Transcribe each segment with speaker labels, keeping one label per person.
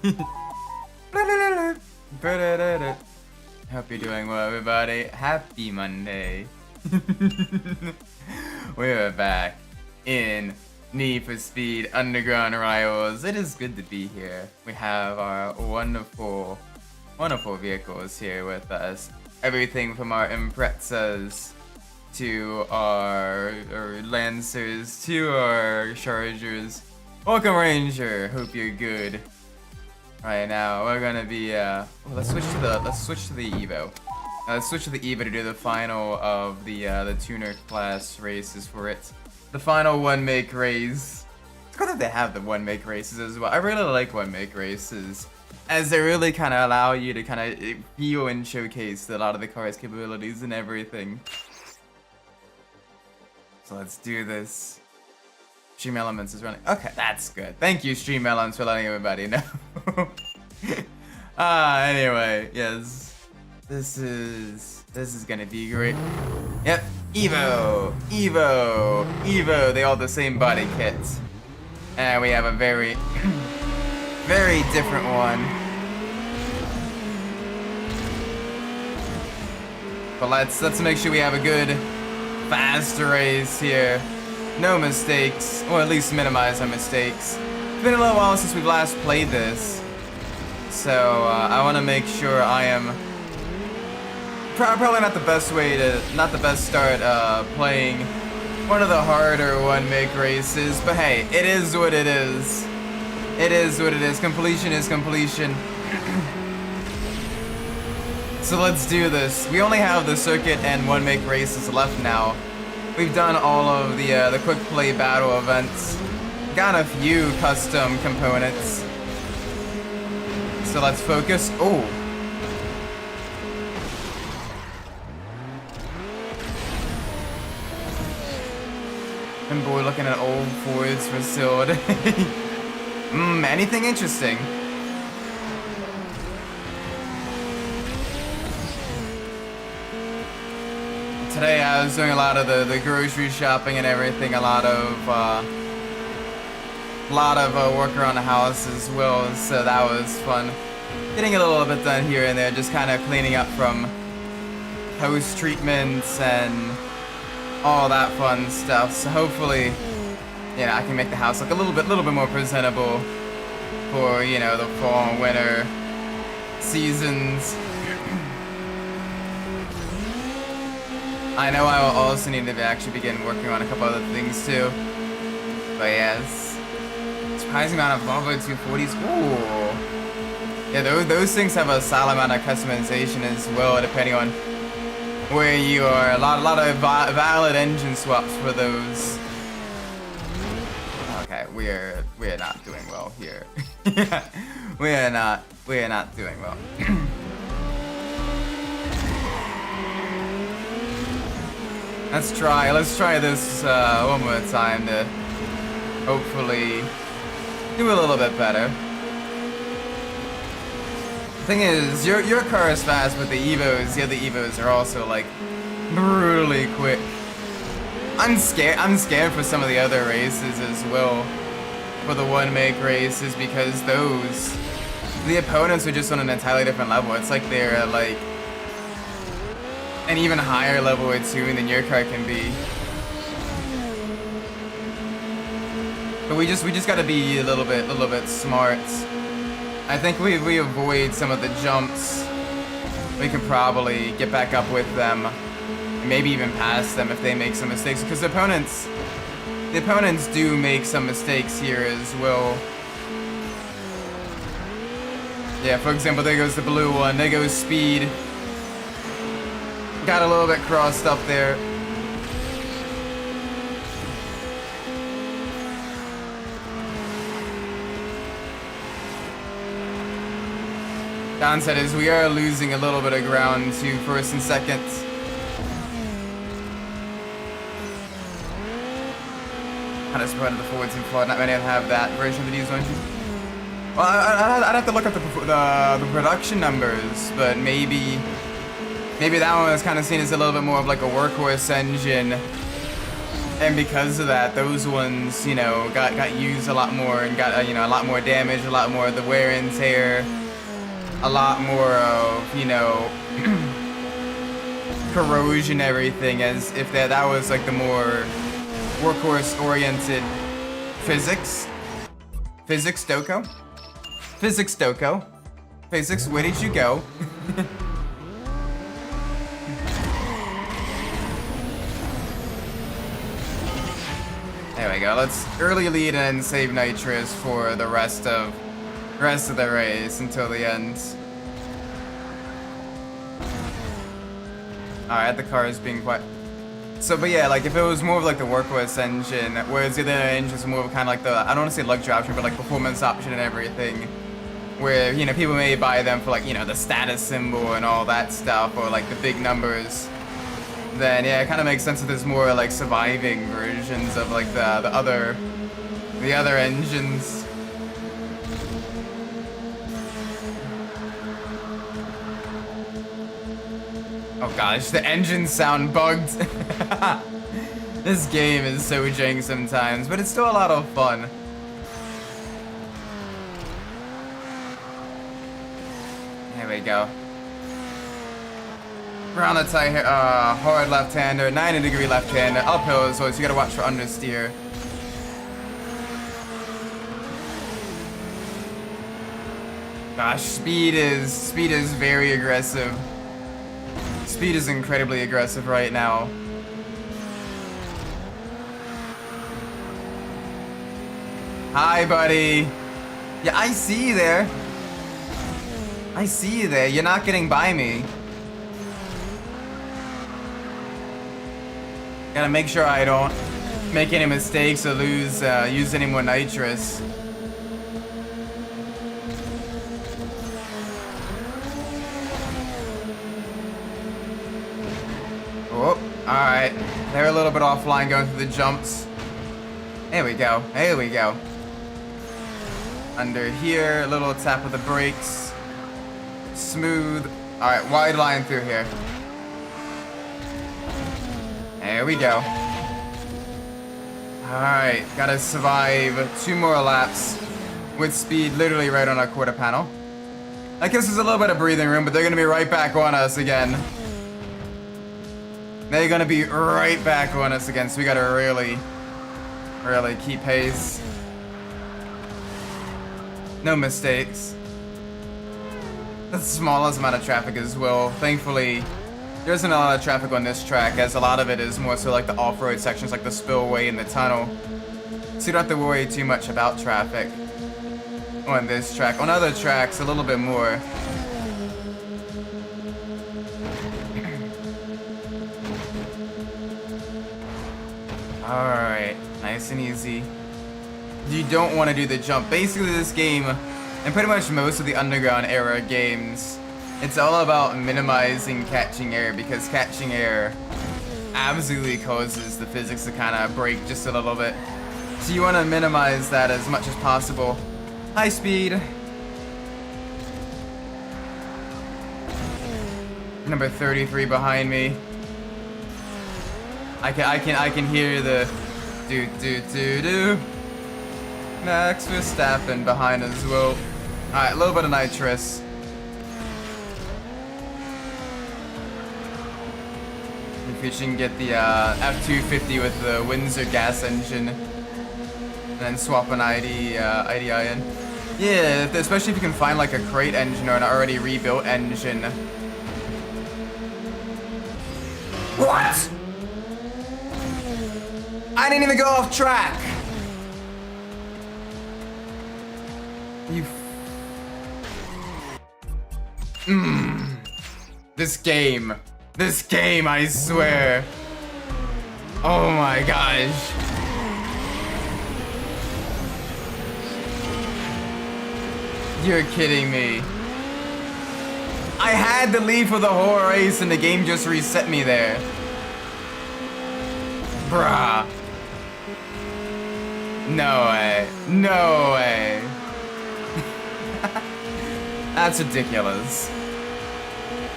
Speaker 1: Hope you're doing well, everybody. Happy Monday. We're back in Need for Speed Underground Rivals. It is good to be here. We have our wonderful vehicles here with us. Everything from our Imprezas to our Lancers to our Chargers. Welcome, Ranger. Hope you're good. Right now, we're gonna be let's switch to the Evo. Let's switch to the Evo to do the final of the tuner class races for it. The final one make race. It's good that they have the one make races as well. I really like one make races, as they really kind of allow you to kind of feel and showcase a lot of the car's capabilities and everything. So let's do this. Stream Elements is running. Okay, that's good. Thank you, Stream Elements, for letting everybody know. Anyway, yes. This is gonna be great. Yep, Evo. They all the same body kit. And we have a very, very different one. But let's make sure we have a good, fast race here. No mistakes, or at least minimize our mistakes. It's been a little while since we've last played this, so I want to make sure I am probably not the best start playing one of the harder one make races. But hey, it is what it is. It is what it is. Completion is completion. So let's do this. We only have the circuit and one make races left now. We've done all of the quick play battle events. Got a few custom components. So let's focus. Oh. And boy, looking at old Fords for Sword. Anything interesting? Today I was doing a lot of the grocery shopping and everything, a lot of work around the house as well, so that was fun. Getting a little bit done here and there, just kind of cleaning up from post treatments and all that fun stuff. So hopefully, you know, I can make the house look a little bit more presentable for, you know, the fall and winter seasons. I know I will also need to actually begin working on a couple other things too. But yes. Surprising amount of Volvo 240s. Ooh. Yeah, those things have a solid amount of customization as well, depending on where you are. A lot of valid engine swaps for those. Okay, we're not doing well here. we are not doing well. Let's try this one more time to hopefully do a little bit better. The thing is, your car is fast, but the other Evos are also like brutally quick. I'm scared for some of the other races as well, for the one make races, because the opponents are just on an entirely different level. It's like they're like an even higher level of tuning than your car can be. But we just gotta be a little bit smart. I think we avoid some of the jumps. We can probably get back up with them, maybe even pass them if they make some mistakes, because the opponents do make some mistakes here as well. Yeah, for example, there goes the blue one. There goes speed. Got a little bit crossed up there. Downside is we are losing a little bit of ground to first and second. How to spread the forwards and forward. Not many have that version of the diesel engine. Well, I'd have to look up the production numbers, but maybe that one was kind of seen as a little bit more of like a workhorse engine And because of that, those ones, you know, got used a lot more and got, you know, a lot more damage, a lot more of the wear and tear, a lot more of, you know, corrosion, everything, as if that was like the more workhorse-oriented physics. Physics, Doko? Physics, Doko. Physics, where did you go? There we go. Let's early lead and save nitrous for the rest of the race until the end. Alright, the car is being quite... So, but yeah, like if it was more of like the workhorse engine, whereas the other engines are more of kind of like the, I don't want to say luxury option, but like performance option and everything, where, you know, people may buy them for like, you know, the status symbol and all that stuff, or like the big numbers. Then yeah, it kind of makes sense that there's more like surviving versions of like the other engines. Oh gosh, the engines sound bugged. This game is so jank sometimes, but it's still a lot of fun. There we go. We're on a tight, hard left-hander, 90-degree left-hander, uphill as well, so you gotta watch for understeer. Gosh, speed is very aggressive. Speed is incredibly aggressive right now. Hi, buddy. Yeah, I see you there. I see you there. You're not getting by me. Gotta make sure I don't make any mistakes or use any more nitrous. Oh, alright. They're a little bit offline going through the jumps. There we go. There we go. Under here, a little tap of the brakes. Smooth. Alright, wide line through here. There we go. Alright, gotta survive 2 more laps with speed literally right on our quarter panel. I guess there's a little bit of breathing room, but they're gonna be right back on us again. They're gonna be right back on us again, so we gotta really keep pace. No mistakes. The smallest amount of traffic as well. Thankfully, there isn't a lot of traffic on this track, as a lot of it is more so like the off-road sections, like the spillway and the tunnel. So you don't have to worry too much about traffic on this track. On other tracks, a little bit more. Alright, nice and easy. You don't want to do the jump. Basically this game, and pretty much most of the Underground era games, it's all about minimizing catching air, because catching air absolutely causes the physics to kind of break just a little bit. So you want to minimize that as much as possible. High speed. Number 33 behind me. I can hear the do. Max Verstappen behind as well. Alright, a little bit of nitrous. If we can get the F250 with the Windsor gas engine, and then swap an IDI in. Yeah, especially if you can find like a crate engine or an already rebuilt engine. What? I didn't even go off track. You. This game, I swear. Oh my gosh. You're kidding me. I had to leave for the whole race and the game just reset me there. Bruh. No way. No way. That's ridiculous.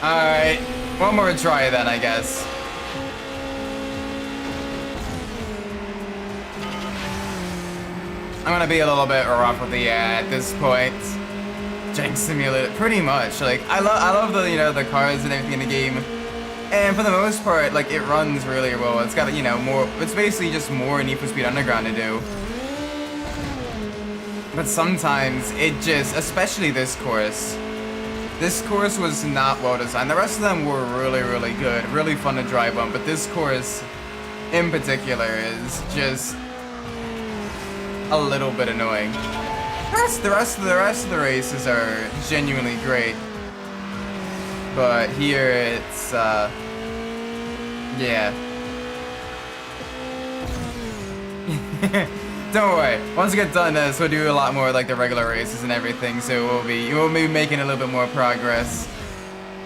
Speaker 1: Alright. One more try then, I guess. I'm gonna be a little bit rough with the at this point. Jank Simulator, pretty much. Like I love the the cars and everything in the game, and for the most part, like it runs really well. It's got more. It's basically just more Need for Speed Underground to do. But sometimes it just, especially this course was not well designed. The rest of them were really good, really fun to drive on. But this course, in particular, is just a little bit annoying. The rest of the races are genuinely great, but here it's yeah. Don't worry. Once we get done this, we'll do a lot more like the regular races and everything. So we'll be making a little bit more progress.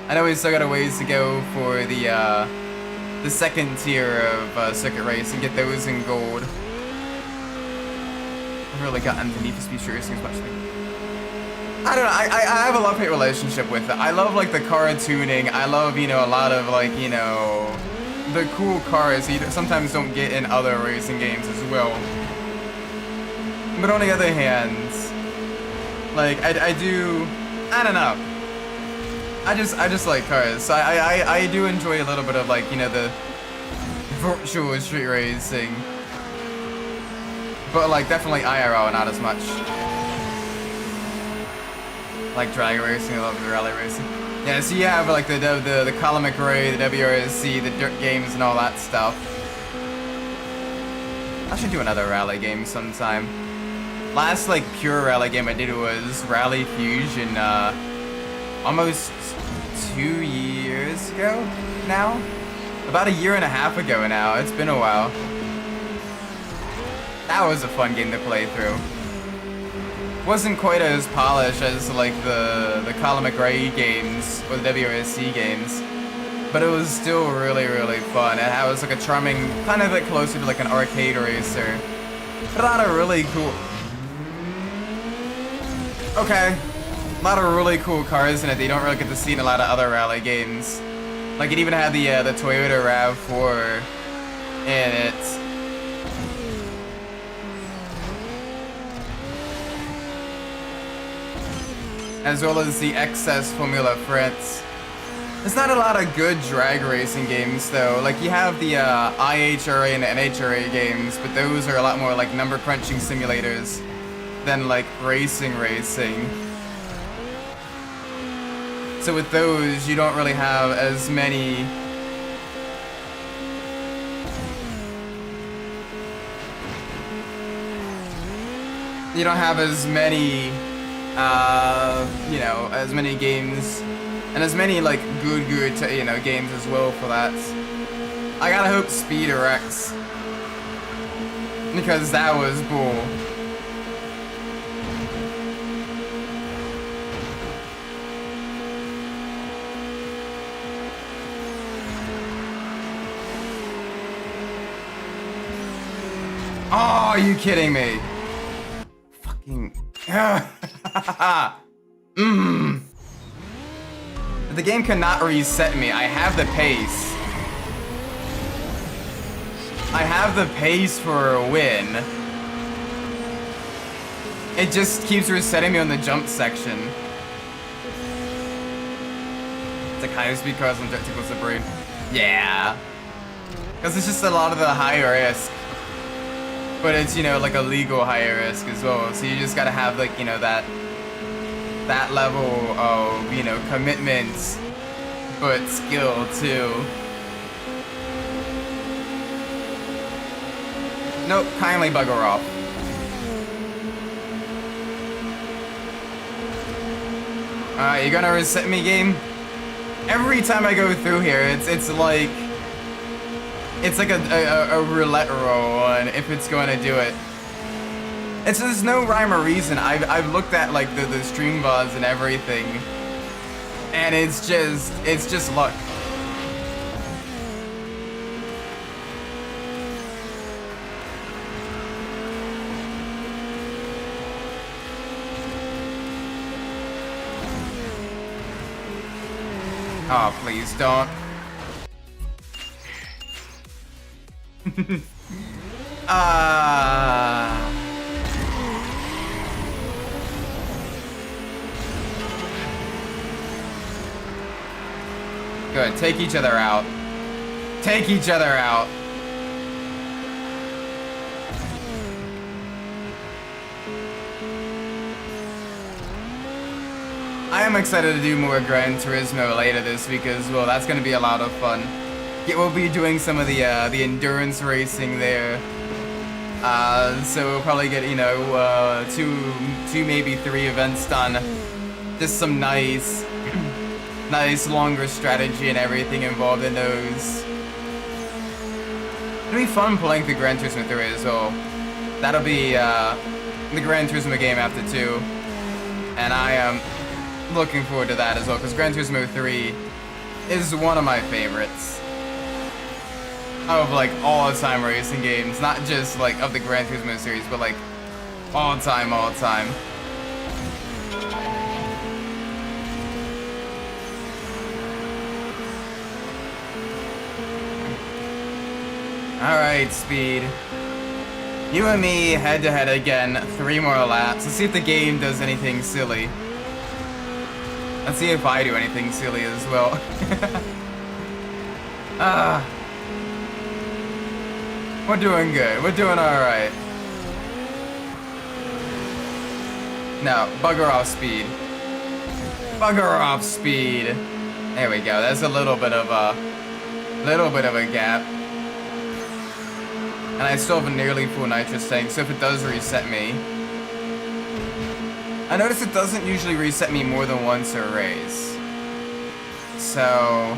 Speaker 1: I know we still got a ways to go for the second tier of circuit race and get those in gold. I've really gotten to Need for Speed Racing as much. I don't know. I have a love-hate relationship with it. I love like the car tuning. I love a lot of like the cool cars you sometimes don't get in other racing games as well. But on the other hand, like I don't know. I just like cars. So I do enjoy a little bit of like the virtual street racing. But like definitely IRL, not as much. Like drag racing, I love the rally racing. Yeah, so you have like the Colin McRae, the WRC, the dirt games, and all that stuff. I should do another rally game sometime. Last like pure rally game I did was Rally Fusion, almost 2 years ago now. About a year and a half ago now. It's been a while. That was a fun game to play through. Wasn't quite as polished as like the Colin McRae games or the WRC games, but it was still really fun. And it was like a charming, kind of like closer to like an arcade racer. But a lot of really cool. Okay, a lot of really cool cars in it that you don't really get to see in a lot of other rally games. Like it even had the Toyota RAV4 in it. As well as the XS Formula France. There's not a lot of good drag racing games though. Like you have the IHRA and NHRA games, but those are a lot more like number crunching simulators than like racing. So with those, you don't really have as many as many games and as many like good games as well for that. I gotta hope Speed erects, because that was bull. Oh, are you kidding me? Fucking. The game cannot reset me. I have the pace. I have the pace for a win. It just keeps resetting me on the jump section. It's like higher speed cars and jet tickles the brain. Yeah. Because it's just a lot of the high risk. But it's, like a legal high risk as well. So you just gotta have like, that level of, commitment, but skill too. Nope, kindly bugger off. Alright, you gonna reset me, game? Every time I go through here, it's like a roulette roll on if it's going to do it. There's no rhyme or reason. I've looked at like the stream VODs and everything, and it's just luck. Oh, please don't. Good, take each other out. Take each other out. I am excited to do more Gran Turismo later this week as well. That's going to be a lot of fun. Yeah, we'll be doing some of the endurance racing there. So we'll probably get, you know, two maybe 3 events done. Just some nice longer strategy and everything involved in those. It'll be fun playing through Gran Turismo 3 as well. That'll be the Gran Turismo game after 2. And I am looking forward to that as well, because Gran Turismo 3 is one of my favorites of like all-time racing games, not just like of the Gran Turismo series, but like all time. Alright, Speed. You and me head to head again, 3 more laps. Let's see if the game does anything silly. Let's see if I do anything silly as well. We're doing good. We're doing alright. No, bugger off, Speed. Bugger off, Speed. There we go. There's a little bit of a gap. And I still have a nearly full nitrous tank, so if it does reset me... I notice it doesn't usually reset me more than once a race. So...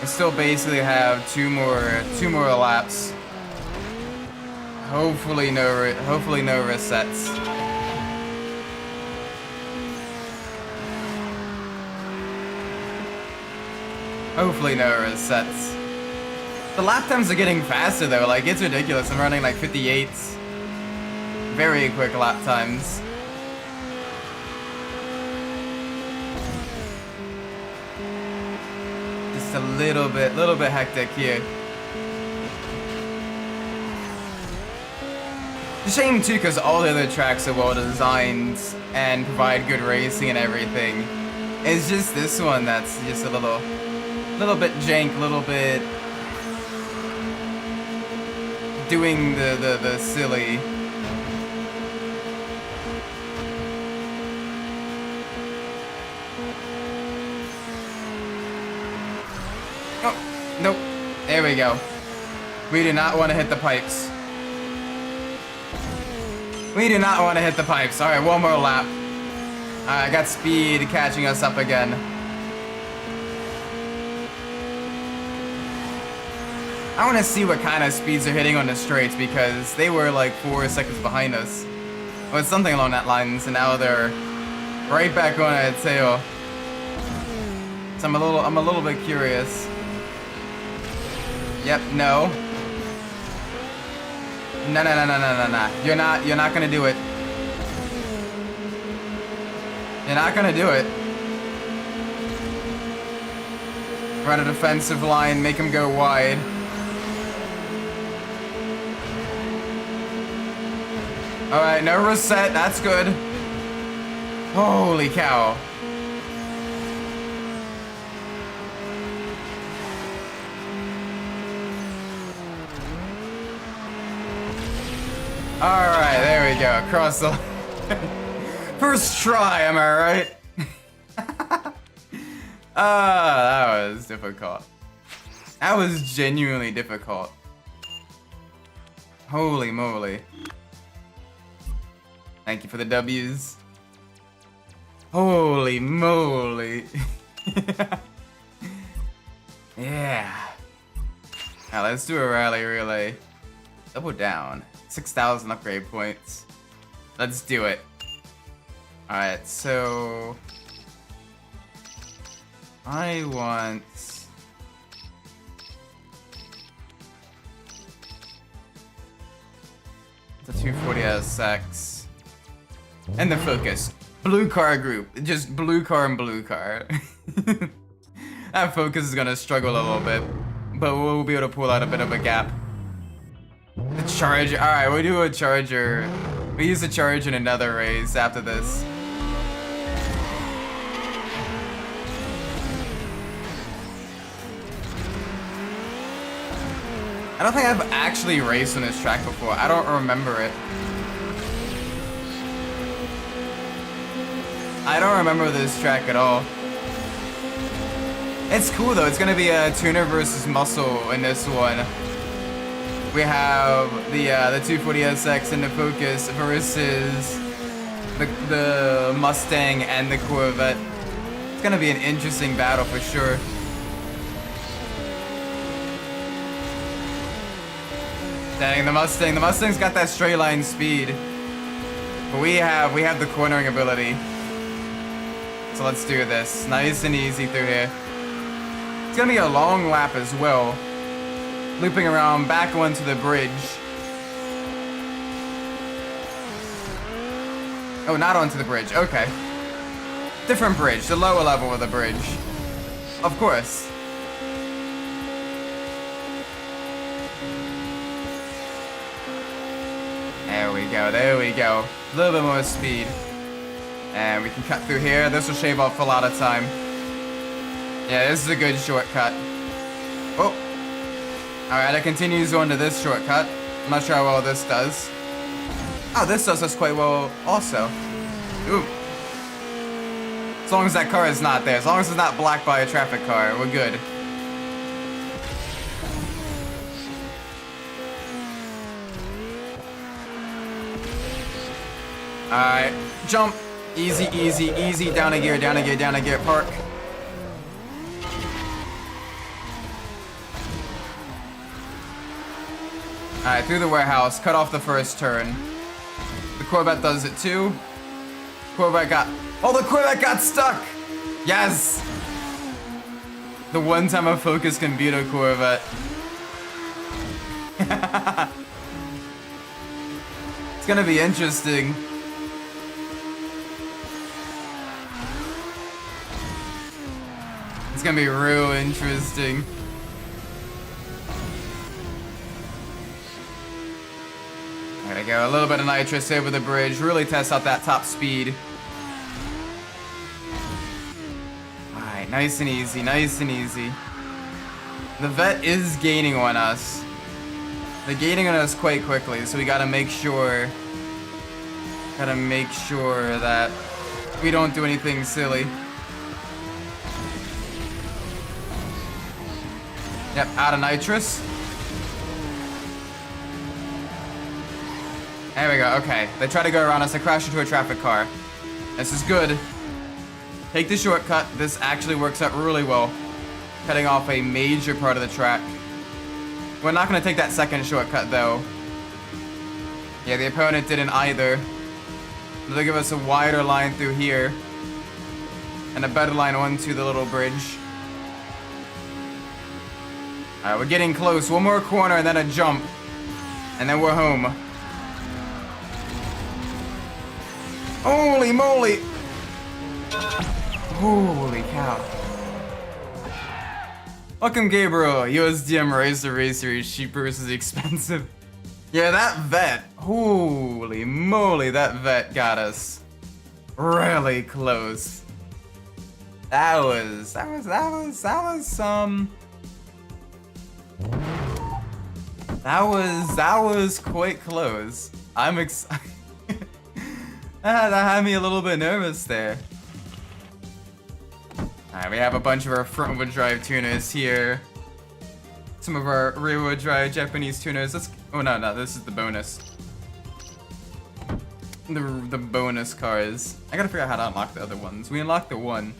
Speaker 1: I still basically have two more laps. Hopefully no resets. Hopefully no resets. The lap times are getting faster though, like it's ridiculous. I'm running like 58s. Very quick lap times. Just a little bit hectic here. It's a shame too, because all the other tracks are well designed and provide good racing and everything. It's just this one that's just a little bit jank, little bit doing the silly. Oh, nope. There we go. We do not want to hit the pipes. We do not want to hit the pipes. Alright, one more lap. Alright, I got Speed catching us up again. I want to see what kind of speeds are hitting on the straights, because they were like 4 seconds behind us. Or something along that lines, and now they're right back on our tail. So I'm a little bit curious. Yep, no. No. You're not gonna do it. You're not gonna do it. Run a defensive line, make him go wide. Alright, no reset, that's good. Holy cow. Alright, there we go. Across the first try, am I right? That was difficult. That was genuinely difficult. Holy moly. Thank you for the W's. Holy moly. Yeah. Now let's do a rally relay. Double down. 6,000 upgrade points. Let's do it. Alright, so... I want... the 240 SX. And the Focus. Blue car group. Just blue car and blue car. That Focus is gonna struggle a little bit. But we'll be able to pull out a bit of a gap. The Charger. Alright, we'll do a Charger. We use the Charger in another race after this. I don't think I've actually raced on this track before. I don't remember it. I don't remember this track at all. It's cool though. It's gonna be a tuner versus muscle in this one. We have the 240SX and the Focus versus the Mustang and the Corvette. It's gonna be an interesting battle for sure. Dang, the Mustang's got that straight line speed. But we have the cornering ability. So let's do this. Nice and easy through here. It's gonna be a long lap as well. Looping around back onto the bridge. Oh, not onto the bridge. Okay. Different bridge, the lower level of the bridge. Of course. There we go, there we go. A little bit more speed. And we can cut through here. This will shave off a lot of time. Yeah, this is a good shortcut. Oh. Alright, it continues on to this shortcut. I'm not sure how well this does. Oh, this does us quite well also. Ooh. As long as that car is not there. As long as it's not blocked by a traffic car, we're good. Alright, jump. Easy, easy, easy. Down a gear, down a gear, down a gear. Park. Alright, through the warehouse. Cut off the first turn. The Corvette does it too. Corvette got... Oh, the Corvette got stuck! Yes! The one time a Focus can beat a Corvette. It's gonna be interesting. It's gonna be real interesting. There we go, a little bit of nitrous over the bridge, really test out that top speed. Alright, nice and easy, nice and easy. The Vet is gaining on us. They're gaining on us quite quickly, so we gotta make sure that we don't do anything silly. Yep, out of nitrous. There we go, okay. They try to go around us, they crash into a traffic car. This is good. Take the shortcut. This actually works out really well. Cutting off a major part of the track. We're not gonna take that second shortcut though. Yeah, the opponent didn't either. They'll give us a wider line through here. And a better line onto the little bridge. Alright, we're getting close. One more corner and then a jump. And then we're home. Holy moly! Holy cow. Welcome, Gabriel. USDM Racer is cheaper versus expensive. Yeah, that Vet. Holy moly, that Vet got us really close. That was quite close. I'm excited. That had me a little bit nervous there. Alright, we have a bunch of our front-wheel drive tuners here. Some of our rear-wheel drive Japanese tuners. Oh no, this is the bonus. The bonus cars. I gotta figure out how to unlock the other ones. We unlocked the one.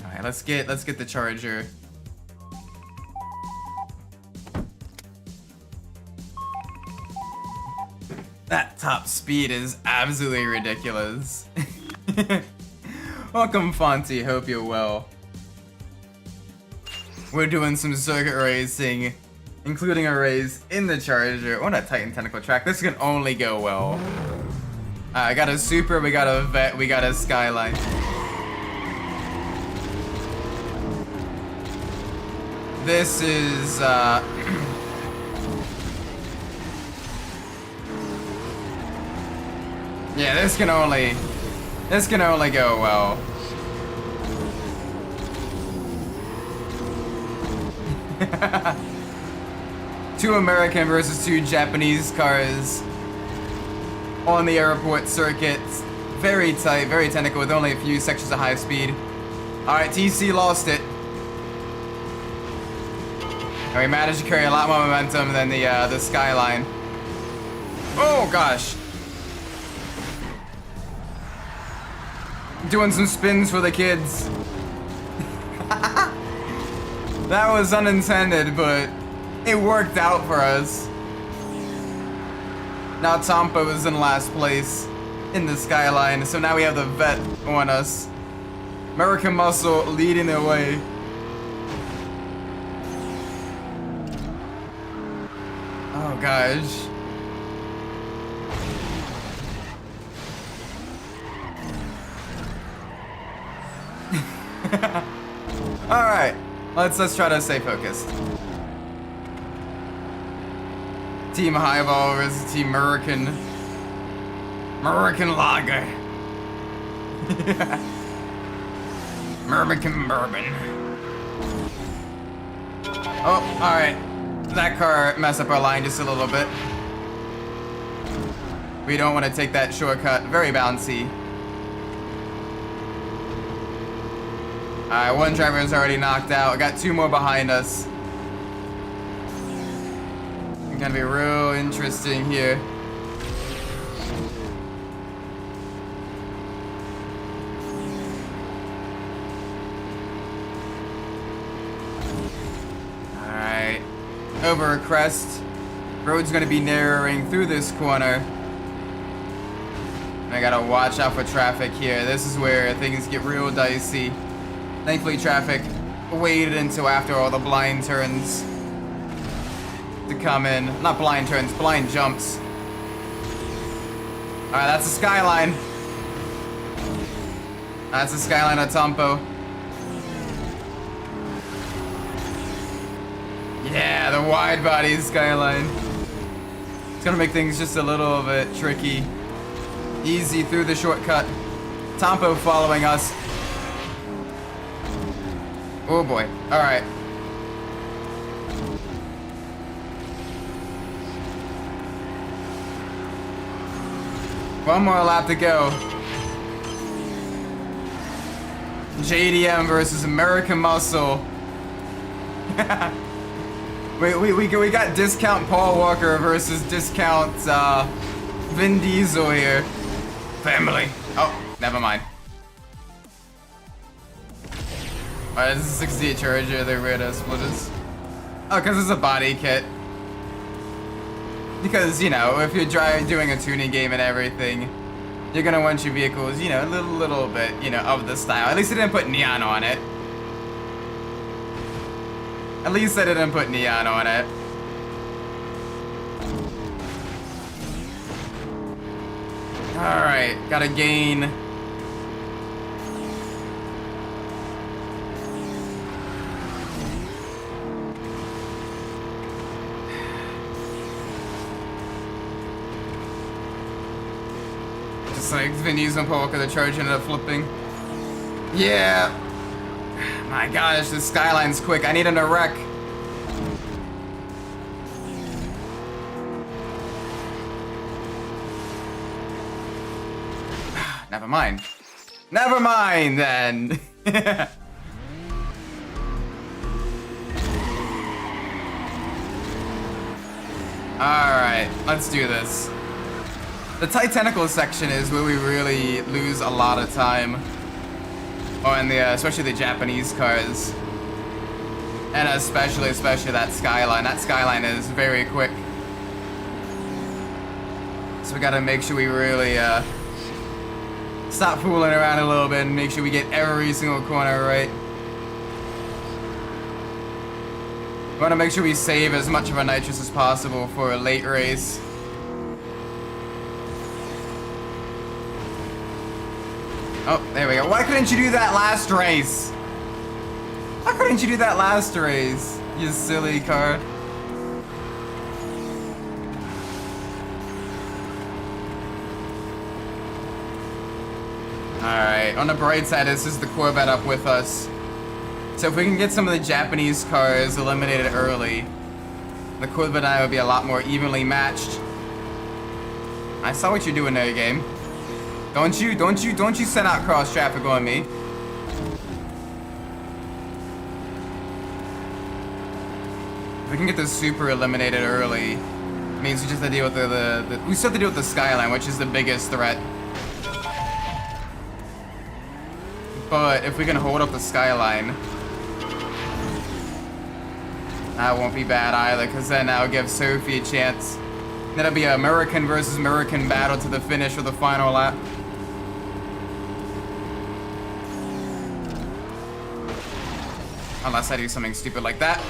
Speaker 1: Alright, let's get the Charger. That top speed is absolutely ridiculous. Welcome, Fonty. Hope you're well. We're doing some circuit racing, including a race in the Charger on a Titan Tentacle track. This can only go well. I got a Super, we got a Vet, we got a Skyline. This is, yeah, this can only go well. Two American versus two Japanese cars on the airport circuit. Very tight, very technical with only a few sections of high speed. Alright, TC lost it. And we managed to carry a lot more momentum than the Skyline. Oh gosh. Doing some spins for the kids. That was unintended, but it worked out for us. Now Tompo is in last place in the Skyline, so now we have the vet on us. American Muscle leading the way. Oh gosh. All right, let's try to stay focused. Team Highball versus Team American Lager. American Bourbon. Oh, all right. That car messed up our line just a little bit. We don't want to take that shortcut. Very bouncy. Alright, one driver is already knocked out. I got two more behind us. It's gonna be real interesting here. Alright. Over a crest. Road's gonna be narrowing through this corner. I gotta watch out for traffic here. This is where things get real dicey. Thankfully, traffic waited until after all the blind turns to come in. Not blind turns, blind jumps. Alright, that's the Skyline. That's the Skyline of Tompo. Yeah, the wide body Skyline. It's gonna make things just a little bit tricky. Easy through the shortcut. Tompo following us. Oh boy. Alright. One more lap to go. JDM versus American Muscle. we got discount Paul Walker versus discount Vin Diesel here. Family. Oh, never mind. Alright, this is a 68 Charger, the rear splitters. Oh, because it's a body kit. Because, you know, if you're doing a tuning game and everything, you're gonna want your vehicles, you know, a little bit, you know, of the style. At least they didn't put neon on it. At least they didn't put neon on it. Alright, gotta gain. Just like Vin Diesel and Paul Walker, the charge ended up flipping. Yeah. My gosh, this Skyline's quick. I need him to wreck. Never mind. Never mind then. Alright, let's do this. The Titanical section is where we really lose a lot of time. On the, especially the Japanese cars. And especially that Skyline. That Skyline is very quick. So we gotta make sure we really, stop fooling around a little bit and make sure we get every single corner right. We want to make sure we save as much of our nitrous as possible for a late race. Oh, there we go. Why couldn't you do that last race? Why couldn't you do that last race, you silly car? Alright, on the bright side, this is the Corvette up with us. So if we can get some of the Japanese cars eliminated early, the Corvette and I would be a lot more evenly matched. I saw what you're doing there, game. Don't you send out cross traffic on me. If we can get the super eliminated early, it means we just have to deal with we still have to deal with the skyline, which is the biggest threat. But if we can hold up the skyline, that won't be bad either, because then that'll give Sophie a chance. That'll be an American versus American battle to the finish with the final lap. Unless I do something stupid like that.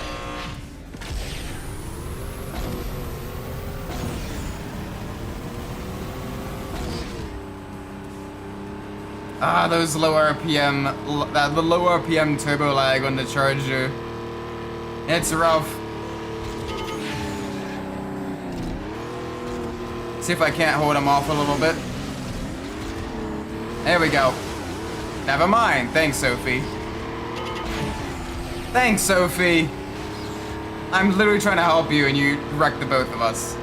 Speaker 1: Ah, those low RPM, the low RPM turbo lag on the Charger. It's rough. See if I can't hold him off a little bit. There we go. Never mind. Thanks, Sophie. Thanks, Sophie. I'm literally trying to help you and you wrecked the both of us.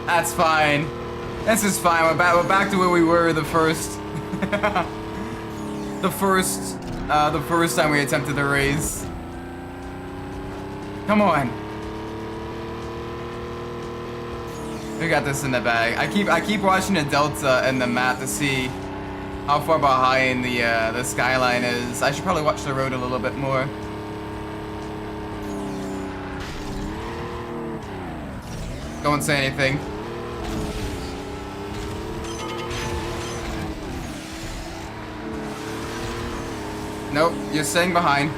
Speaker 1: That's fine. This is fine. We're back to where we were the first the first time we attempted the race. Come on. We got this in the bag. I keep watching the delta and the map to see how far behind the skyline is. I should probably watch the road a little bit more. Don't say anything. Nope, you're staying behind.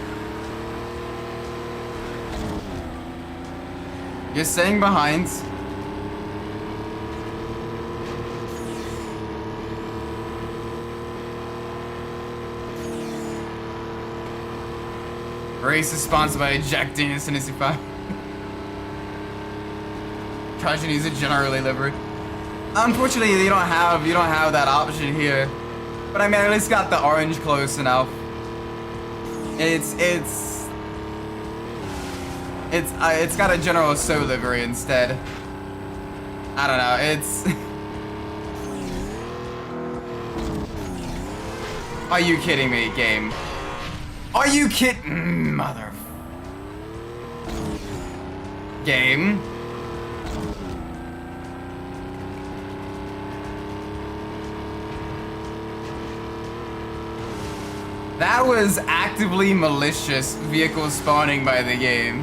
Speaker 1: You're staying behind. Race is sponsored by Jack Daniels and Tennessee 5. Charger needs a generally livery. Unfortunately, you don't have that option here. But I mean, I at least got the orange close enough. It's got a General So livery instead. I don't know, it's... Are you kidding me, game? Are you kidding? Mother... Game? That was actively malicious vehicle spawning by the game.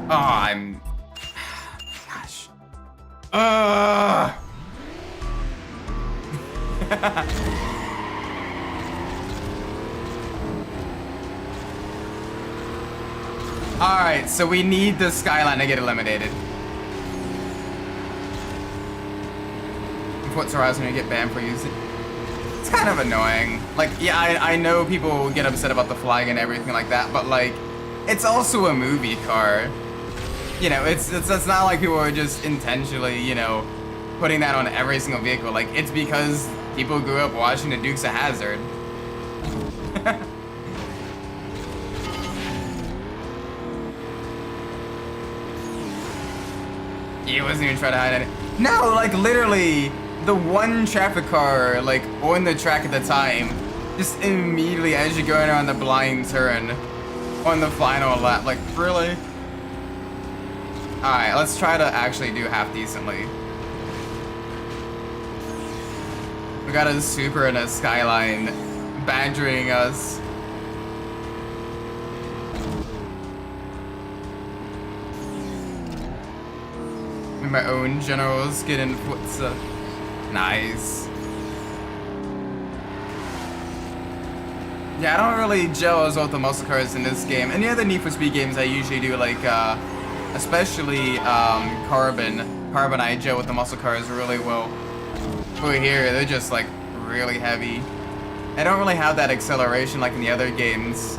Speaker 1: Oh, I'm... Gosh. Alright, so we need the skyline to get eliminated. Plethora is gonna get banned for using. It's kind of annoying. Like, yeah, I know people get upset about the flag and everything like that, but like, it's also a movie car. You know, it's not like people are just intentionally, you know, putting that on every single vehicle. Like, it's because people grew up watching the Dukes of Hazzard. He wasn't even trying to hide it. No, like literally. The one traffic car, like, on the track at the time, just immediately as you're going around the blind turn on the final lap. Like, really? Alright, let's try to actually do half decently. We got a super and a skyline badgering us. My own generals get in plethora. Nice. Yeah, I don't really gel as well with the muscle cars in this game. Any other Need for Speed games I usually do, like, especially Carbon. Carbon I gel with the muscle cars really well. Over here, they're just, like, really heavy. They don't really have that acceleration like in the other games.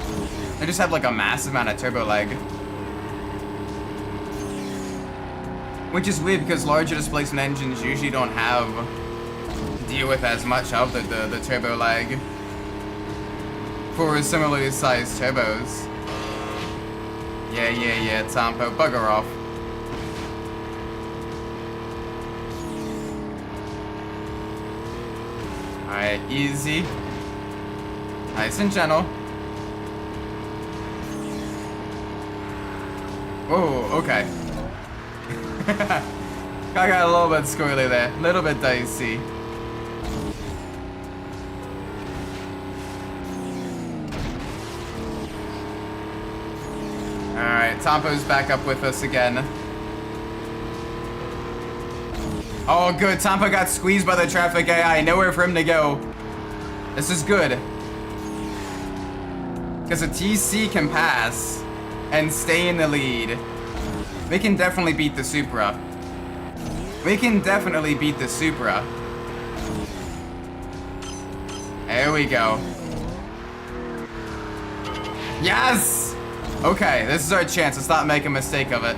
Speaker 1: They just have, like, a massive amount of turbo lag. Which is weird because larger displacement engines usually don't have to deal with as much of the turbo lag for similarly sized turbos. Yeah, Tampo, bugger off. Alright, easy. Nice and gentle. Oh, okay. I got a little bit squirrely there, a little bit dicey. Alright, Tampo's back up with us again. Oh good, Tampo got squeezed by the traffic AI, nowhere for him to go. This is good. Because a TC can pass and stay in the lead. We can definitely beat the Supra. We can definitely beat the Supra. There we go. Yes! Okay, this is our chance. Let's not make a mistake of it.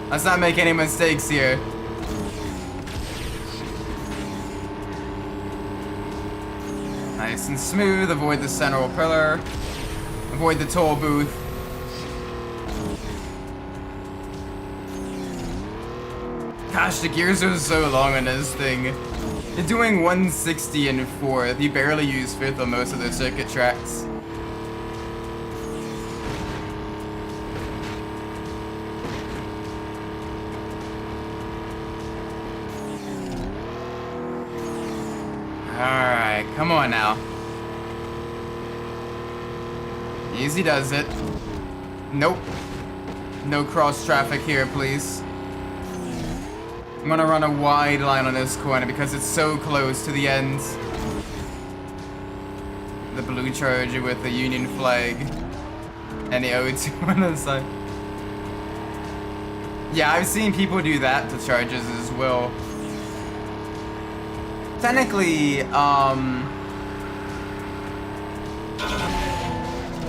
Speaker 1: Let's not make any mistakes here. Nice and smooth. Avoid the central pillar. Avoid the toll booth. Gosh, the gears are so long on this thing. You're doing 160 in 4th. You barely use 5th on most of the circuit tracks. Alright, come on now. Easy does it. Nope. No cross traffic here, please. I'm gonna run a wide line on this corner because it's so close to the end. The blue Charger with the Union flag. And the O2 on the side. Yeah, I've seen people do that to Chargers as well. Technically,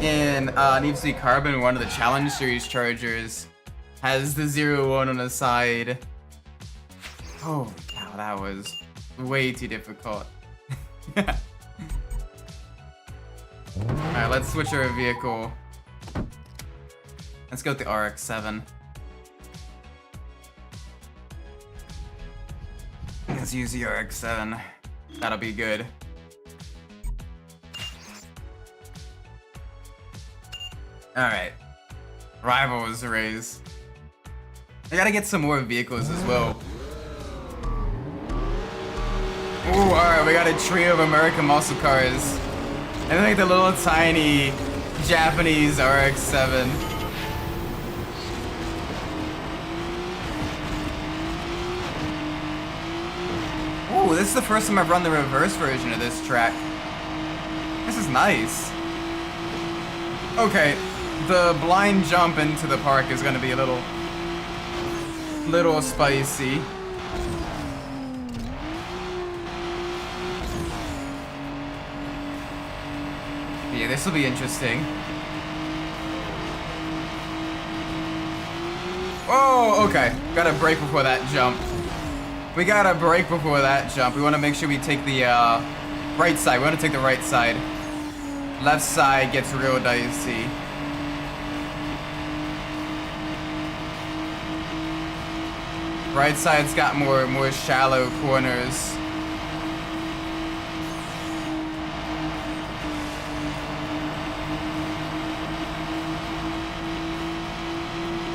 Speaker 1: in Need for Speed Carbon, one of the Challenge Series Chargers has the 0-1 on the side. Oh, wow, that was way too difficult. Alright, let's switch our vehicle. Let's go with the RX-7. Let's use the RX-7. That'll be good. Alright. Rivals race. I gotta get some more vehicles as well. Ooh, alright, we got a trio of American muscle cars. And then like the little tiny Japanese RX-7. Ooh, this is the first time I've run the reverse version of this track. This is nice. Okay, the blind jump into the park is gonna be a little spicy. Yeah, this will be interesting. Oh, okay. Gotta brake before that jump. We gotta brake before that jump. We want to make sure we take the right side. We want to take the right side. Left side gets real dicey. Right side's got more shallow corners.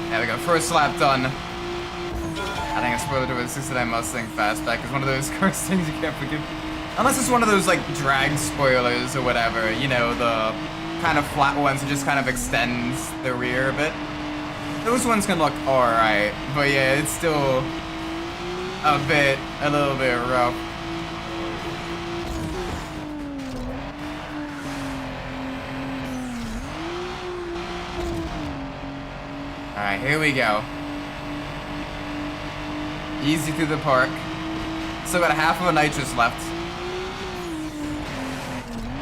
Speaker 1: There we go, first lap done. I think I spoiled it with a 69 Mustang Fastback. It's one of those cars things you can't forgive. Unless it's one of those like drag spoilers or whatever, you know, the kind of flat ones that just kind of extends the rear a bit. Those ones can look alright, but yeah, it's still a little bit rough. Alright, here we go. Easy through the park. Still got half of a nitrous left.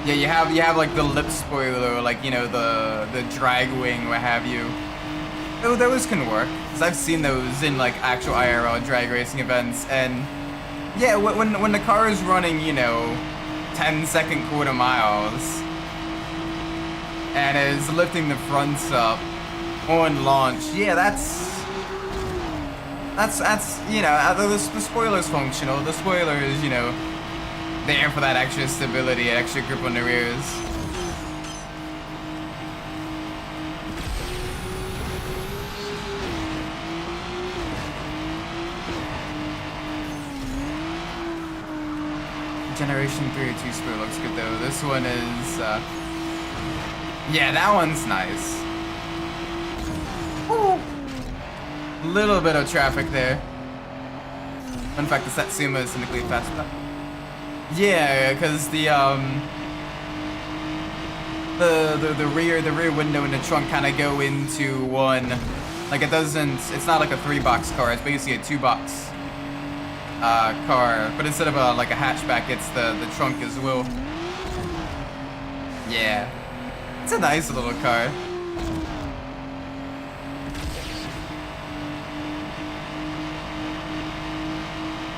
Speaker 1: Yeah, you have like the lip spoiler, like, you know, the drag wing, what have you. Those can work. because I've seen those in like actual IRL drag racing events, and yeah, when the car is running, you know, 10-second quarter miles, and is lifting the fronts up on launch, yeah, that's you know, the spoiler's functional. The spoiler is, you know, there for that extra stability, extra grip on the rears. Generation 3 or 2 spoiler looks good though. This one is, yeah, that one's nice. Woo. Little bit of traffic there. In fact, the Satsuma is technically faster. Yeah, because the rear window and the trunk kind of go into one. Like it doesn't. It's not like a 3-box car. It's basically a 2-box car. But instead of like a hatchback, it's the trunk as well. Yeah, it's a nice little car.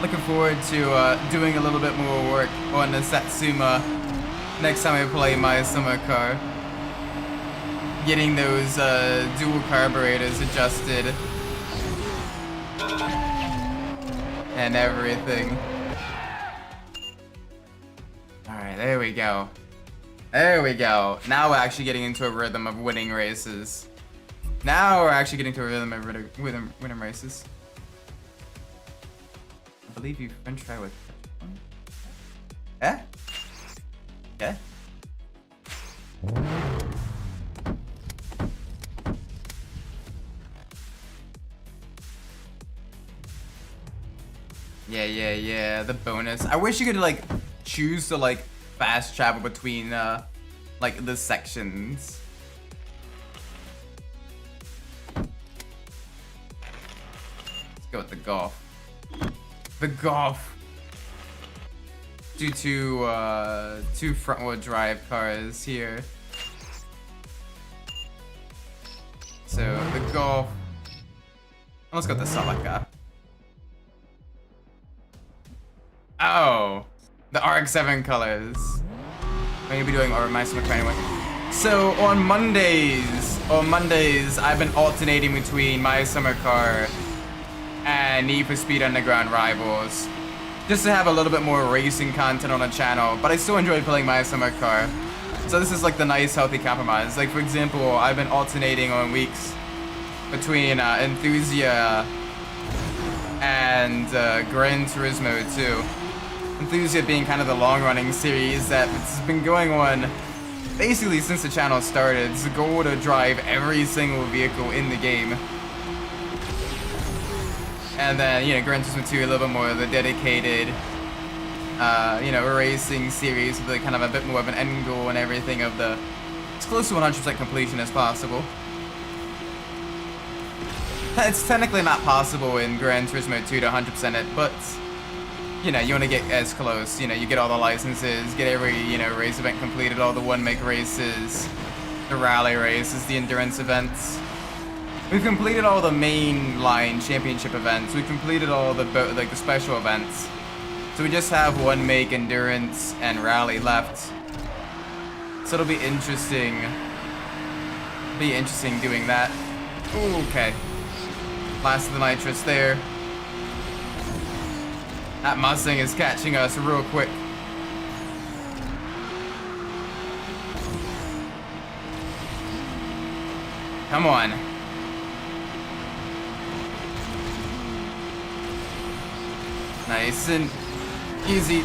Speaker 1: Looking forward to doing a little bit more work on the Satsuma next time I play my summer car. Getting those dual carburetors adjusted and everything. Alright, there we go. There we go. Now we're actually getting into a rhythm of winning races. Now we're actually getting to a rhythm of winning races. I believe you French fry with ketchup. Yeah? Yeah, the bonus. I wish you could like choose to like fast travel between like the sections. Let's go with the Golf. The Golf. Due to two front-wheel drive cars here. So the Golf. Let's go with the Celica. Oh, the RX-7 colors. I'm gonna be doing my summer car anyway. So on Mondays, I've been alternating between my summer car and Need for Speed Underground Rivals, just to have a little bit more racing content on the channel, but I still enjoy playing my summer car. So this is like the nice healthy compromise. Like for example, I've been alternating on weeks between Enthusiast and Gran Turismo 2. Enthusiast being kind of the long-running series that's been going on basically since the channel started. It's the goal to drive every single vehicle in the game. And then, you know, Gran Turismo 2, a little bit more of the dedicated, you know, racing series with kind of a bit more of an end goal and everything of the, as close to 100% completion as possible. It's technically not possible in Gran Turismo 2 to 100% it, but, you know, you want to get as close. You know, you get all the licenses, get every, you know, race event completed, all the one-make races, the rally races, the endurance events. We've completed all the main line championship events. We've completed all the like the special events. So we just have one make, endurance, and rally left. So it'll be interesting. Doing that. Ooh, okay. Last of the nitrous there. That Mustang is catching us real quick. Come on. Nice and easy.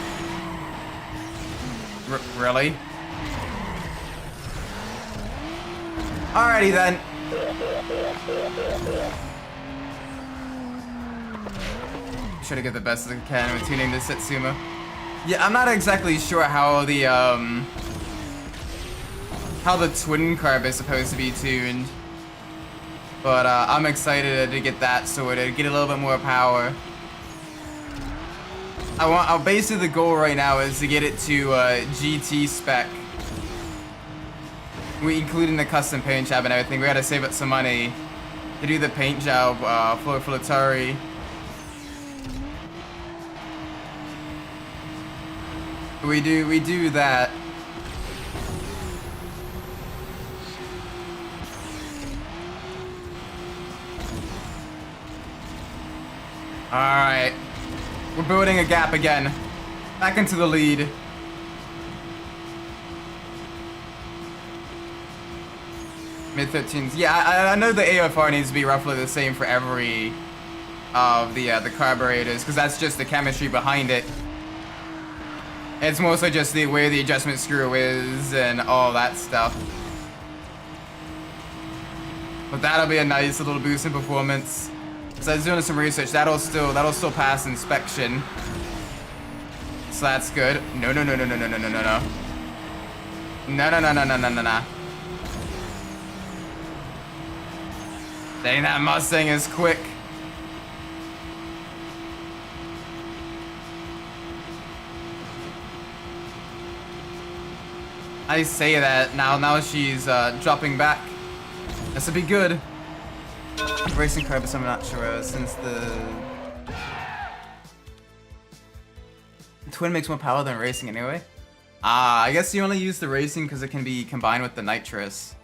Speaker 1: Really? Alrighty then. Try to get the best as I can with tuning this Satsuma. Yeah, I'm not exactly sure how the twin carb is supposed to be tuned, but I'm excited to get that sorted, get a little bit more power. Basically the goal right now is to get it to GT spec. Including the custom paint job and everything. We gotta save up some money to do the paint job for Flotari. We do that. All right, we're building a gap again. Back into the lead. Mid-13s. Yeah, I know the AFR needs to be roughly the same for every of the carburetors, because that's just the chemistry behind it. It's mostly just the where the adjustment screw is and all that stuff. But that'll be a nice little boost in performance. So I was doing some research. That'll still pass inspection. So that's good. No. No. Dang, that Mustang is quick. I say that now she's dropping back. This would be good. Racing car, but I'm not sure since the twin makes more power than racing anyway. I guess you only use the racing because it can be combined with the nitrous.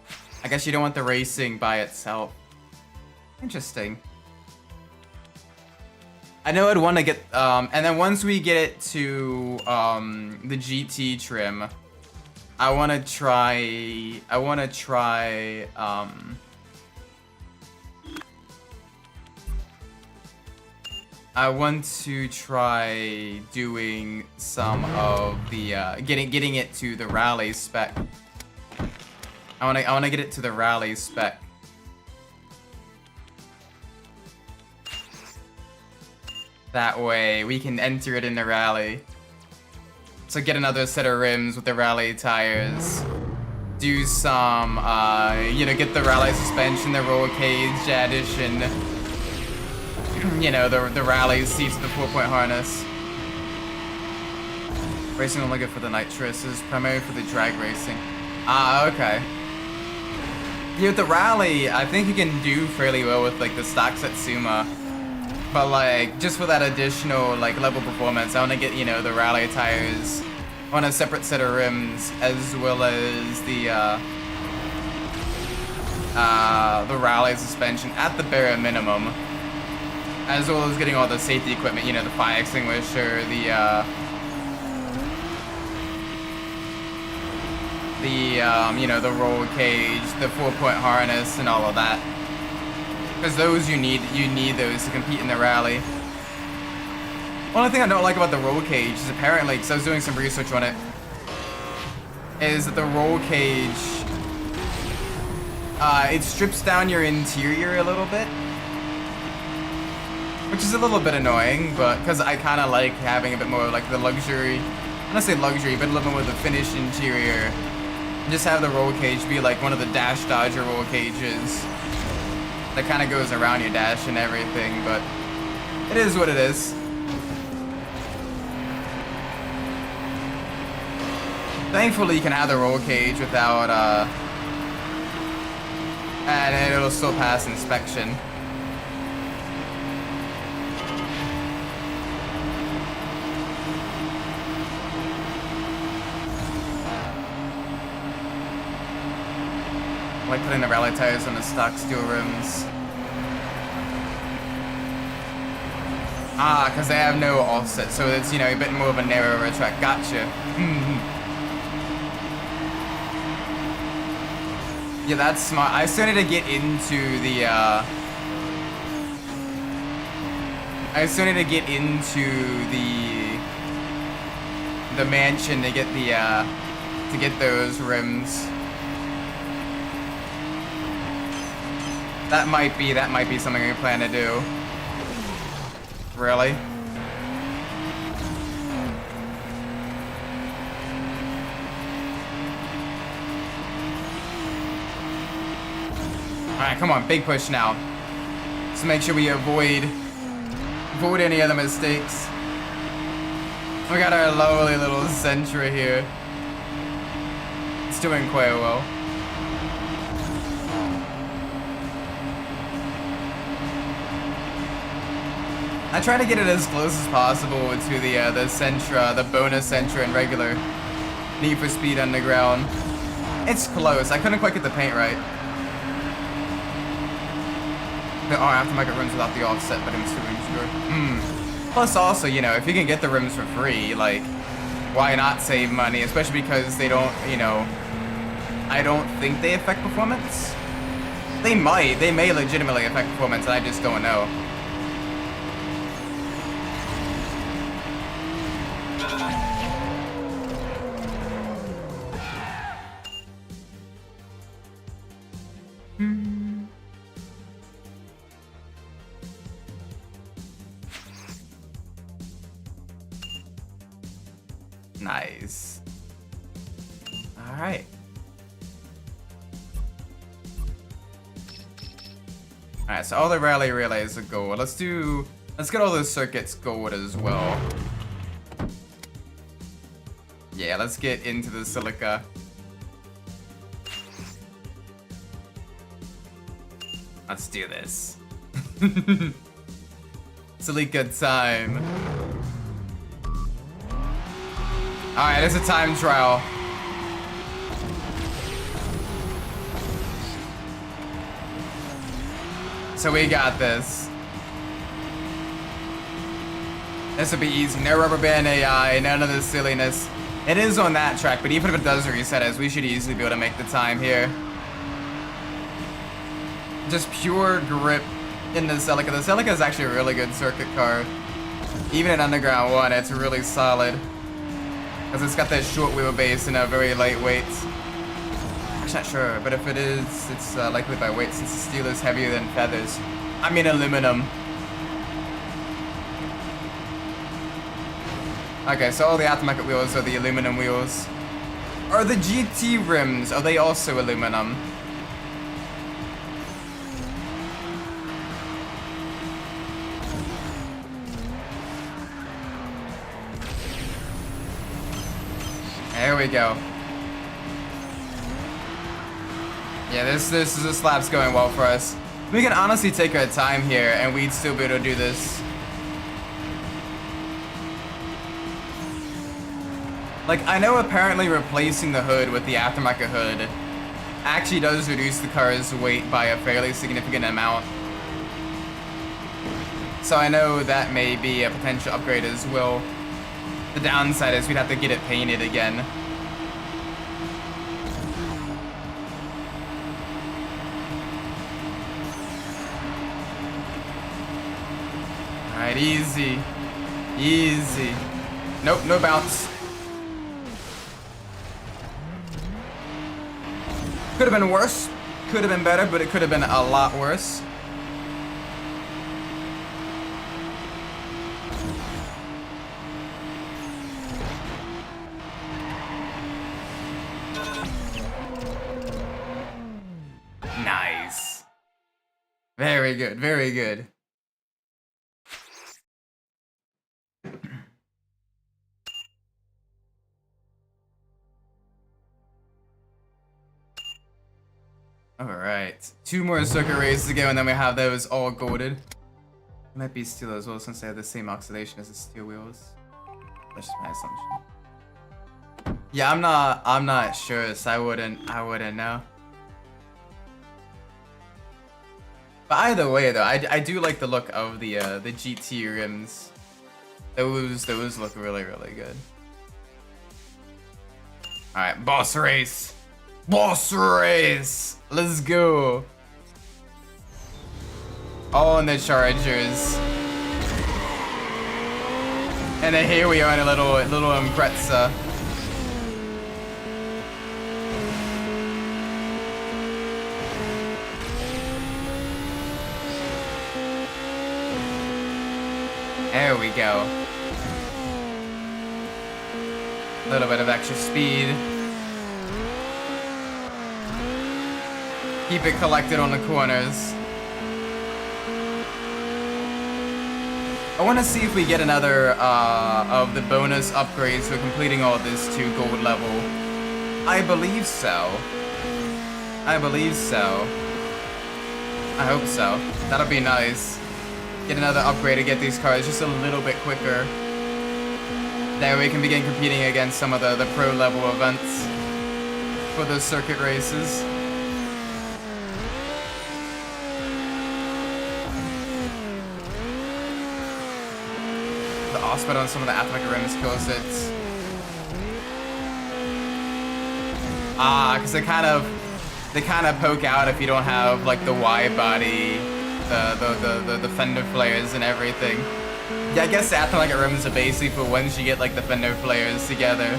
Speaker 1: I guess you don't want the racing by itself. Interesting. I know I'd want to get and then once we get it to the GT trim, I want to try doing some of the getting it to the rally spec. I want to get it to the rally spec. That way we can enter it in the rally. So get another set of rims with the rally tires. Do some, you know, get the rally suspension, the roll cage addition. You know, the rally seats, the 4-point harness. Racing only good for the nitrous is primarily for the drag racing. Okay. Yeah, with the rally, I think you can do fairly well with like the stock Satsuma. But like, just for that additional like level performance, I want to get, you know, the rally tires on a separate set of rims, as well as the rally suspension at the bare minimum, as well as getting all the safety equipment, you know, the fire extinguisher, you know, the roll cage, the 4-point harness, and all of that. Because those you need those to compete in the rally. Only thing I don't like about the roll cage is apparently, because I was doing some research on it, is that the roll cage, it strips down your interior a little bit, which is a little bit annoying, but because I kind of like having a bit more of like the luxury, I don't say luxury, but a little bit more of the finished interior. Just have the roll cage be like one of the Dash Dodger roll cages that kind of goes around your dash and everything, but it is what it is. Thankfully, you can have the roll cage without, and it'll still pass inspection. I like putting the rally tires on the stock steel rims. Because they have no offset, so it's, you know, a bit more of a narrower track. Gotcha. Yeah, that's smart. I still need to get into the, the mansion to get the, to get those rims. That might be something we plan to do. Really? Alright, come on, big push now. Just make sure we avoid any other mistakes. We got our lovely little Sentra here. It's doing quite well. I try to get it as close as possible to the Sentra, the bonus Sentra and regular Need for Speed Underground. It's close. I couldn't quite get the paint right. There are aftermarket rims without the offset, but I'm still unsure. Plus, also, you know, if you can get the rims for free, like, why not save money? Especially because they don't, you know, I don't think they affect performance. They might. They may legitimately affect performance, and I just don't know. Nice. All right. All right, so all the rally relays are gold. Let's get all those circuits gold as well. Yeah, let's get into the silica. Let's do this. Silica time. Alright, it's a time trial. So we got this. This will be easy. No rubber band AI, none of this silliness. It is on that track, but even if it does reset us, we should easily be able to make the time here. Just pure grip in the Celica. The Celica is actually a really good circuit car. Even in Underground 1, it's really solid. Because it's got that short wheelbase and a very lightweight. I'm not sure, but if it is, it's likely by weight since the steel is heavier than feathers. I mean aluminum. Okay, so all the aftermarket wheels are the aluminum wheels. Are the GT rims, are they also aluminum? There we go. Yeah, this lap's going well for us. We can honestly take our time here and we'd still be able to do this. Like, I know apparently replacing the hood with the aftermarket hood actually does reduce the car's weight by a fairly significant amount. So I know that may be a potential upgrade as well. The downside is we'd have to get it painted again. Alright, easy. Easy. Nope, no bounce. Could have been worse. Could have been better, but it could have been a lot worse. Nice. Very good, very good. Alright, 2 more circuit races to go and then we have those all golded. Might be steel as well since they have the same oxidation as the steel wheels. That's just my assumption. Yeah, I'm not sure, so I wouldn't know. But either way though, I do like the look of the GT rims. Those look really, really good. Alright, boss race! Boss race! Let's go! All in the Chargers. And then here we are in a little Impreza. There we go. A little bit of extra speed. Keep it collected on the corners. I want to see if we get another of the bonus upgrades for completing all this to gold level. I believe so. I believe so. I hope so. That'll be nice. get another upgrade to get these cars just a little bit quicker. That way we can begin competing against some of the pro level events for those circuit races. The offset on some of the automatic rims kills it. Because they kind of poke out if you don't have like the wide body, the fender flares and everything. Yeah, I guess the aftermarket rims are basically for once you get like the fender flares together.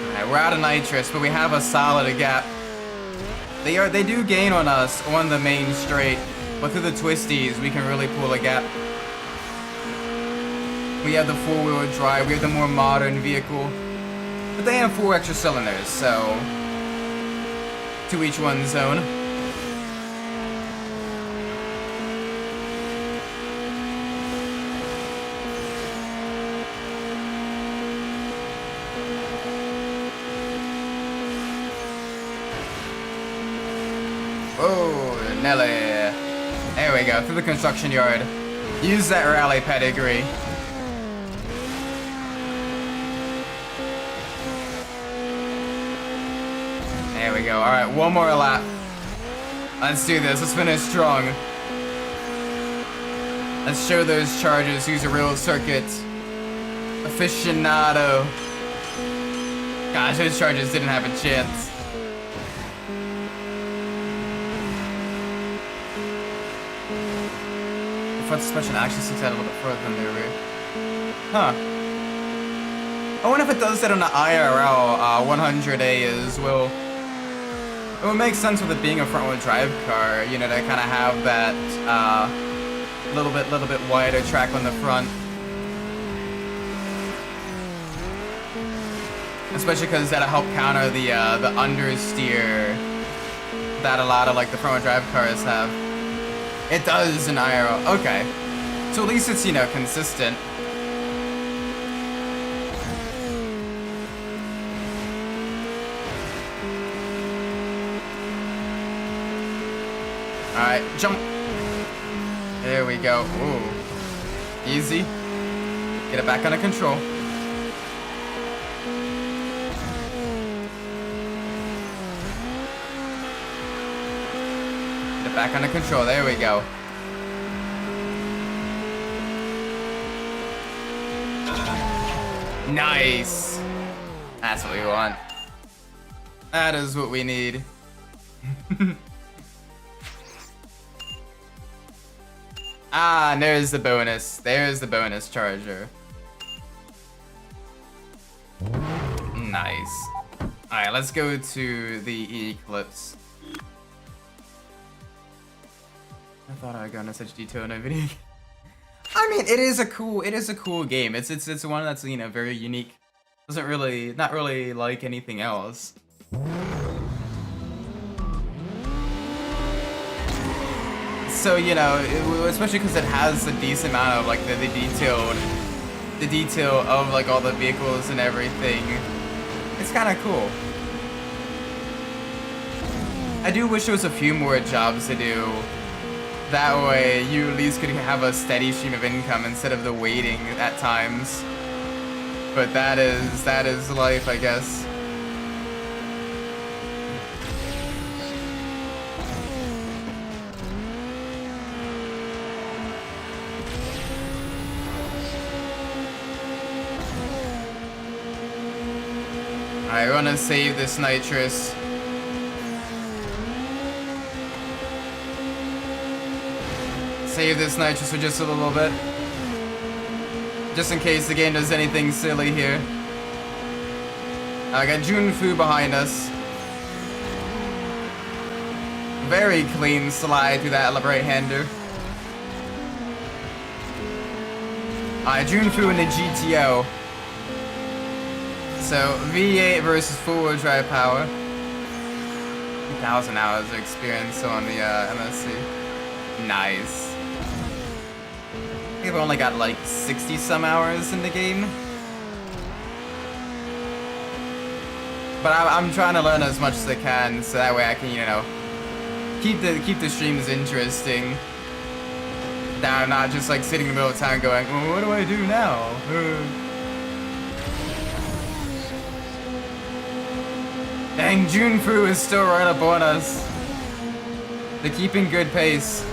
Speaker 1: Alright, we're out of nitrous, but we have a solid gap. They do gain on us on the main straight, but through the twisties we can really pull a gap. We have the four-wheel drive, we have the more modern vehicle, but they have 4 extra cylinders, so to each one's own. Oh, Nelly. There we go, through the construction yard. Use that rally pedigree. There we go. Alright, one more lap. Let's do this. Let's finish strong. Let's show those Chargers who's a real circuit aficionado. Gosh, those Chargers didn't have a chance. The front suspension actually sticks out a little bit further than the rear. Huh. I wonder if it does that on the IRL 100A as well. It would make sense with it being a front-wheel drive car, you know, to kind of have that little bit wider track on the front. Especially because that'll help counter the understeer that a lot of like the front-wheel drive cars have. It does in IRL. Okay, so at least it's, you know, consistent. Alright, jump. There we go. Ooh. Easy. Get it back under control. Get it back under control. There we go. Nice. That's what we want. That is what we need. Ah, and there's the bonus. There's the bonus Charger. Nice. Alright, let's go to the Eclipse. I thought I would go into such detail in a video. I mean, it is a cool game. It's one that's, you know, very unique. Not really like anything else. So, you know, especially because it has a decent amount of like the detail of like all the vehicles and everything. It's kind of cool. I do wish there was a few more jobs to do. That way, you at least could have a steady stream of income instead of the waiting at times. But that is life, I guess. I want to save this nitrous. Save this nitrous for just a little bit. Just in case the game does anything silly here. I got Junfu behind us. Very clean slide through that right-hander. Junfu in the GTO. So, V8 versus four-wheel drive power. 2,000 hours of experience on the MSC. Nice. I've only got like 60 some hours in the game. But I'm trying to learn as much as I can, so that way I can, you know, keep the streams interesting. That I'm not just like sitting in the middle of town going, well, what do I do now? Dang, Junfu is still right up on us. They're keeping good pace.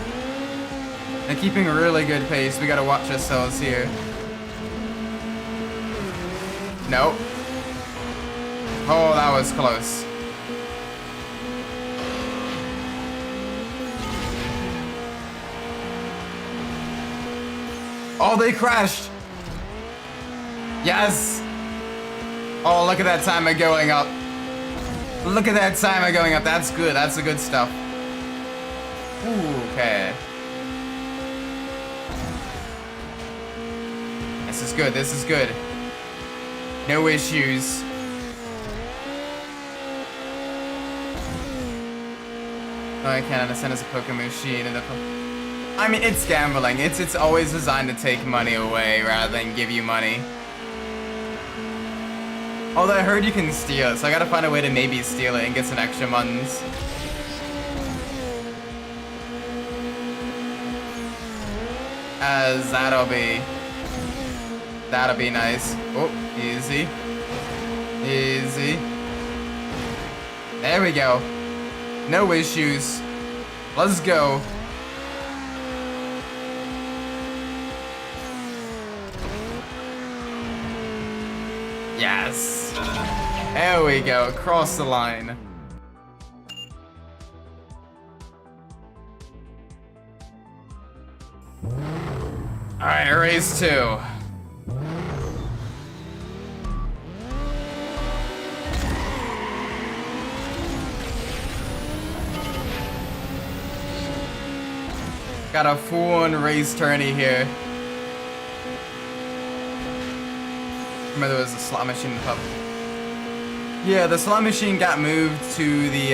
Speaker 1: They're keeping really good pace. We gotta watch ourselves here. Nope. Oh, that was close. Oh, they crashed. Yes. Oh, look at that timer going up. Look at that timer going up. That's good. That's the good stuff. Ooh, okay. This is good. This is good. No issues. No, I can't understand as a poker machine. I mean, it's gambling. It's always designed to take money away rather than give you money. Although I heard you can steal it, so I gotta find a way to maybe steal it and get some extra muns. As that'll be nice. Oh, easy. Easy. There we go. No issues. Let's go. Yes. There we go. Across the line. Alright, race 2. Got a full-on race tourney here. Remember there was a slot machine in the pub. Yeah, the slot machine got moved to the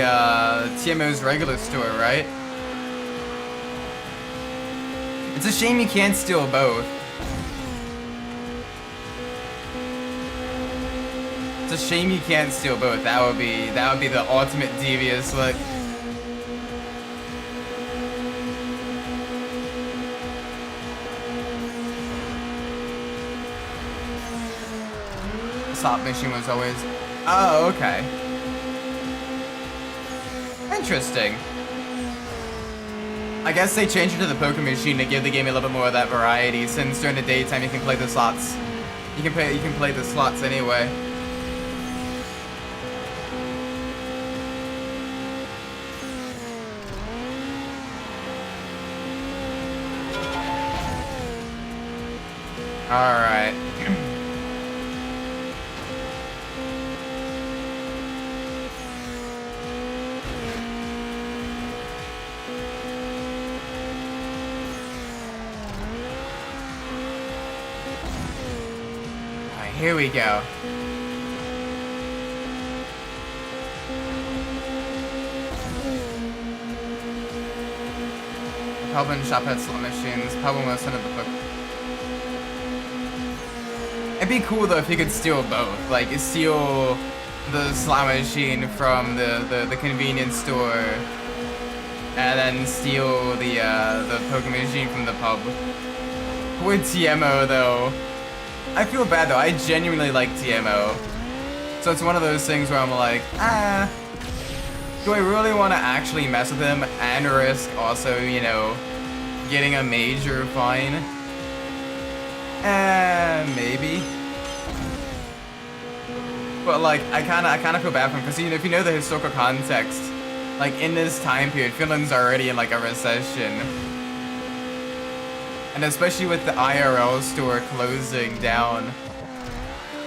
Speaker 1: TMO's regular store, right? It's a shame you can't steal both. It's a shame you can't steal both. That would be the ultimate devious look. Slot machine was always... Oh, okay. Interesting. I guess they changed it to the poker machine to give the game a little bit more of that variety, since during the daytime you can play the slots. You can play the slots anyway. Alright. Here we go. Pub and shop had slot machines. Pub almost ended the book. It'd be cool though if you could steal both. Like steal the slot machine from the convenience store, and then steal the poker machine from the pub. Poor TMO though. I feel bad though, I genuinely like TMO. So it's one of those things where I'm like, do I really want to actually mess with him and risk also, you know, getting a major fine? Maybe. But like, I kinda feel bad for him, because you know, if you know the historical context, like in this time period, Finland's already in like a recession. And especially with the IRL store closing down.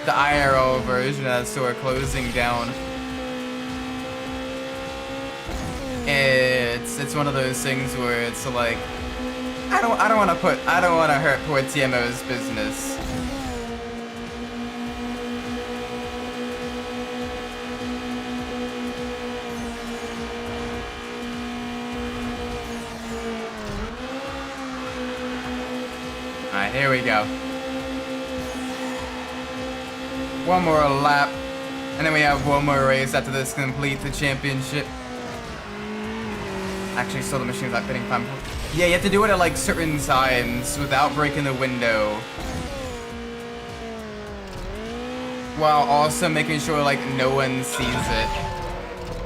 Speaker 1: The IRL version of that store closing down. It's one of those things where it's like, I don't want to hurt poor TMO's business. Here we go. One more lap. And then we have one more race after this to complete the championship. Actually, still the machine's not getting fun. Yeah, you have to do it at like certain times without breaking the window. While also making sure like no one sees it.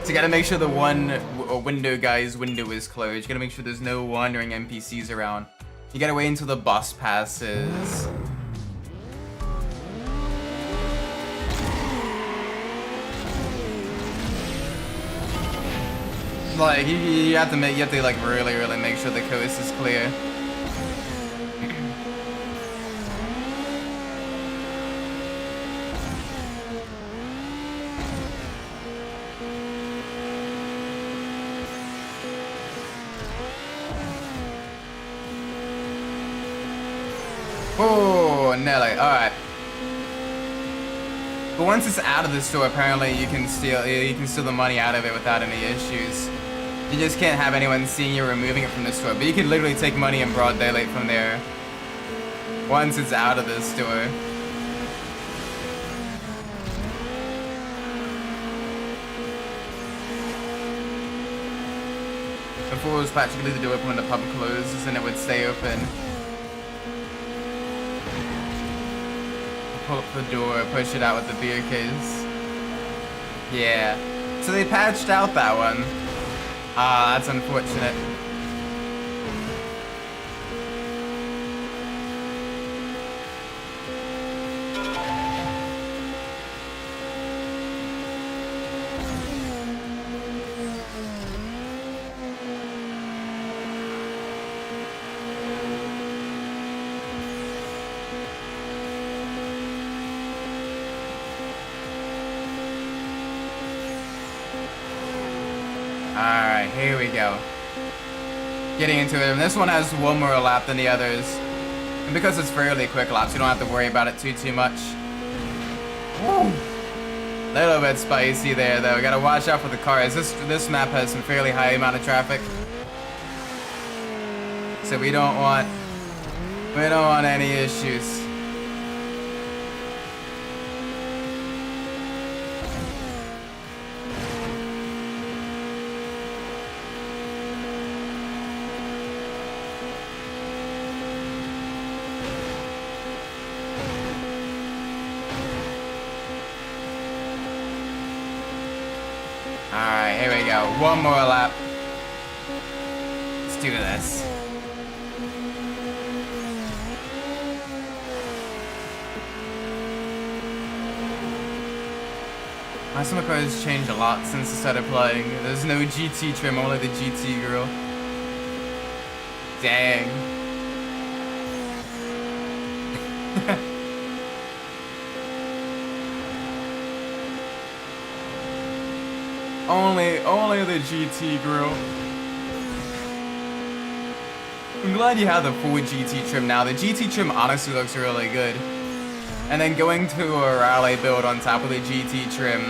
Speaker 1: So you gotta make sure the one window guy's window is closed. You gotta make sure there's no wandering NPCs around. You gotta wait until the bus passes. Like you have to like really make sure the coast is clear. Oh, Nelly, alright. But once it's out of the store, apparently you can steal the money out of it without any issues. You just can't have anyone seeing you removing it from the store. But you can literally take money in broad daylight from there. Once it's out of the store. Before it was practically the door open when the pub closes and it would stay open. Pull up the door, push it out with the beer case. Yeah. So they patched out that one. Ah, that's unfortunate. Alright, here we go. Getting into it. And this one has one more lap than the others. And because it's fairly quick laps, you don't have to worry about it too much. Woo! Little bit spicy there though. Gotta watch out for the cars. This map has some fairly high amount of traffic. So we don't want any issues. Alright, here we go. One more lap. Let's do this. My summer cars changed a lot since I started playing. There's no GT trim, only the GT girl. Dang. Only the GT girl. I'm glad you have the full GT trim now. The GT trim honestly looks really good. And then going to a rally build on top of the GT trim,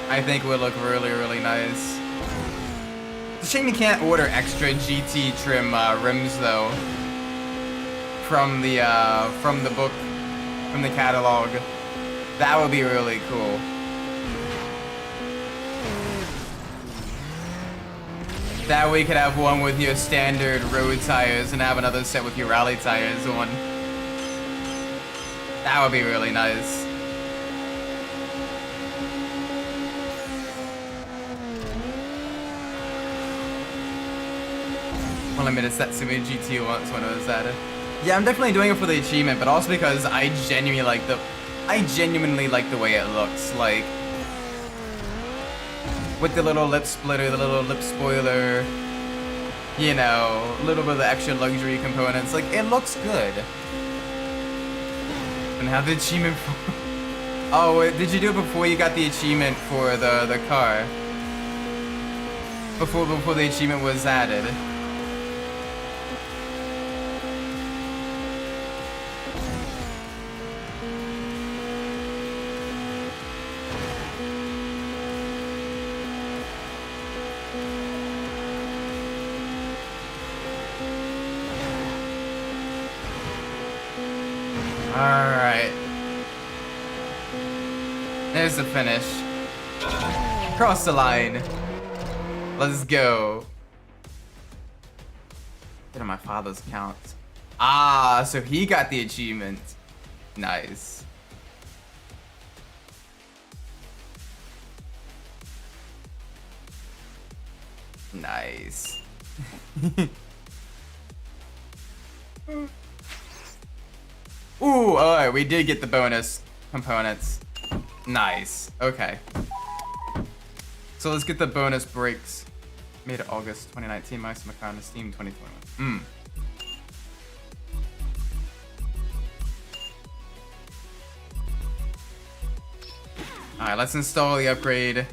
Speaker 1: I think would look really nice. It's a shame you can't order extra GT trim rims though. From the book, from the catalog. That would be really cool. That way you could have one with your standard road tires and have another set with your rally tires on. That would be really nice. Well, I made a Satsuma GT once when I was at it. Yeah, I'm definitely doing it for the achievement, but also because I genuinely like the way it looks. Like, with the little lip splitter, the little lip spoiler, you know, a little bit of the extra luxury components. Like, it looks good. And have the achievement for... Oh, wait, did you do it before you got the achievement for the car? Before the achievement was added? there's the finish. Cross the line. Let's go. Get on my father's account. Ah, so he got the achievement. Nice. Nice. Ooh, alright, we did get the bonus components. Nice. Okay. So let's get the bonus brakes. Made it August 2019, maximum account Steam 2021. Alright, let's install the upgrade.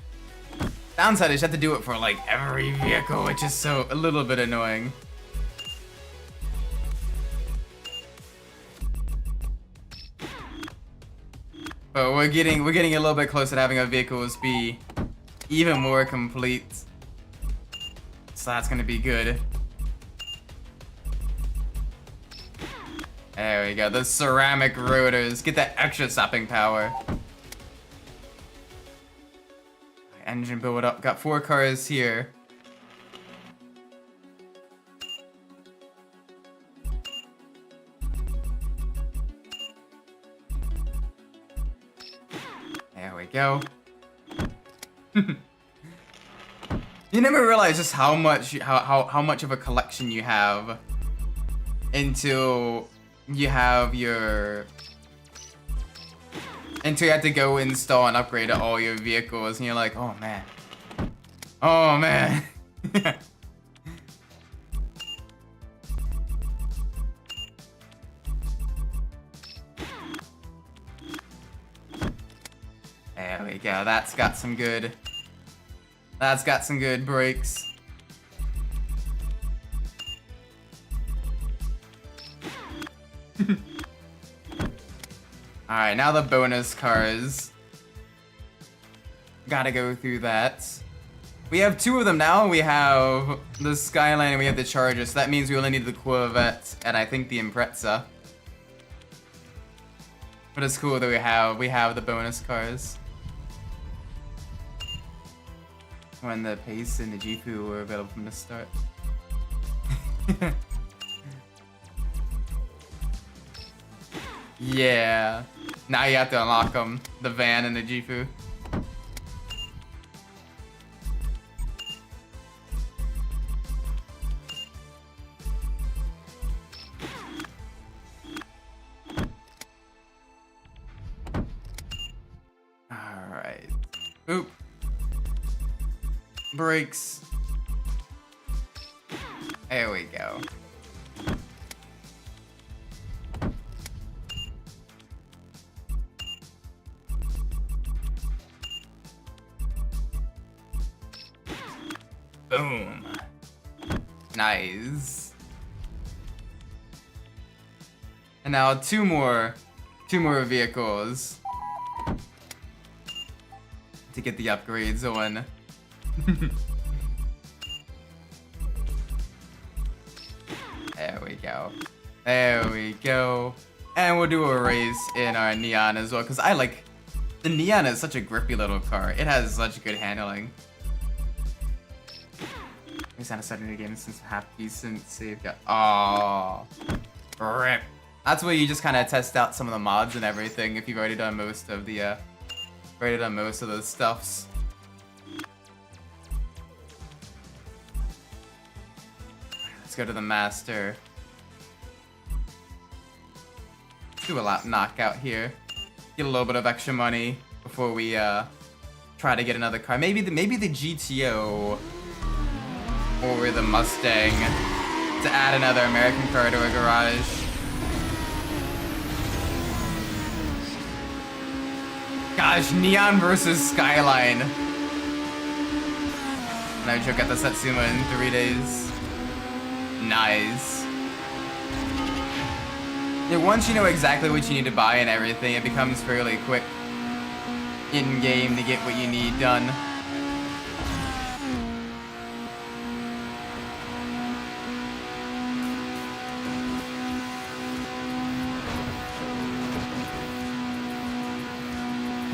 Speaker 1: Downside is you have to do it for like every vehicle, which is so a little bit annoying. But we're getting a little bit closer to having our vehicles be even more complete. So that's gonna be good. There we go, the ceramic rotors. Get that extra stopping power. Engine build up. Got 4 cars here. There we go. You never realize just how much of a collection you have until you have your until you have to go install and upgrade all your vehicles, and you're like, oh man. Oh man. There we go. That's got some good brakes. Alright, now the bonus cars. Gotta go through that. We have 2 of them now. We have the Skyline and we have the Charger, so that means we only need the Corvette and I think the Impreza. But it's cool that we have the bonus cars. When the Pace and the Jifu were available from the start. Yeah. Now you have to unlock them. The van and the Jifu. Alright. Oop. Brakes. There we go. Boom. Nice. And now two more vehicles to get the upgrades on. There we go. There we go. And we'll do a race in our Neon as well, because I like the Neon is such a grippy little car. It has such good handling. We haven't started a game since half decent save got. Oh, rip. That's where you just kind of test out some of the mods and everything if you've already done most of the those stuffs. Let's go to the master. Do a lap knockout here. Get a little bit of extra money before we try to get another car. Maybe the GTO or the Mustang to add another American car to a garage. Gosh, Neon versus Skyline. No joke, at the Satsuma in 3 days. Nice. Yeah, once you know exactly what you need to buy and everything, it becomes fairly quick in-game to get what you need done.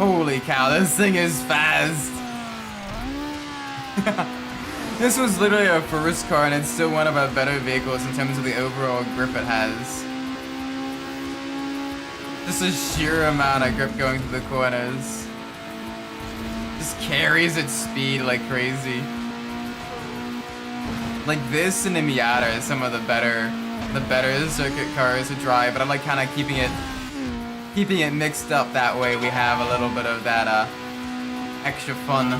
Speaker 1: Holy cow, this thing is fast. This was literally our first car, and it's still one of our better vehicles in terms of the overall grip it has. Just a sheer amount of grip going through the corners. Just carries its speed like crazy. Like this and the Miata are some of the better circuit cars to drive, but I like kind of keeping it mixed up that way. We have a little bit of that extra fun.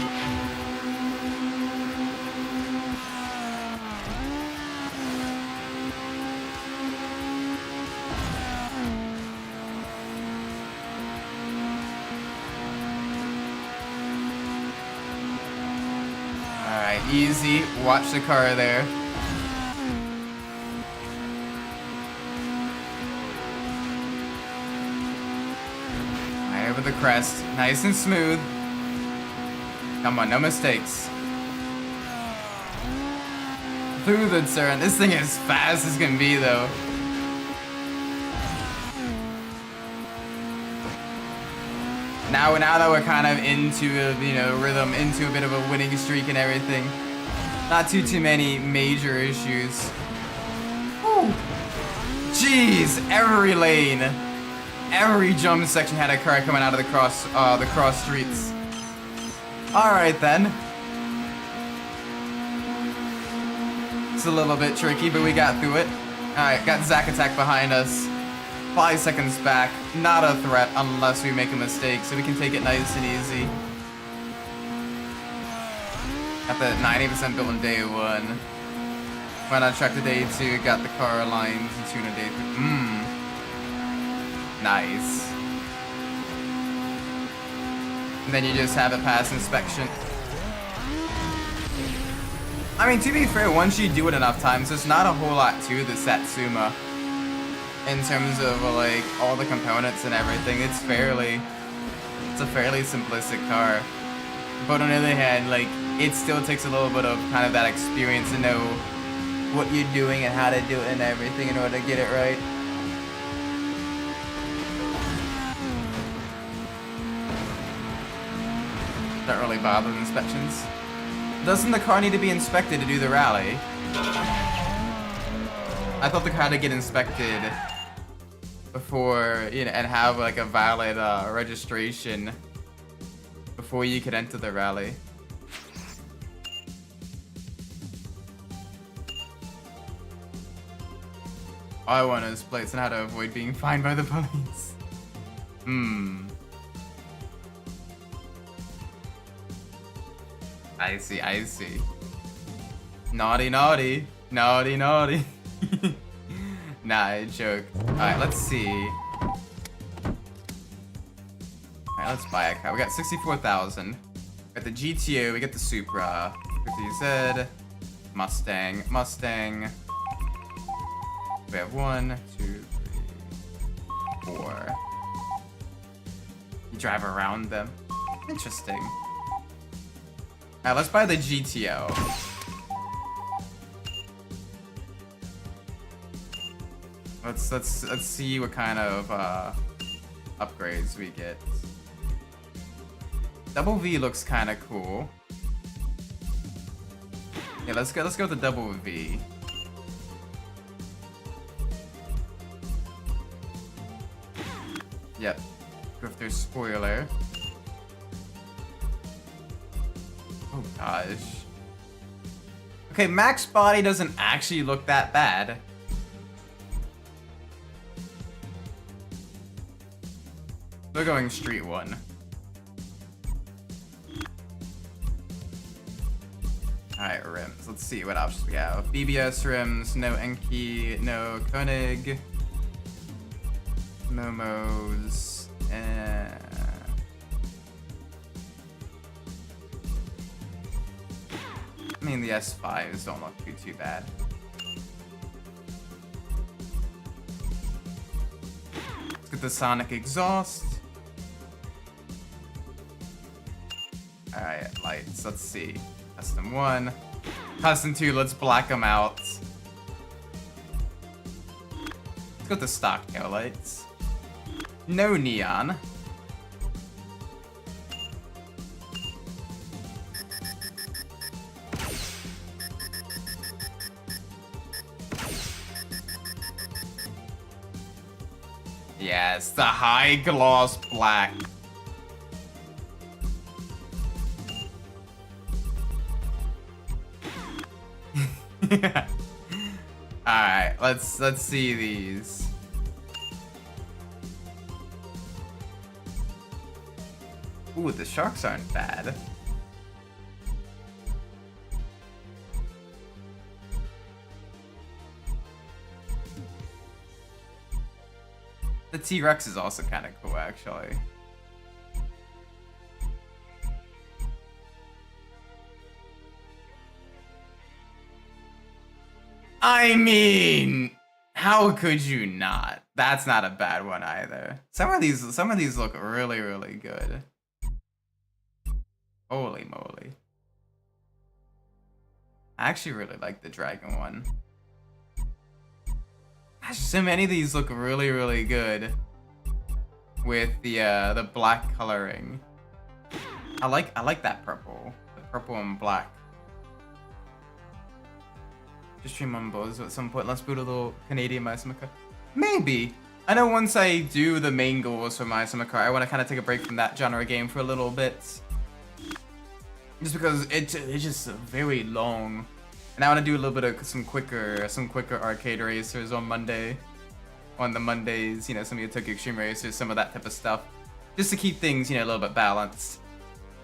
Speaker 1: Alright, easy. Watch the car there. Right over the crest. Nice and smooth. Come on, no mistakes. Through the turn. This thing is fast as can be, though. Now that we're kind of into a, rhythm, into a bit of a winning streak and everything. Not too many major issues. Woo. Jeez, every lane, every jump section had a car coming out of the cross streets. All right then. It's a little bit tricky, but we got through it. All right, got Zack Attack behind us. 5 seconds back, not a threat unless we make a mistake, so we can take it nice and easy. Got the 90% built on day 1. Went on track to day 2, got the car aligned and tuned on day 3. Nice. And then you just have it pass inspection. I mean, to be fair, once you do it enough times, there's not a whole lot to the Satsuma. In terms of like all the components and everything, it's a fairly simplistic car. But on the other hand, like it still takes a little bit of kind of that experience to know what you're doing and how to do it and everything in order to get it right. Don't really bother with inspections. Doesn't the car need to be inspected to do the rally? I thought the car had to get inspected before, and have like a valid registration before you could enter the rally. All I want is plates and how to avoid being fined by the police. I see. Naughty. Nah, I joke. Alright, let's see. Alright, let's buy a car. We got 64,000. We got the GTO, we got the Supra. 50Z. Mustang. We have 1, 2, 3, 4. You drive around them. Interesting. Alright, let's buy the GTO. Let's see what kind of upgrades we get. Double V looks kind of cool. Yeah, let's go with the double V. Yep, Drifter spoiler. Oh gosh. Okay, max body doesn't actually look that bad. We're going street 1. Alright, rims. Let's see what options we have. BBS rims, no Enki, no Koenig, Momos, I mean, the S5s don't look too bad. Let's get the Sonic exhaust. Alright, lights. Let's see. Custom 1. Custom 2, let's black them out. Let's go with the stock tail lights. No neon. Yes, the high gloss black. Alright, let's see these. Ooh, the sharks aren't bad. The T-Rex is also kind of cool, actually. I mean, how could you not? That's not a bad one either. Some of these look really, really good. Holy moly. I actually really like the dragon one. Gosh, so many of these look really, really good with the black coloring. I like that purple. The purple and black. Just stream Umbras at some point. Let's build a little Canadian Maisumaka. Maybe. I know once I do the main goals for Maisumaka, I want to kind of take a break from that genre game for a little bit. Just because it's just very long. And I want to do a little bit of some quicker arcade racers on Monday. On the Mondays, you know, some of your Tokyo Extreme Racers, some of that type of stuff. Just to keep things, you know, a little bit balanced.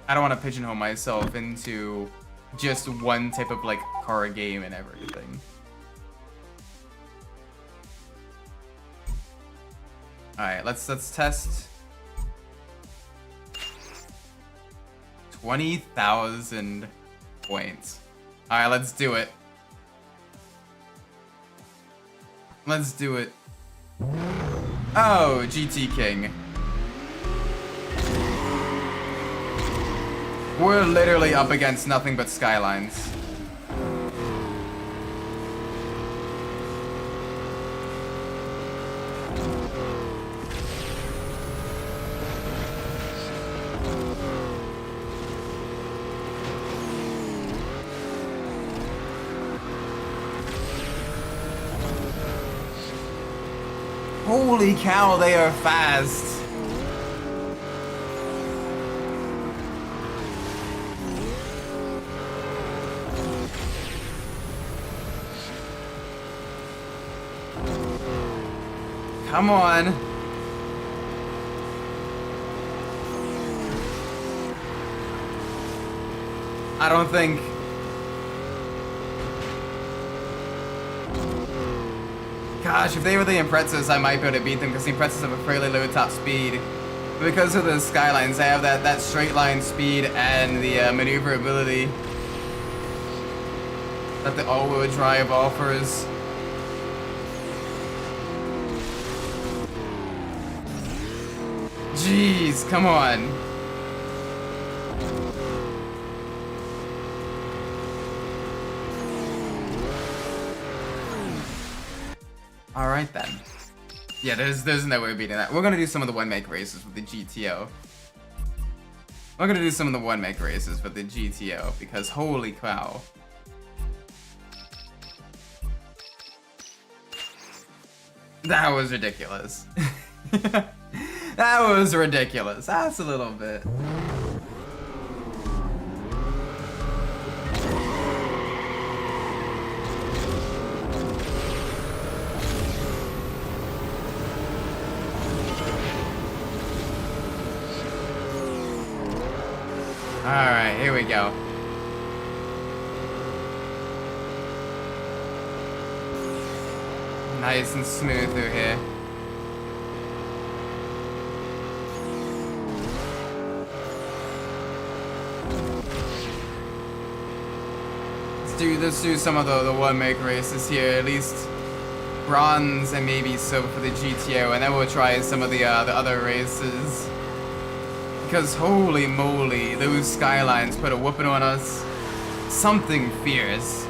Speaker 1: I don't want to pigeonhole myself into just one type of like car game and everything. Alright, let's test 20,000 points. Alright, let's do it. Let's do it. Oh, GT King. We're literally up against nothing but skylines. Holy cow, they are fast. Come on. I don't think. Gosh, if they were the Imprezas, I might be able to beat them because the Imprezas have a fairly low top speed. But because of the Skylines, they have that straight line speed and the maneuverability that the all-wheel drive offers. Jeez, come on. Alright then. Yeah, there's no way of beating that. We're gonna do some of the one-make races with the GTO. We're gonna do some of the one-make races with the GTO because holy cow. That was ridiculous. That was ridiculous. That's a little bit. Alright, here we go. Nice and smooth through here. Let's do some of the one-make races here, at least bronze and maybe silver for the GTO, and then we'll try some of the other races. Because holy moly, those Skylines put a whooping on us. Something fierce.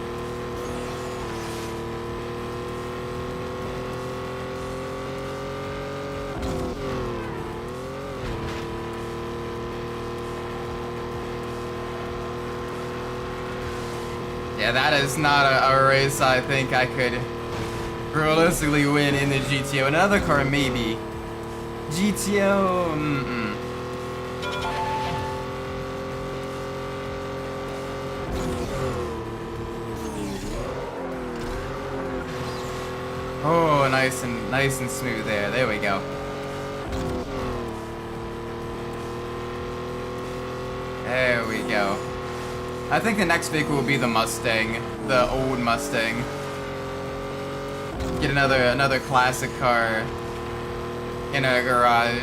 Speaker 1: Yeah, that is not a race I think I could realistically win in the GTO. Another car maybe. GTO. Oh, nice and smooth there. There we go. There we go. I think the next vehicle will be the Mustang, the old Mustang. Get another classic car in a garage.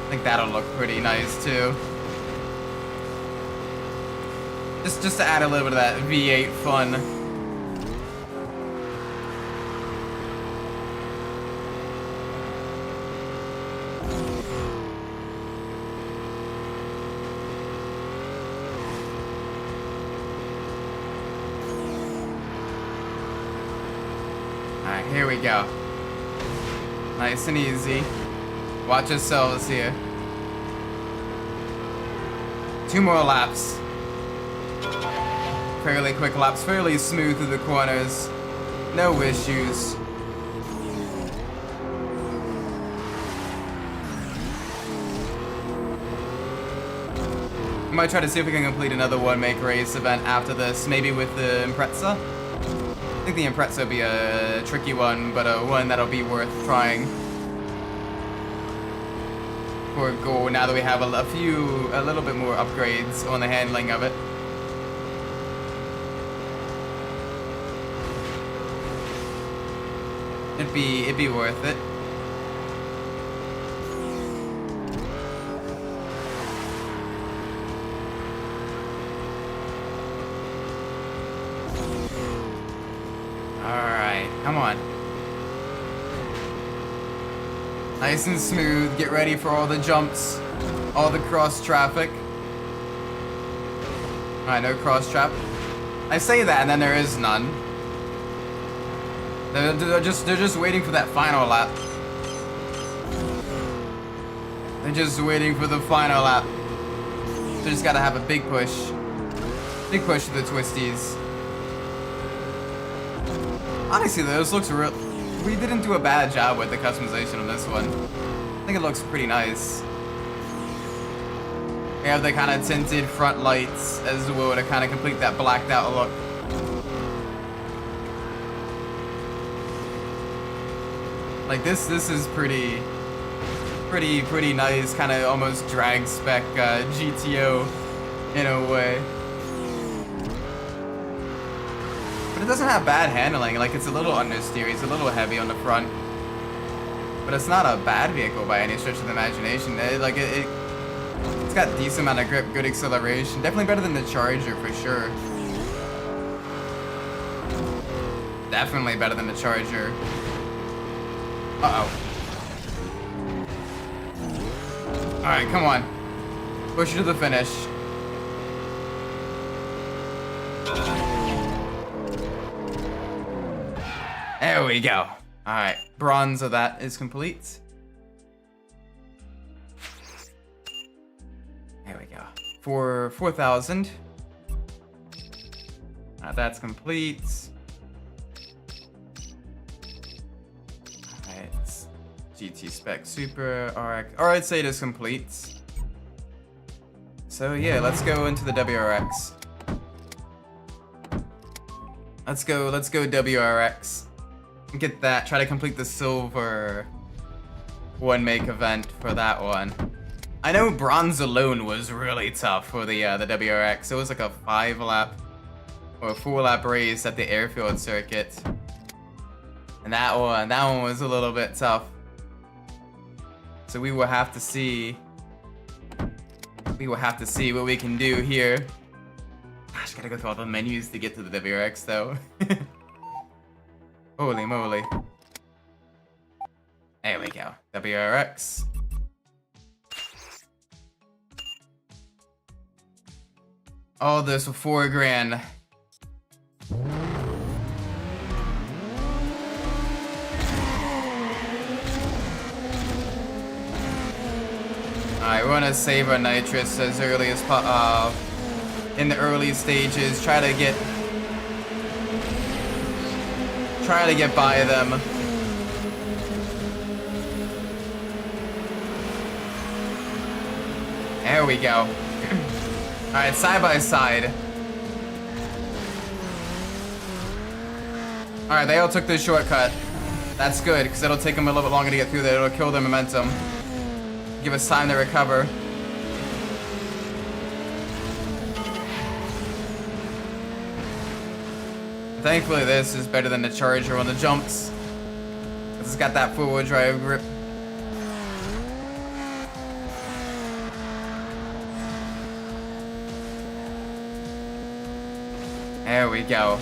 Speaker 1: I think that'll look pretty nice too. Just to add a little bit of that V8 fun. Alright, here we go. Nice and easy. Watch yourselves here. 2 more laps. Fairly quick laps, fairly smooth through the corners. No issues. I might try to see if we can complete another one-make race event after this, maybe with the Impreza. I think the Impreza will be a tricky one, but one that'll be worth trying for a goal now that we have a little bit more upgrades on the handling of it. It'd be worth it. Alright, come on. Nice and smooth. Get ready for all the jumps, all the cross traffic. Alright, no cross trap. I say that and then there is none. They're just waiting for that final lap. They're just waiting for the final lap. They just gotta have a big push. Big push to the twisties. Honestly, though, this looks real. We didn't do a bad job with the customization on this one. I think it looks pretty nice. We have the kind of tinted front lights as well to kind of complete that blacked out look. Like this is pretty nice, kind of almost drag spec GTO in a way. But it doesn't have bad handling. Like it's a little understeer, it's a little heavy on the front. But it's not a bad vehicle by any stretch of the imagination. It's got a decent amount of grip, good acceleration. Definitely better than the Charger for sure. Definitely better than the Charger. Uh-oh. Alright, come on. Push it to the finish. There we go. Alright, bronze of that is complete. There we go. For 4,000. That's complete. Alright, GT Spec Super RX. Alright, say it is complete. So yeah, let's go into the WRX. Let's go WRX. Get that, try to complete the silver one-make event for that one. I know bronze alone was really tough for the WRX. It was like a 5-lap or a 4-lap race at the airfield circuit. And that one was a little bit tough. So we will have to see what we can do here. Gosh, gotta go through all the menus to get to the WRX though. Holy moly. There we go. WRX. All this for 4 grand. Alright, we want to save our nitrous as early as in the early stages. Try to get by them. There we go. Alright, side by side. Alright, they all took the shortcut. That's good, because it'll take them a little bit longer to get through there. It'll kill their momentum. Give us time to recover. Thankfully, this is better than the Charger on the jumps. It's got that four-wheel drive grip. There we go.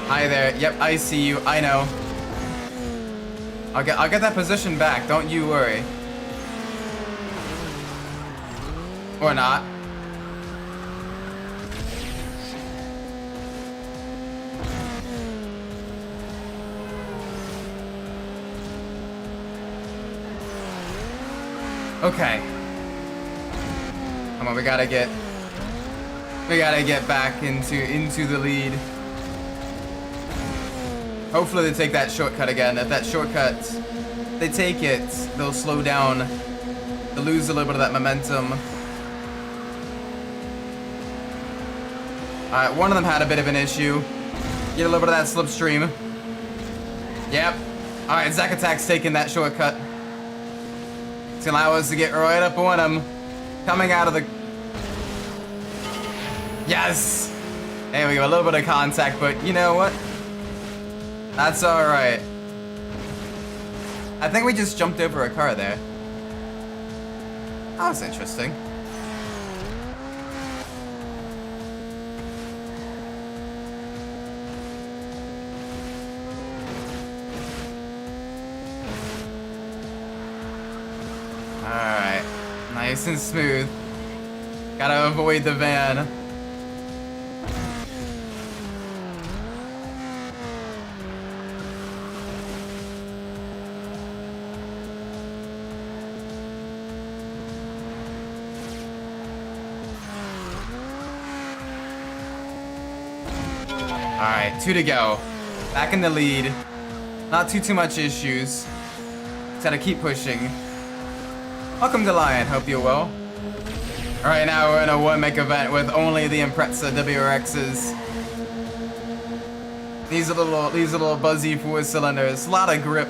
Speaker 1: Hi there. Yep, I see you. I know. I'll get that position back. Don't you worry. Or not. Okay. Come on, we gotta get back into the lead. Hopefully they take that shortcut again. If that shortcut, they take it, they'll slow down. They'll lose a little bit of that momentum. Alright, one of them had a bit of an issue. Get a little bit of that slipstream. Yep. Alright, Zack Attack's taking that shortcut. It's gonna allow us to get right up on him. Coming out of the... Yes! There we go, a little bit of contact, but you know what? That's alright. I think we just jumped over a car there. That was interesting. Alright. Nice and smooth. Gotta avoid the van. Alright, 2 to go. Back in the lead. Not too much issues. Just gotta keep pushing. Welcome to Lion, hope you're well. Alright, now we're in a one-make event with only the Impreza WRXs. These are little buzzy 4-cylinders. A lot of grip.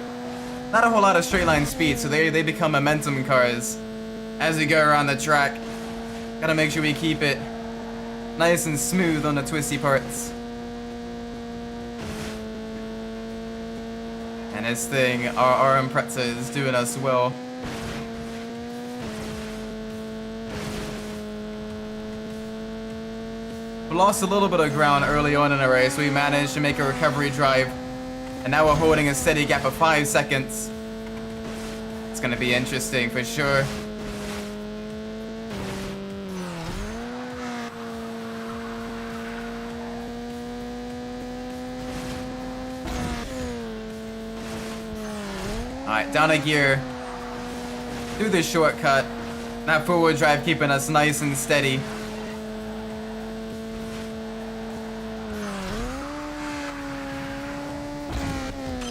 Speaker 1: Not a whole lot of straight line speed, so they become momentum cars as we go around the track. Gotta make sure we keep it nice and smooth on the twisty parts. And this thing, our Impreza is doing us well. We lost a little bit of ground early on in the race. We managed to make a recovery drive. And now we're holding a steady gap of 5 seconds. It's gonna be interesting for sure. Alright, down a gear. Through this shortcut. That four-wheel drive keeping us nice and steady.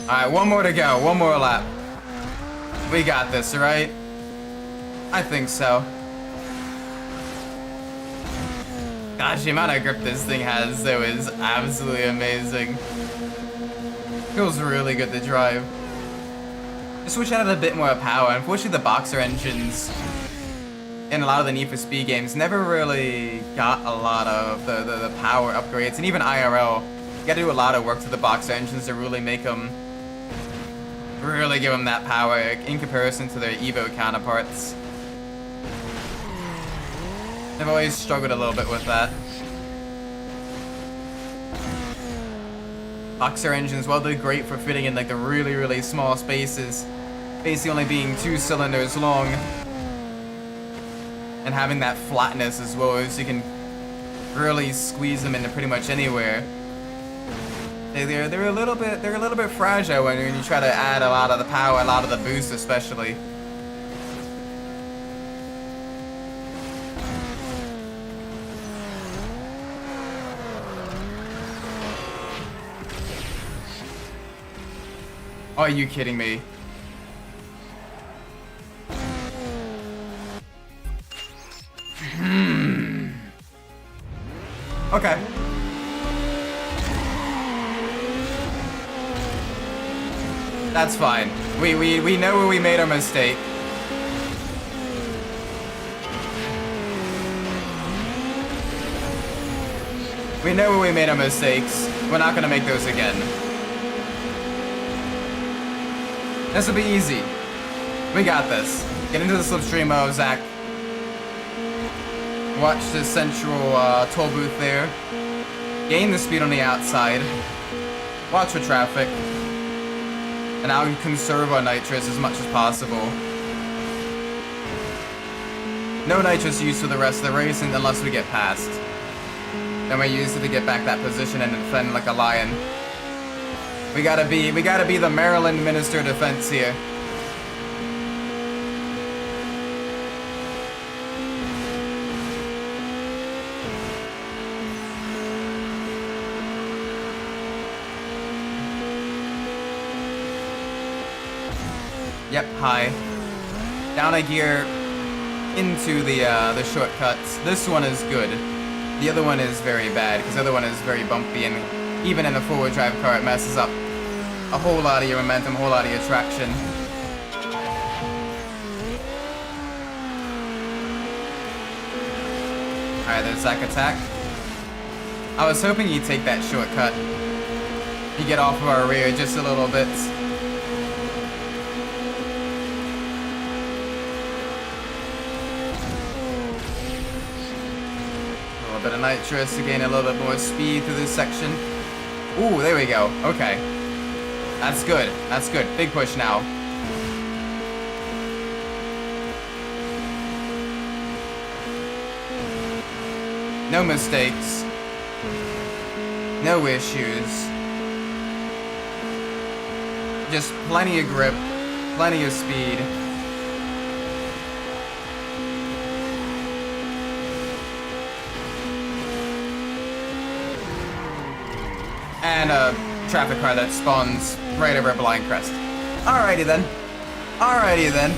Speaker 1: Alright, one more to go. One more lap. We got this, right? I think so. Gosh, the amount of grip this thing has, though, is absolutely amazing. Feels really good to drive. Just wish I had a bit more power. Unfortunately, the boxer engines in a lot of the Need for Speed games never really got a lot of the power upgrades. And even IRL, you gotta do a lot of work to the boxer engines to really make them, really give them that power in comparison to their Evo counterparts. I've always struggled a little bit with that. Boxer engines, well, they're great for fitting in like the really small spaces. Basically only being 2 cylinders long. And having that flatness as well, so you can really squeeze them into pretty much anywhere. They're a little bit fragile when you try to add a lot of the power, a lot of the boost especially. Are you kidding me? Okay. That's fine. We know where we made our mistake. We know where we made our mistakes. We're not gonna make those again. This will be easy. We got this. Get into the slipstream of Zach. Watch the central toll booth there. Gain the speed on the outside. Watch for traffic. And now conserve our nitrous as much as possible. No nitrous use for the rest of the race unless we get past. Then we use it to get back that position and defend like a lion. We gotta be the Maryland Minister of Defense here. Yep, high. Down a gear into the shortcuts. This one is good. The other one is very bad, because the other one is very bumpy, and even in a forward drive car, it messes up a whole lot of your momentum, a whole lot of your traction. Alright, there's Zack attack. I was hoping he'd take that shortcut. He'd get off of our rear just a little bit. Bit of nitrous to gain a little bit more speed through this section. Ooh, there we go. Okay. That's good. That's good. Big push now. No mistakes. No issues. Just plenty of grip. Plenty of speed. And a traffic car that spawns right over a blind crest. Alrighty then. Alrighty then.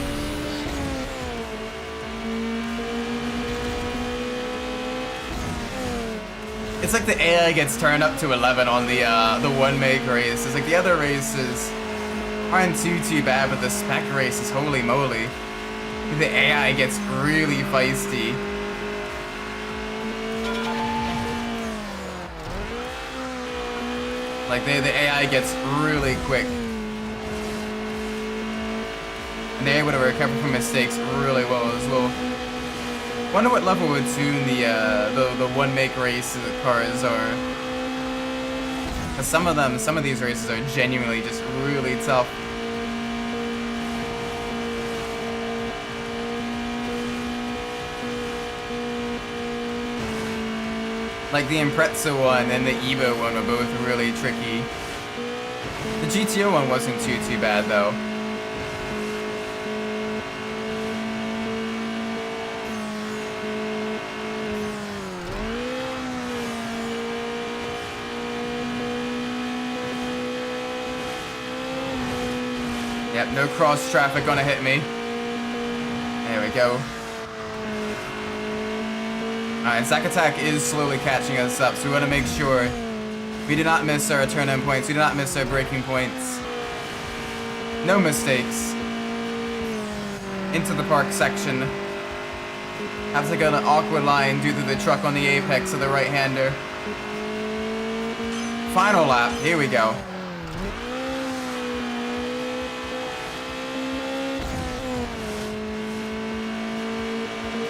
Speaker 1: It's like the AI gets turned up to 11 on the one make race. It's like the other races aren't too bad, but the spec races, holy moly. The AI gets really feisty. Like, the AI gets really quick. And they're able to recover from mistakes really well as well. Wonder what level would tune the one make race cars are. Cause some of these races are genuinely just really tough. Like the Impreza one and the Evo one were both really tricky. The GTO one wasn't too bad though. Yep, no cross traffic gonna hit me. There we go. Alright, Zack Attack is slowly catching us up, so we want to make sure we do not miss our turn-in points, we do not miss our braking points. No mistakes. Into the park section. Have to go an awkward line due to the truck on the apex of the right-hander. Final lap, here we go.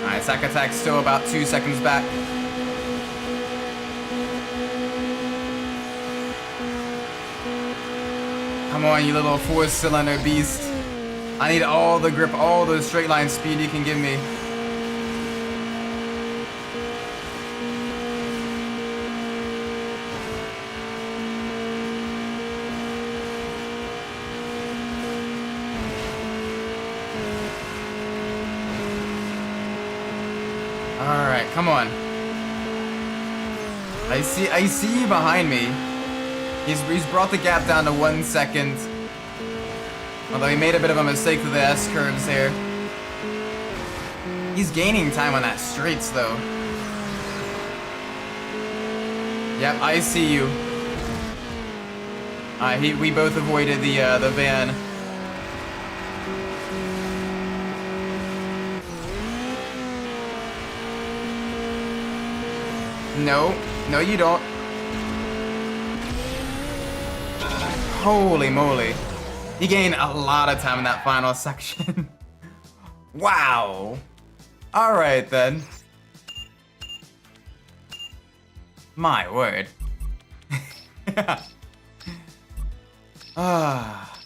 Speaker 1: Alright, Zack Attack's still about 2 seconds back. Come on, you little 4-cylinder beast. I need all the grip, all the straight line speed you can give me. Alright, come on. I see you behind me. He's brought the gap down to 1 second. Although he made a bit of a mistake with the S-curves there. He's gaining time on that straights, though. Yep, I see you. We both avoided the van. No, no you don't. Holy moly. He gained a lot of time in that final section. Wow. Alright then. My word. Ah.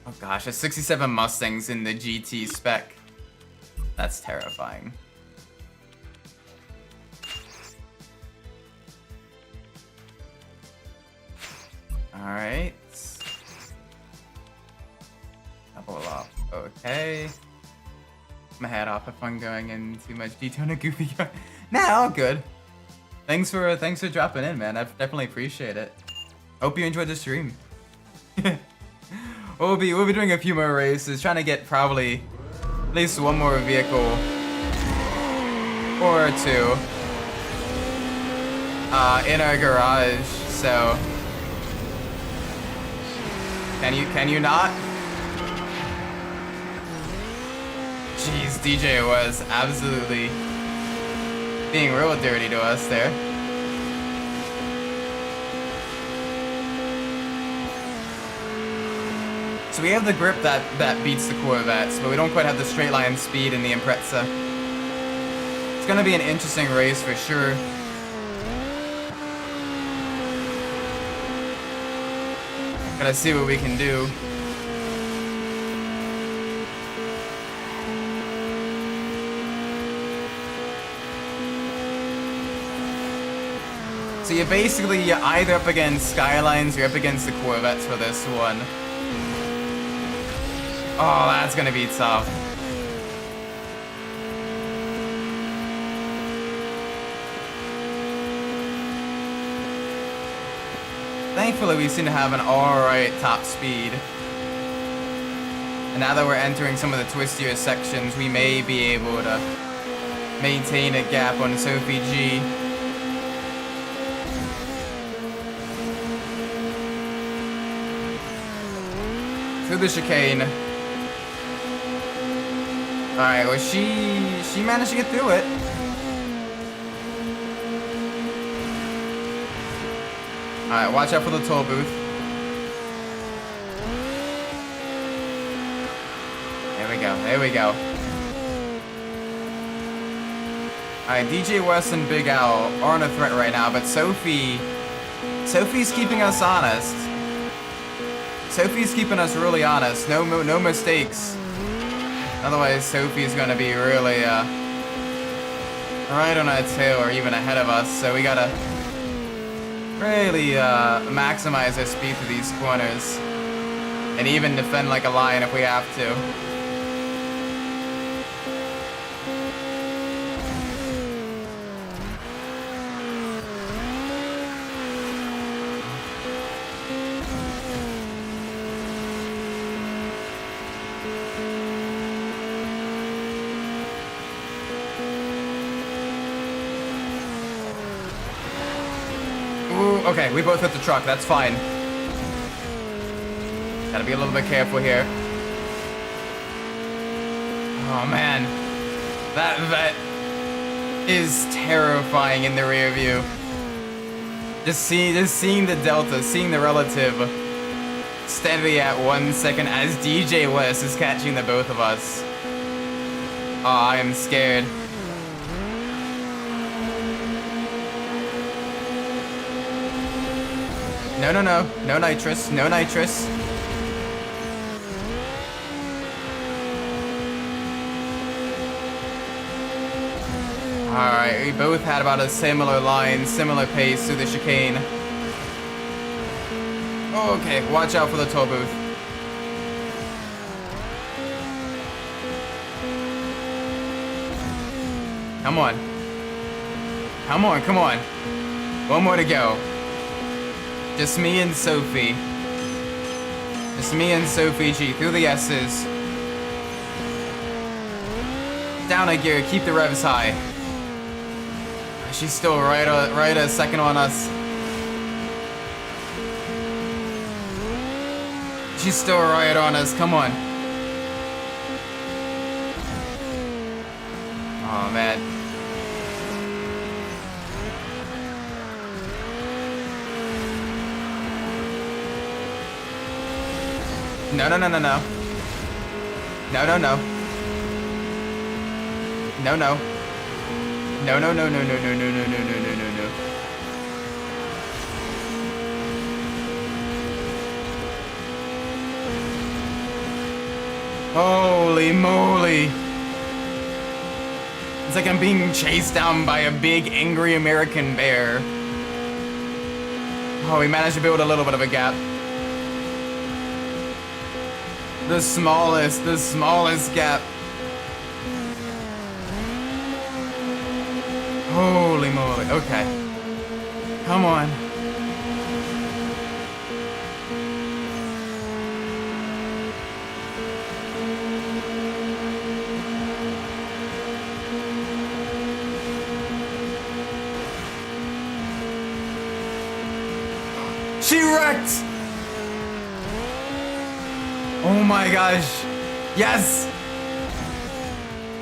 Speaker 1: Oh gosh, a 67 Mustangs in the GT spec. That's terrifying. Alright. Double up. Okay. My head off if I'm going in too much detail on a goofy car. Nah, all good. Thanks for dropping in, man. I definitely appreciate it. Hope you enjoyed the stream. we'll be doing a few more races, trying to get probably at least one more vehicle or two in our garage. So can you not? Jeez, DJ was absolutely being real dirty to us there. So we have the grip that beats the Corvettes, but we don't quite have the straight line speed in the Impreza. It's gonna be an interesting race for sure. Gotta see what we can do. So you're basically either up against Skylines or up against the Corvettes for this one. Oh, that's gonna be tough. Thankfully, we seem to have an alright top speed. And now that we're entering some of the twistier sections, we may be able to maintain a gap on Sophie G. Through the chicane. Alright, well she managed to get through it. Alright, watch out for the toll booth. There we go, there we go. Alright, DJ West and Big Al aren't a threat right now, but Sophie's keeping us honest. Sophie's keeping us really honest. No mistakes. Otherwise, Sophie's gonna be really right on our tail or even ahead of us. So we gotta really maximize our speed through these corners, and even defend like a lion if we have to. Okay, we both hit the truck, that's fine. Gotta be a little bit careful here. Oh man. That is terrifying in the rear view. Just seeing the delta, seeing the relative steadily at 1 second as DJ West is catching the both of us. Oh, I am scared. No nitrous, no nitrous. Alright, we both had about a similar line, similar pace through the chicane. Okay, watch out for the toll booth. Come on. Come on. One more to go. Just me and Sophie. Just me and Sophie G through the S's. Down a gear, keep the revs high. She's still right a second on us. She's still right on us, come on. Oh man. No, no, no, no, no. No, no, no. No, no. No, no, no, no, no, no, no, no, no, no, no, no, no. Holy moly. It's like I'm being chased down by a big, angry American bear. Oh, we managed to build a little bit of a gap. The smallest gap. Holy moly, okay. Come on. She wrecked! Oh my gosh. Yes!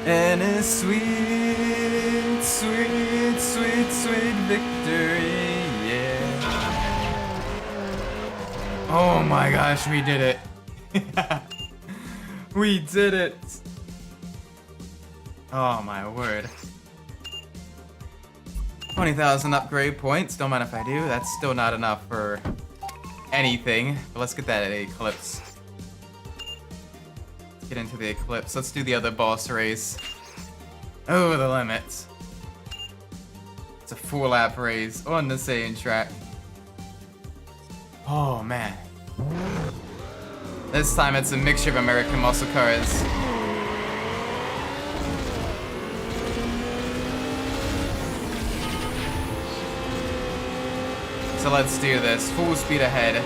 Speaker 1: And a sweet, sweet, sweet, sweet victory, yeah. Oh my gosh, we did it. We did it. Oh my word. 20,000 upgrade points, don't mind if I do. That's still not enough for anything. But let's get that at Eclipse. Let's get into the Eclipse. Let's do the other boss race. Over the limit. It's a 4-lap race on the same track. Oh man. This time it's a mixture of American muscle cars. So let's do this. Full speed ahead.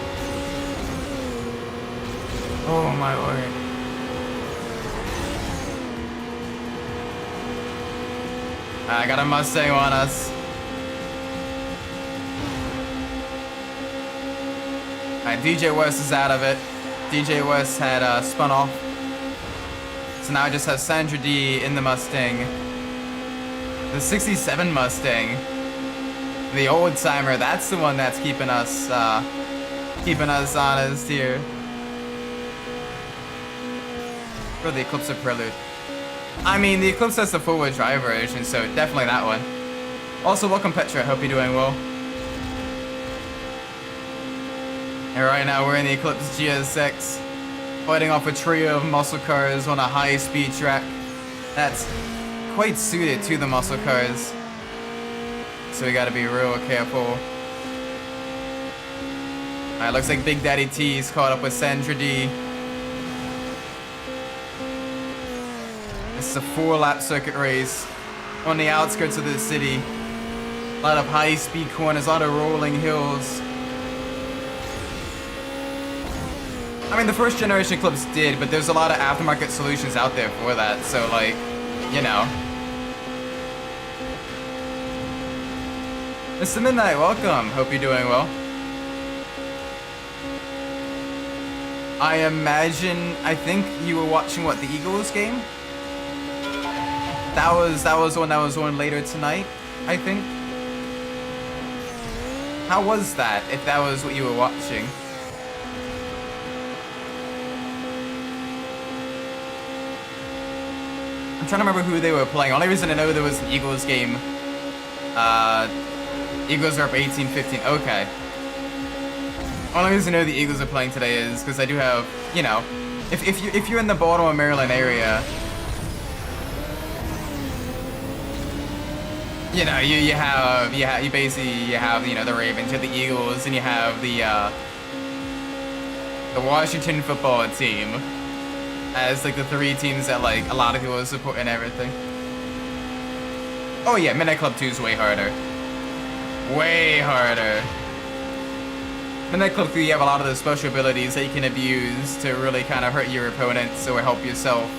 Speaker 1: Oh my word. I got a Mustang on us. Alright, DJ West is out of it. DJ West had spun off. So now I just have Sandra D in the Mustang. The 67 Mustang. The old timer, that's the one that's keeping us honest here. For the Eclipse of Prelude. I mean, the Eclipse has the four-wheel drive version, so definitely that one. Also, welcome Petra, hope you're doing well. And right now we're in the Eclipse GSX, fighting off a trio of muscle cars on a high-speed track that's quite suited to the muscle cars. So we gotta be real careful. Alright, looks like Big Daddy T's caught up with Sandra D. This is a 4-lap circuit race on the outskirts of the city. A lot of high-speed corners, a lot of rolling hills. I mean, the first generation Eclipse did, but there's a lot of aftermarket solutions out there for that, so like, you know. Mr. Midnight, welcome. Hope you're doing well. I think you were watching, what, the Eagles game? That was one that was on later tonight, I think. How was that, if that was what you were watching? I'm trying to remember who they were playing. Only reason I know there was an Eagles game. Eagles are up 18-15. Okay. Only reason I know the Eagles are playing today is because I do have, you know, if you're in the Baltimore, Maryland area, you know, you have you know, the Ravens, you have the Eagles, and you have the Washington football team as like the three teams that like a lot of people support and everything. Oh yeah, Midnight Club 2 is way harder. Way harder. In that clip, you have a lot of the special abilities that you can abuse to really kind of hurt your opponents or help yourself.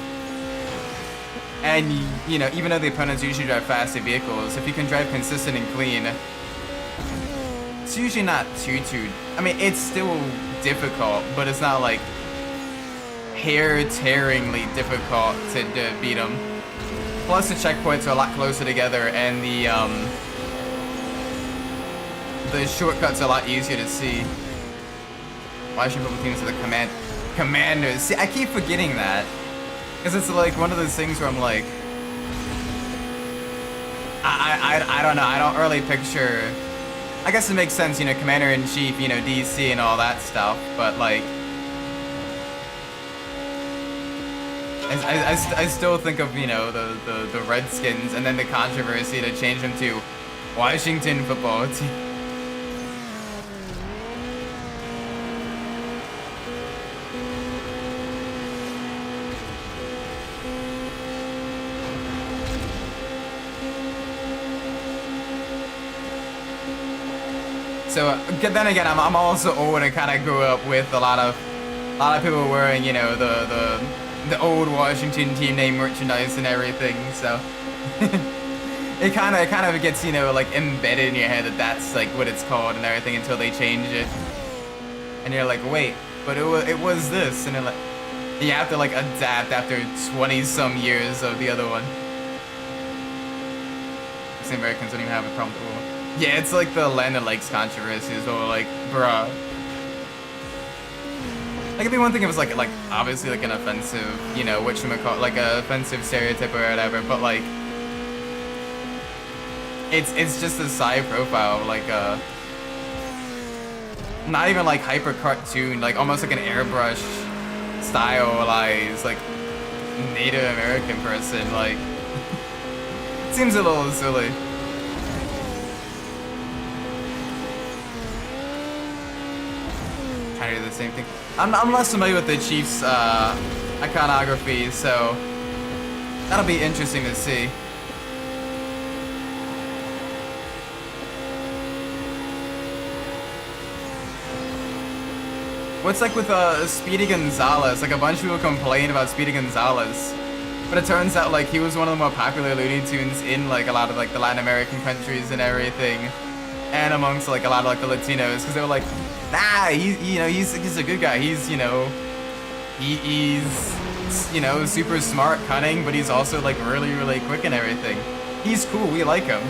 Speaker 1: And, you know, even though the opponents usually drive faster vehicles, if you can drive consistent and clean, it's usually not too... I mean, it's still difficult, but it's not, like, hair-tearingly difficult to beat them. Plus, the checkpoints are a lot closer together, and the shortcuts are a lot easier to see. Why should people teams to the commanders? See, I keep forgetting that. Because it's like one of those things where I'm like... I don't know, I don't really picture... I guess it makes sense, you know, Commander-in-Chief, you know, DC and all that stuff, but like... I still think of, you know, the Redskins and then the controversy to change them to Washington football team. So then again, I'm also old and kind of grew up with a lot of people wearing, you know, the old Washington team name merchandise and everything. So it kind of gets, you know, like embedded in your head that that's like what it's called and everything until they change it. And you're like, wait, but it was this, and like you have to like adapt after 20-some years of the other one. The Americans don't even have a problem with it. Yeah, it's like the Land and Lakes controversy as well, like, bruh. Like, it'd be one thing if it was like obviously like an offensive, you know, whatchamacallit, like a offensive stereotype or whatever, but like, it's just a side profile, like not even like hyper cartoon, like almost like an airbrush stylized, like Native American person, like, it seems a little silly. Trying to do the same thing. I'm less familiar with the Chiefs iconography, so that'll be interesting to see. What's like with Speedy Gonzalez? Like a bunch of people complain about Speedy Gonzalez, but it turns out like he was one of the more popular Looney Tunes in like a lot of like the Latin American countries and everything, and amongst like a lot of like the Latinos, because they were like, nah, he's a good guy. He's, you know, he's you know, super smart, cunning, but he's also like really, really quick and everything. He's cool. We like him.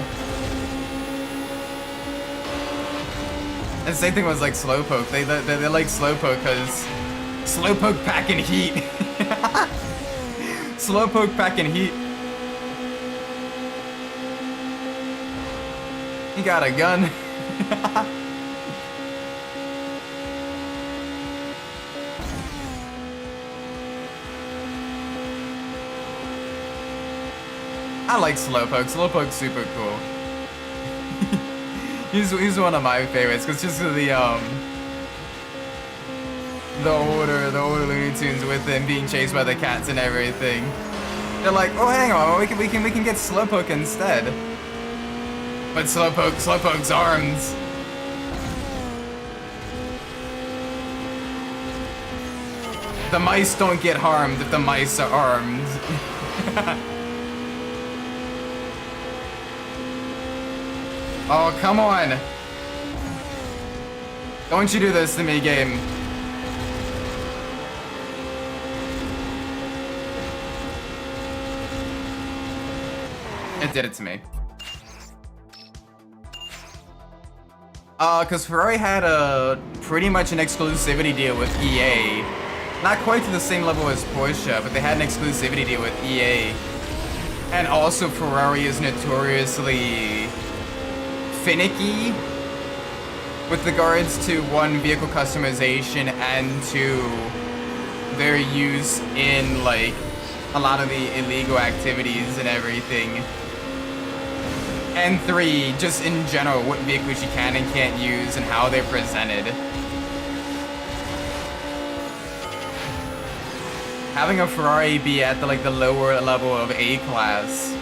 Speaker 1: And the same thing was like Slowpoke. They like Slowpoke because Slowpoke packing heat. Slowpoke packing heat. He got a gun. I like Slowpoke. Slowpoke's super cool. he's one of my favorites because just the older Looney Tunes with him being chased by the cats and everything. They're like, oh, hang on, we can get Slowpoke instead. But Slowpoke's arms. The mice don't get harmed if the mice are armed. Oh, come on. Don't you do this to me, game. It did it to me. Cause Ferrari had pretty much an exclusivity deal with EA. Not quite to the same level as Porsche, but they had an exclusivity deal with EA. And also Ferrari is notoriously finicky with regards to one, vehicle customization, and two, their use in like a lot of the illegal activities and everything. And three, just in general, what vehicles you can and can't use and how they're presented. Having a Ferrari be at the lower level of A-class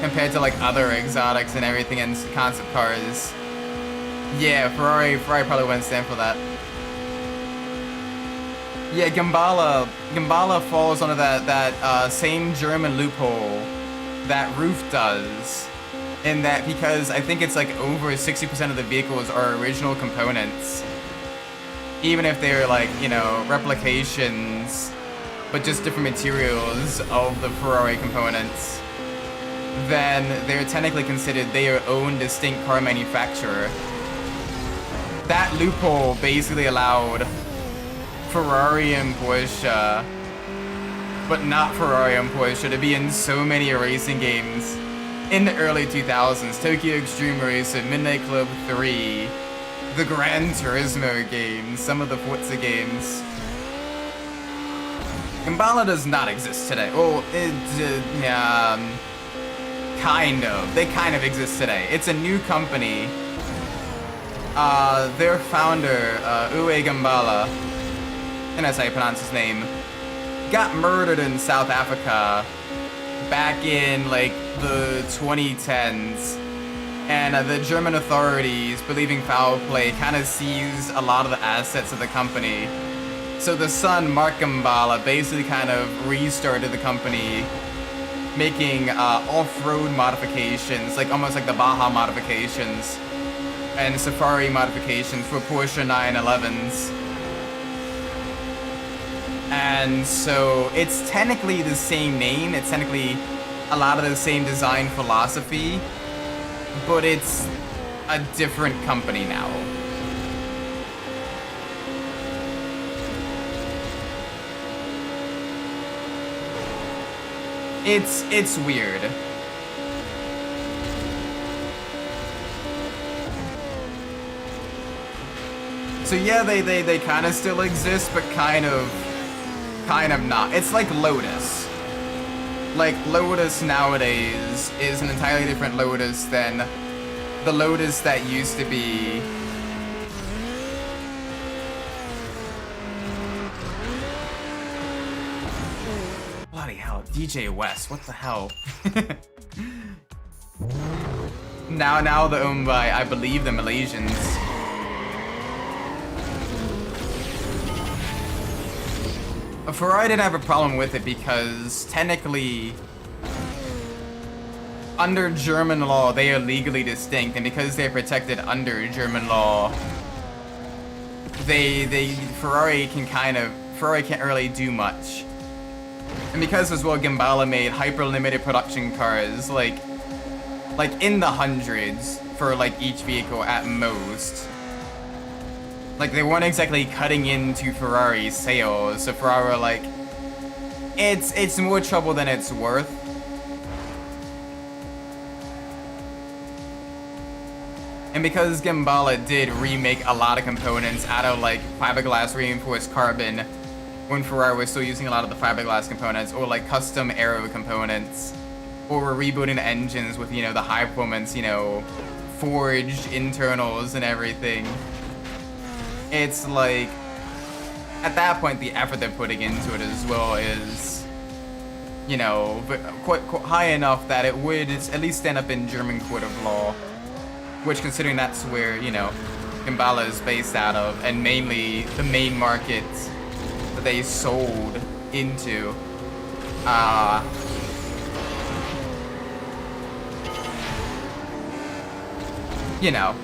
Speaker 1: compared to like other exotics and everything and concept cars Yeah, Ferrari probably wouldn't stand for that. Yeah, Gambala falls under that same German loophole that Roof does, in that because I think it's like over 60% of the vehicles are original components, even if they're like, you know, replications, but just different materials of the Ferrari components, then they're technically considered their own distinct car manufacturer. That loophole basically allowed Ferrari and Porsche, but not Ferrari and Porsche, to be in so many racing games in the early 2000s. Tokyo Extreme Racer, Midnight Club 3, the Gran Turismo games, some of the Forza games. Gambala does not exist today. Well, kind of. They kind of exist today. It's a new company. Their founder, Uwe Gambala, and that's how you pronounce his name, got murdered in South Africa back in like the 2010s, and the German authorities, believing foul play, kind of seized a lot of the assets of the company. So the son, Mark Gambala, basically kind of restarted the company, making off-road modifications, like almost like the Baja modifications and Safari modifications for Porsche 911s. And so it's technically the same name, it's technically a lot of the same design philosophy, but it's a different company now. It's weird. So yeah, they kind of still exist, but kind of not. It's like Lotus. Like, Lotus nowadays is an entirely different Lotus than the Lotus that used to be. Bloody hell, DJ West, what the hell? now they're owned by, I believe, the Malaysians. Ferrari didn't have a problem with it because technically, under German law, they are legally distinct, and because they're protected under German law, Ferrari can't really do much. And because as well, Gambala made hyper limited production cars, like in the hundreds for like each vehicle at most. Like, they weren't exactly cutting into Ferrari's sales, so Ferrari were like, it's more trouble than it's worth. And because Gambala did remake a lot of components out of like fiberglass reinforced carbon, when Ferrari was still using a lot of the fiberglass components, or like custom aero components, or were rebooting the engines with, you know, the high performance, you know, forged internals and everything. It's like, at that point, the effort they're putting into it as well is, you know, quite high enough that it would at least stand up in German court of law. Which, considering that's where, you know, Gambala is based out of, and mainly the main market that they sold into, you know,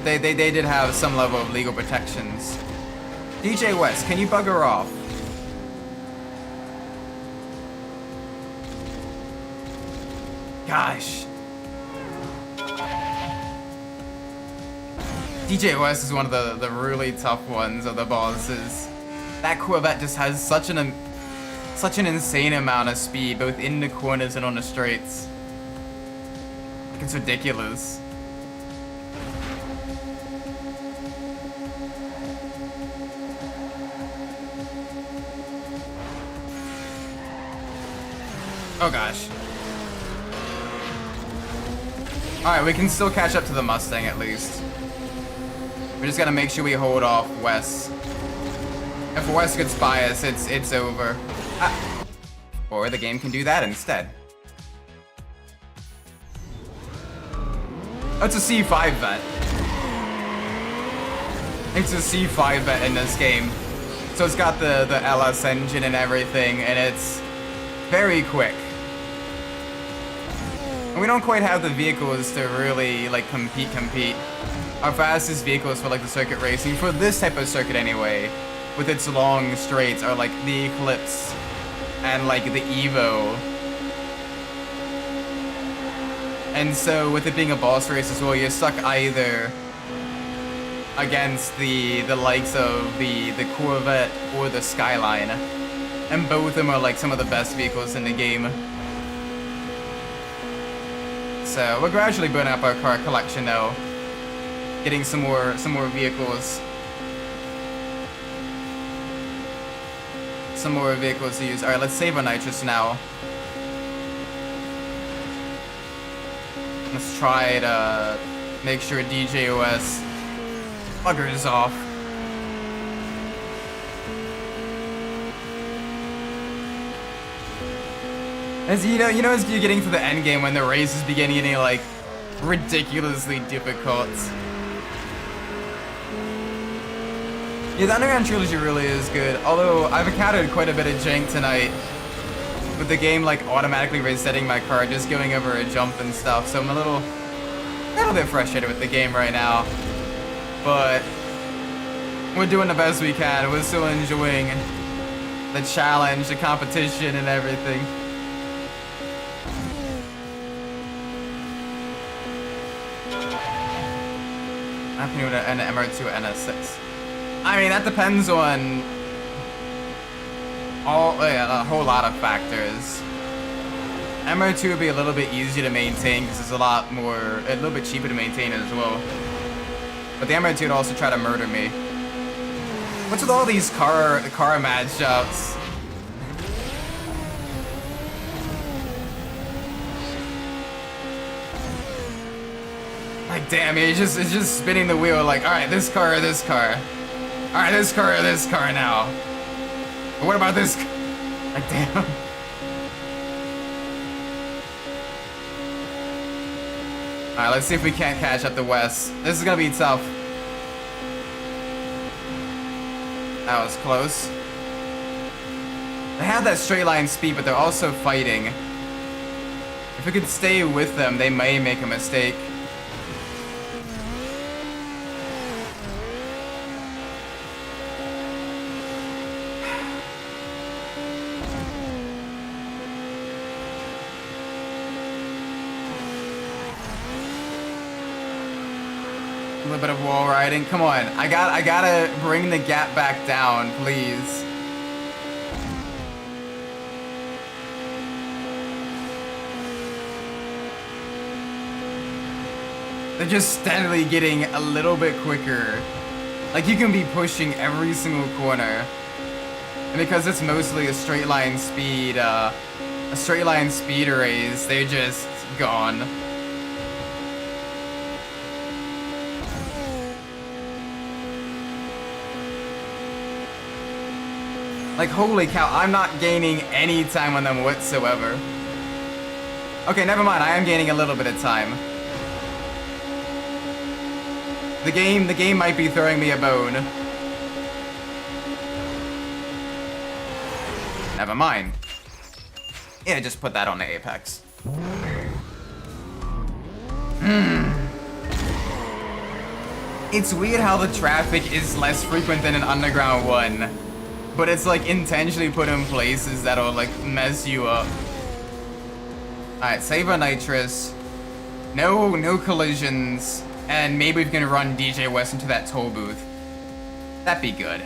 Speaker 1: they did have some level of legal protections. DJ West, can you bugger off? Gosh. DJ West is one of the really tough ones of the bosses. That Corvette just has such an insane amount of speed, both in the corners and on the straights. Like, it's ridiculous. Oh gosh. Alright, we can still catch up to the Mustang at least. We just gotta make sure we hold off Wes. If Wes gets by us, it's over. Ah. Or the game can do that instead. Oh, it's a C5 vet. It's a C5 vet in this game. So it's got the LS engine and everything, and it's very quick. And we don't quite have the vehicles to really, like, compete. Our fastest vehicles for, like, the circuit racing, for this type of circuit anyway, with its long straights, are, like, the Eclipse and, like, the Evo. And so, with it being a boss race as well, you're stuck either against the likes of the Corvette or the Skyline. And both of them are, like, some of the best vehicles in the game. So, we're gradually building up our car collection now. Getting some more vehicles. Some more vehicles to use. Alright, let's save our nitrous now. Let's try to make sure DJOS buggers off. As you know, as you're getting to the end game when the race is getting like ridiculously difficult. Yeah, the Underground Trilogy really is good. Although I've encountered quite a bit of jank tonight. With the game like automatically resetting my car, just going over a jump and stuff, so I'm a little bit frustrated with the game right now. But we're doing the best we can. We're still enjoying the challenge, the competition, and everything. I'm happening with an MR2 NS6. I mean, that depends on a whole lot of factors. MR2 would be a little bit easier to maintain because it's a little bit cheaper to maintain as well. But the MR2 would also try to murder me. What's with all these car matchups? Like, damn, it's just spinning the wheel like, alright, this car or this car. Alright, this car or this car now. But what about this? Like, damn. Alright, let's see if we can't catch up to Wes. This is gonna be tough. That was close. They have that straight line speed, but they're also fighting. If we could stay with them, they may make a mistake. A little bit of wall riding. Come on, I gotta bring the gap back down, please. They're just steadily getting a little bit quicker. Like, you can be pushing every single corner, and because it's mostly a straight line speed race, they're just gone. Like, holy cow, I'm not gaining any time on them whatsoever. Okay, never mind, I am gaining a little bit of time. The game might be throwing me a bone. Never mind. Yeah, just put that on the apex. It's weird how the traffic is less frequent than an Underground 1. But it's like intentionally put in places that'll like mess you up. Alright, save our nitrous. No collisions. And maybe we can run DJ West into that toll booth. That'd be good.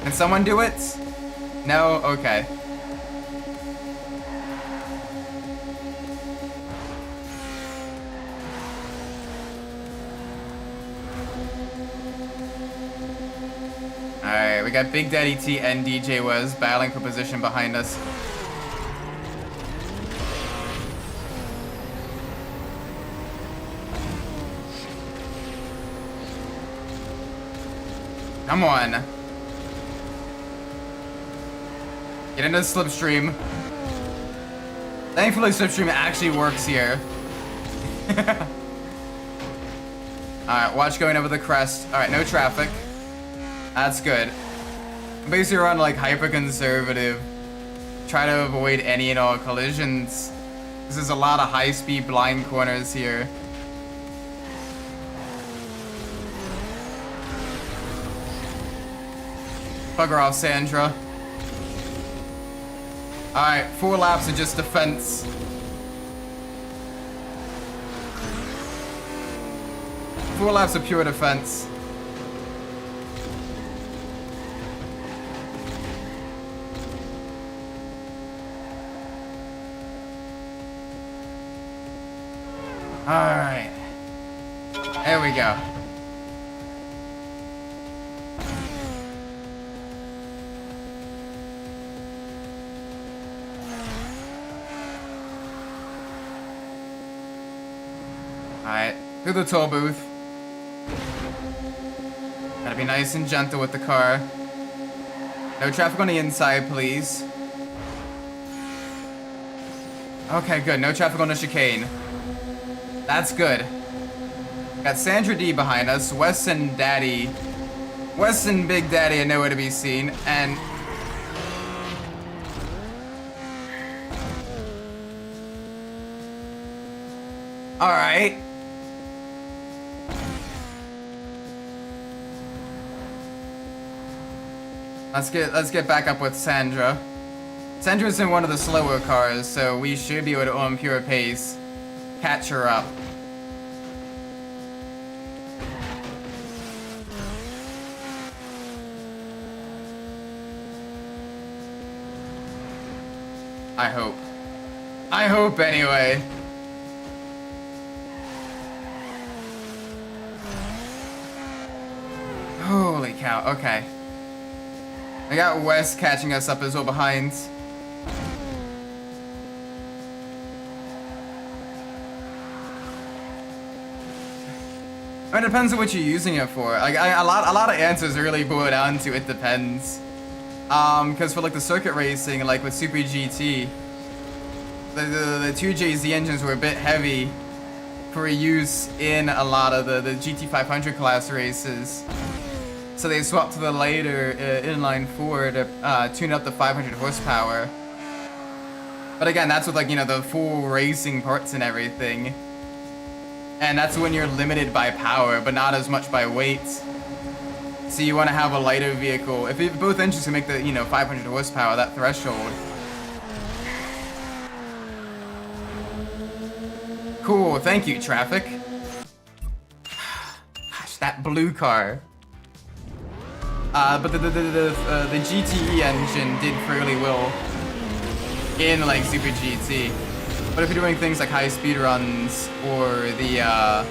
Speaker 1: Can someone do it? No? Okay. Alright, we got Big Daddy T and DJ West battling for position behind us. Come on. Get into the slipstream. Thankfully, slipstream actually works here. Alright, watch going over the crest. Alright, no traffic. That's good. Basically, we're on like hyper conservative. Try to avoid any and all collisions. There's a lot of high-speed blind corners here. Bugger off, Sandra. Alright, 4 laps of just defense. Four laps of pure defense. Alright. There we go. Alright, through the toll booth. Gotta be nice and gentle with the car. No traffic on the inside, please. Okay, good. No traffic on the chicane. That's good. Got Sandra D behind us. Wes and Daddy. Wes and Big Daddy are nowhere to be seen. And... Alright. Let's get back up with Sandra. Sandra's in one of the slower cars, so we should be able to, on pure pace, catch her up. I hope. I hope anyway. Holy cow, okay. I got Wes catching us up as well behind. It depends on what you're using it for. Like a lot of answers really boil down to it depends. Because for like the circuit racing, like with Super GT, the 2JZ engines were a bit heavy for use in a lot of the GT500 class races. So they swapped to the later inline 4 to tune up the 500 horsepower. But again, that's with like, you know, the full racing parts and everything. And that's when you're limited by power, but not as much by weight. So you want to have a lighter vehicle. If both engines can make the, you know, 500 horsepower, that threshold. Cool, thank you, traffic. Gosh, that blue car. But the GTE engine did fairly well in like Super GT. But if you're doing things like high speed runs or the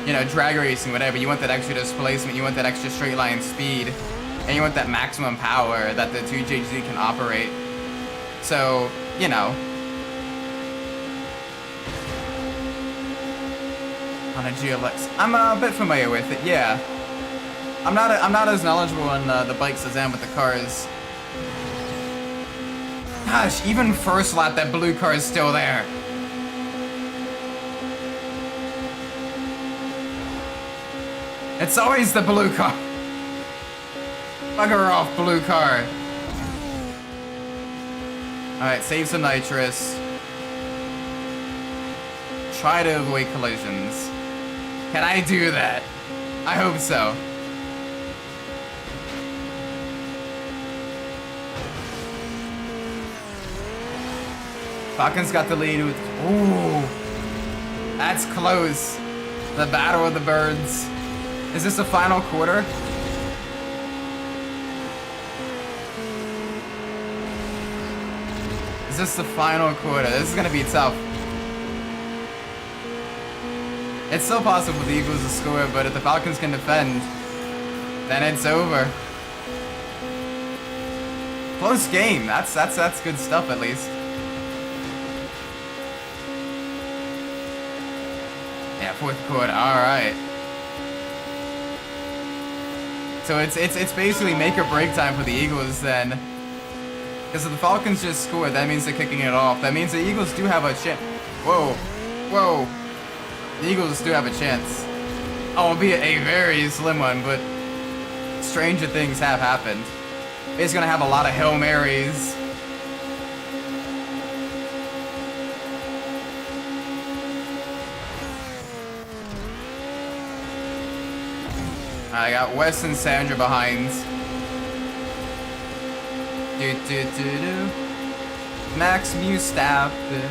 Speaker 1: you know, drag racing, whatever, you want that extra displacement, you want that extra straight line speed, and you want that maximum power that the 2JZ can operate. So, you know, on a GLX, I'm a bit familiar with it, yeah. I'm not as knowledgeable on the bikes as I am with the cars. Gosh, even first lap, that blue car is still there. It's always the blue car. Bugger off, blue car. Alright, save some nitrous. Try to avoid collisions. Can I do that? I hope so. Falcon's got the lead with... Ooh. That's close. The battle of the birds. Is this the final quarter? Is this the final quarter? This is gonna be tough. It's still possible for the Eagles to score, but if the Falcons can defend, then it's over. Close game. That's good stuff at least. Yeah, fourth quarter. All right. So it's basically make or break time for the Eagles then. Because if the Falcons just score, that means they're kicking it off. That means the Eagles do have a chance. Whoa. Whoa. The Eagles do have a chance. Albeit a very slim one, but stranger things have happened. He's gonna have a lot of Hail Marys. I got Wes and Sandra behind. Max Mustappen.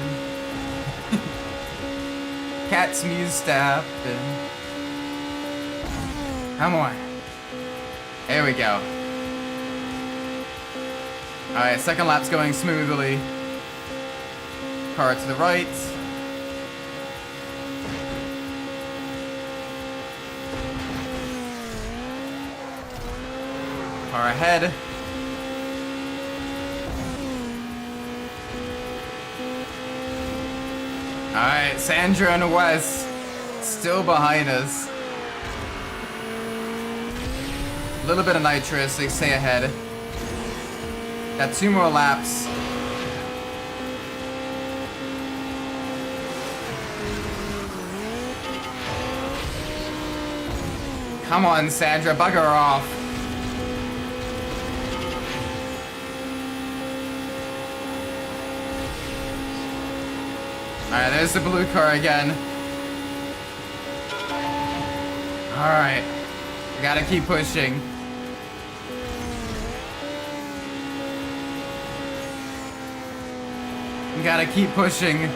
Speaker 1: Cat's Mustappen. Come on. There we go. Alright, second lap's going smoothly. Car to the right. Car ahead. Alright, Sandra and Wes still behind us. A little bit of nitrous, they stay ahead. Got 2 more laps. Come on, Sandra, bugger off. Alright, there's the blue car again. Alright. We gotta keep pushing. We gotta keep pushing.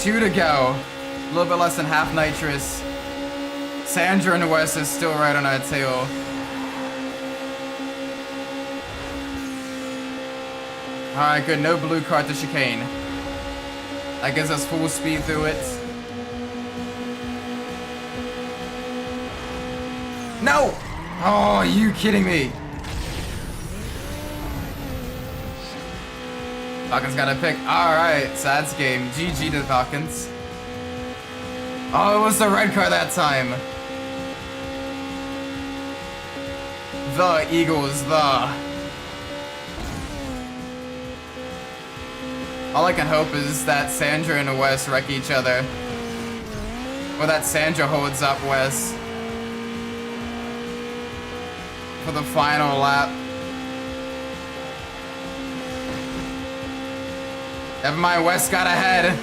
Speaker 1: 2 to go. A little bit less than half nitrous. Sandra and Wes is still right on our tail. Alright, good. No blue car at the chicane. That gives us full speed through it. No! Oh, are you kidding me? Falcons got a pick. Alright, Sad's game. GG to the Falcons. Oh, it was the red car that time. The Eagles, the. All I can hope is that Sandra and Wes wreck each other. Or that Sandra holds up Wes for the final lap. Never mind, Wes got ahead.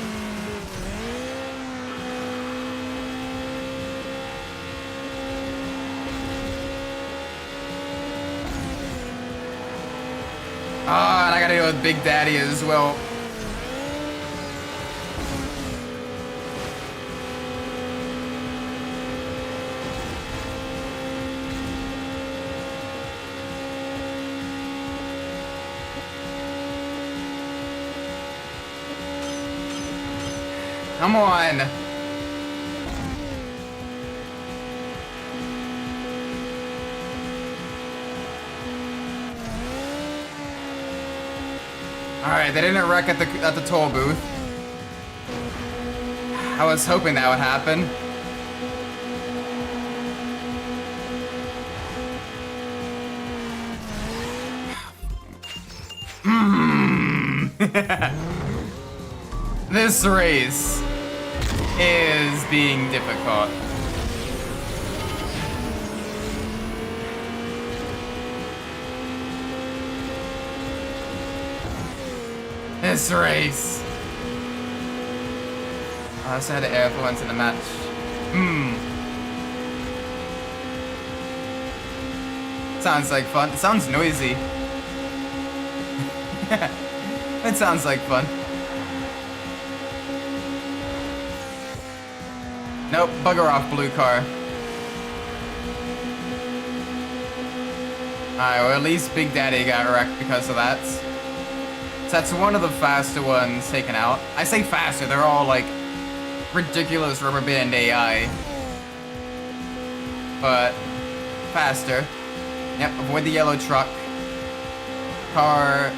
Speaker 1: Oh, and I gotta deal with Big Daddy as well. Come on. Alright, they didn't wreck at the toll booth. I was hoping that would happen. This race is being difficult. This race. I also had air influence in the match. Sounds like fun. It sounds noisy. It sounds like fun. Nope, bugger off, blue car. Alright, well at least Big Daddy got wrecked because of that. So that's one of the faster ones taken out. I say faster, they're all like ridiculous rubber band AI. But faster. Yep, avoid the yellow truck. Car.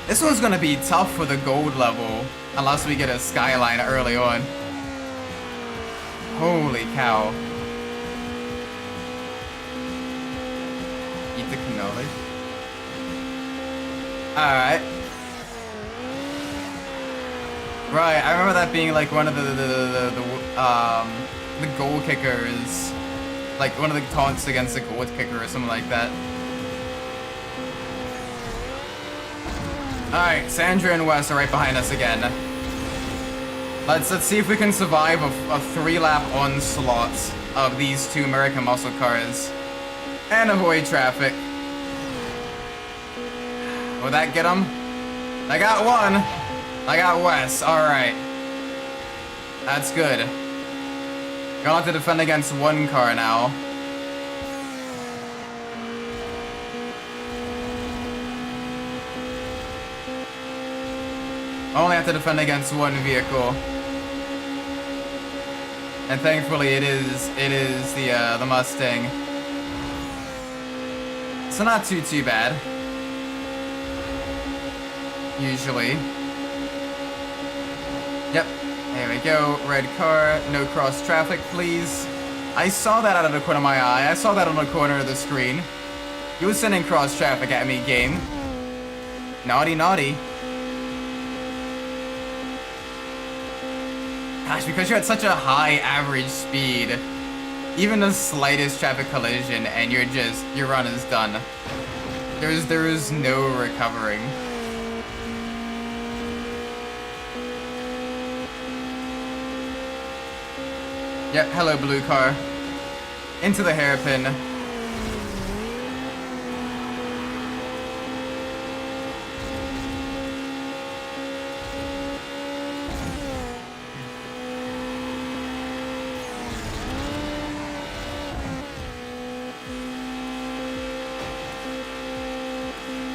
Speaker 1: This one's gonna be tough for the gold level, unless we get a skyline early on. Holy cow. Eat the cannoli. Alright. Right, I remember that being like one of the goal kickers. Like one of the taunts against the goal kicker or something like that. Alright, Sandra and Wes are right behind us again. Let's see if we can survive a 3-lap onslaught of these two American muscle cars and avoid traffic. Will that get them? I got one. I got Wes. Alright. That's good. Gonna have to defend against one car now. Only have to defend against one vehicle. And thankfully it is the Mustang. So not too bad. Usually. Yep. There we go. Red car. No cross traffic, please. I saw that out of the corner of my eye. I saw that on the corner of the screen. You were sending cross traffic at me, game. Naughty, naughty. Gosh, because you're at such a high average speed, even the slightest traffic collision and your run is done. There is no recovering. Yep, hello blue car. Into the hairpin.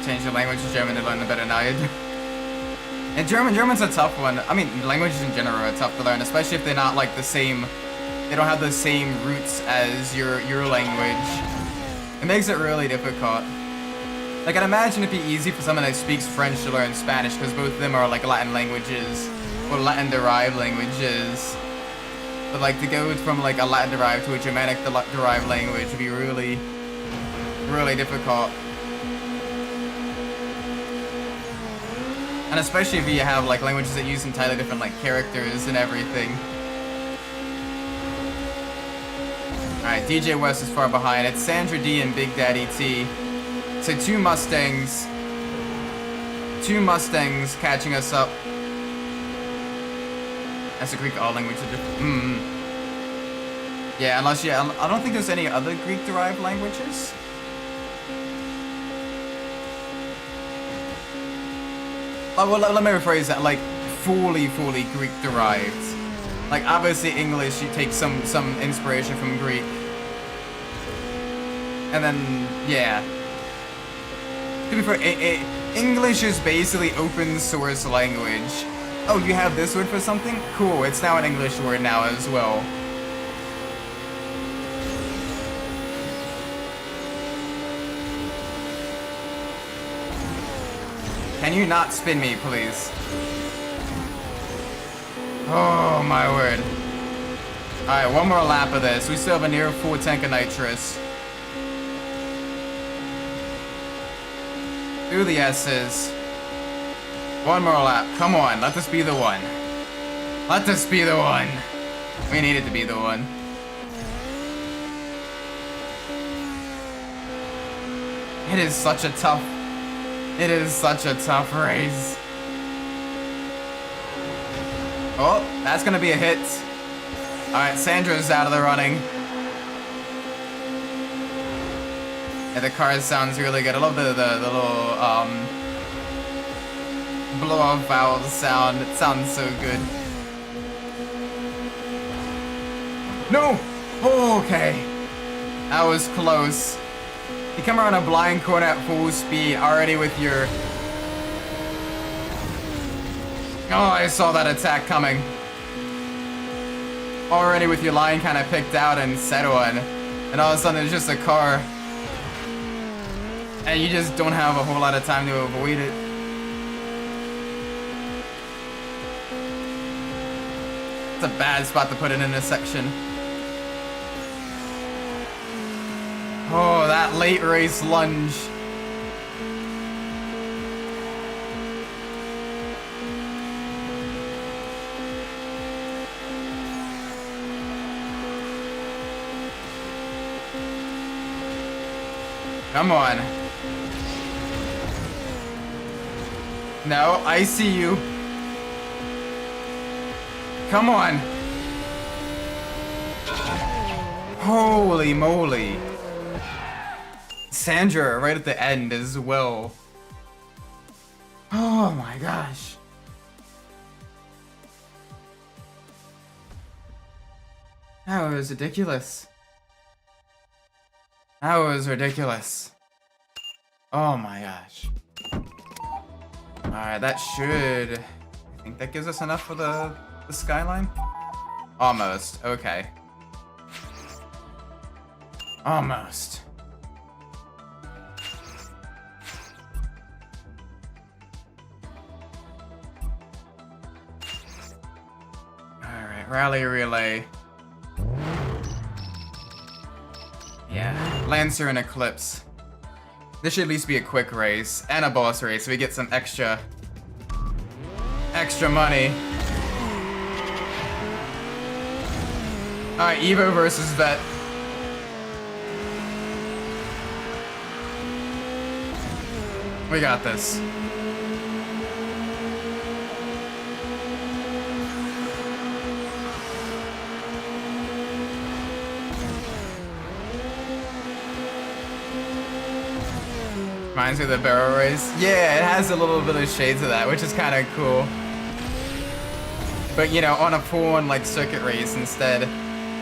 Speaker 1: Change the language to German to learn the better now. And German's a tough one. I mean, languages in general are tough to learn, especially if they're not like the same. They don't have the same roots as your language. It makes it really difficult. Like, I'd imagine it'd be easy for someone that speaks French to learn Spanish, because both of them are like Latin languages or Latin-derived languages. But like to go from like a Latin-derived to a Germanic-derived language would be really, really difficult. And especially if you have like languages that use entirely different like characters and everything. Alright, DJ West is far behind. It's Sandra D and Big Daddy T. So two Mustangs catching us up. That's a Greek all language. Yeah, unless I don't think there's any other Greek derived languages. Oh, well, let me rephrase that, like, fully Greek derived. Like, obviously English, you take some inspiration from Greek. And then, yeah. To be fair, English is basically open source language. Oh, you have this word for something? Cool, it's now an English word now as well. Can you not spin me, please? Oh, my word. Alright, one more lap of this. We still have a near full tank of nitrous. Through the S's. One more lap. Come on, let this be the one. Let this be the one. We need it to be the one. It is such a tough race. Oh, that's gonna be a hit. Alright, Sandra's out of the running. Yeah, the car sounds really good. I love the little blow-off valve sound. It sounds so good. No! Oh, okay. That was close. You come around a blind corner at full speed already with your... Oh, I saw that attack coming. Already with your line kind of picked out and set on. And all of a sudden it's just a car. And you just don't have a whole lot of time to avoid it. It's a bad spot to put an intersection. Oh, that late race lunge. Come on. No, I see you. Come on. Holy moly. Sandra right at the end as well. Oh my gosh. That was ridiculous. That was ridiculous. Oh my gosh. Alright, that should... I think that gives us enough for the skyline? Almost. Okay. Almost. Alright, rally relay. Yeah, Lancer and Eclipse. This should at least be a quick race and a boss race so we get some extra money. Alright, Evo versus Vet. We got this. Reminds me of the barrel race. Yeah, it has a little bit of shades of that, which is kind of cool. But you know, on a full-on like circuit race instead.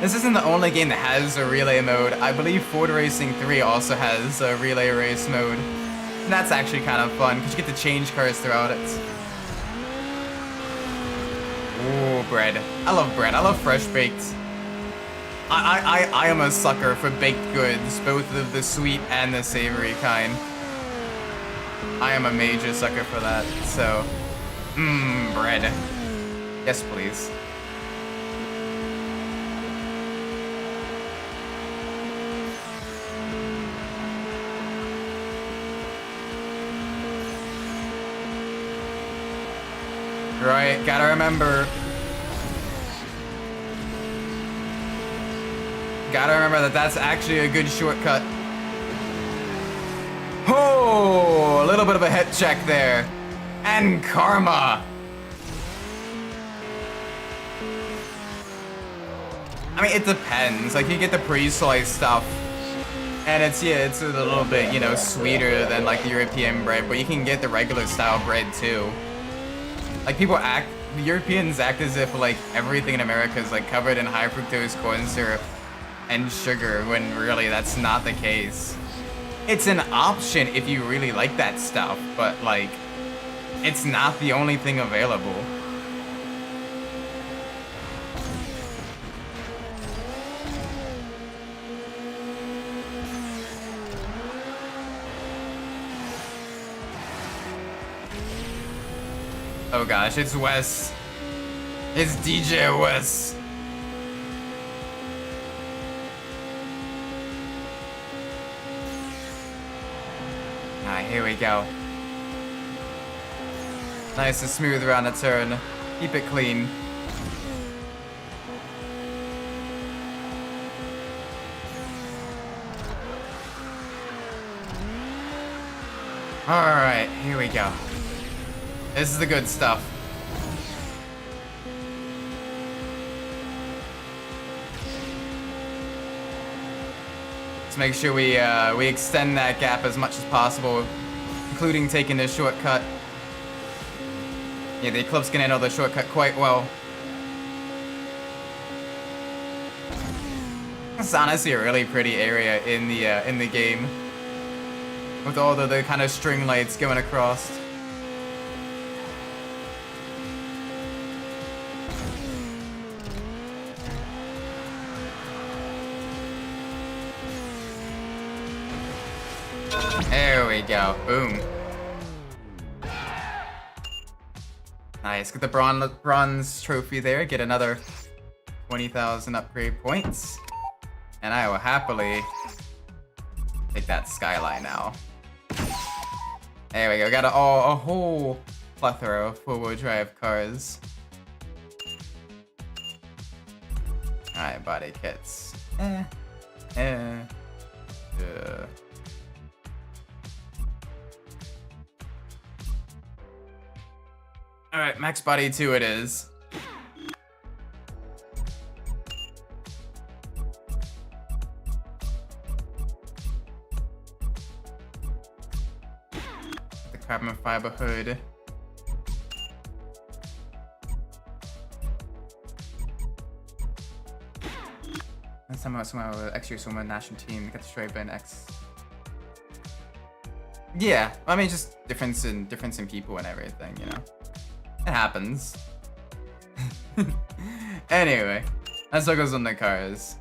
Speaker 1: This isn't the only game that has a relay mode. I believe Ford Racing 3 also has a relay race mode. And that's actually kind of fun, because you get to change cars throughout it. Ooh, bread. I love bread. I love fresh baked. I am a sucker for baked goods, both of the sweet and the savory kind. I am a major sucker for that, so... bread. Yes, please. Right, gotta remember. Gotta remember that that's actually a good shortcut. Oh, a little bit of a head check there. And karma. I mean, it depends. Like, you get the pre-sliced stuff. And it's a little bit, you know, sweeter than like the European bread, but you can get the regular style bread too. Like, the Europeans act as if like everything in America is like covered in high fructose corn syrup and sugar, when really that's not the case. It's an option if you really like that stuff, but like, it's not the only thing available. Oh gosh, it's Wes. It's DJ Wes. Alright, here we go. Nice and smooth around the turn. Keep it clean. Alright, here we go. This is the good stuff. Let's make sure we extend that gap as much as possible, including taking this shortcut. Yeah, the Eclipse can handle the shortcut quite well. It's honestly a really pretty area in the game, with all the kind of string lights going across. There we go. Boom. Nice. Get the bronze trophy there. Get another 20,000 upgrade points. And I will happily take that skyline now. There we go. Got a whole plethora of four-wheel drive cars. Alright, body kits. Alright, max body 2 it is. The carbon fiber hood. And somehow extra someone national team gets destroyed by an X. Yeah, I mean just difference in people and everything, you know. It happens. Anyway, that's what goes on the cars.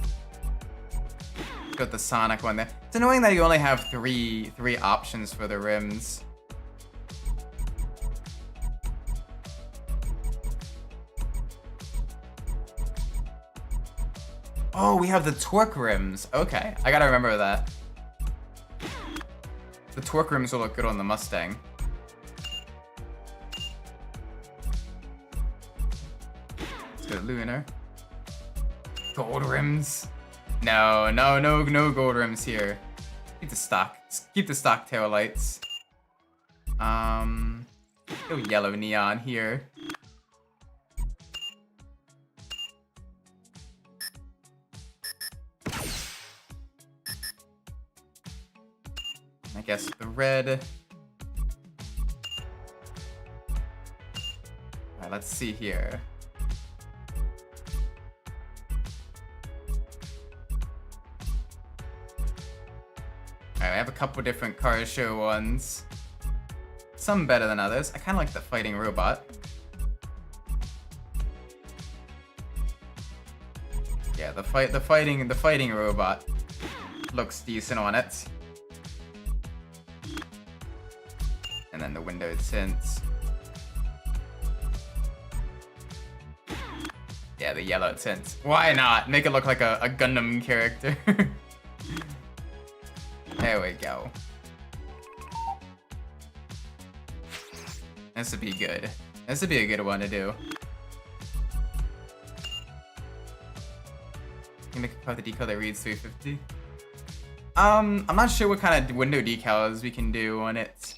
Speaker 1: Got the Sonic one there. It's annoying that you only have three options for the rims. Oh, we have the torque rims. Okay, I gotta remember that. The torque rims will look good on the Mustang. Let's go Lunar. Gold rims. No gold rims here. Keep the stock. Keep the stock tail lights. No yellow neon here. I guess the red. Alright, let's see here. Alright, I have a couple different car show ones. Some better than others. I kind of like the fighting robot. Yeah, the fighting robot looks decent on it. And then the window tints. Yeah, the yellow tints. Why not? Make it look like a Gundam character. There we go. This would be good. This would be a good one to do. You make a the decal that reads 350. I'm not sure what kind of window decals we can do on it.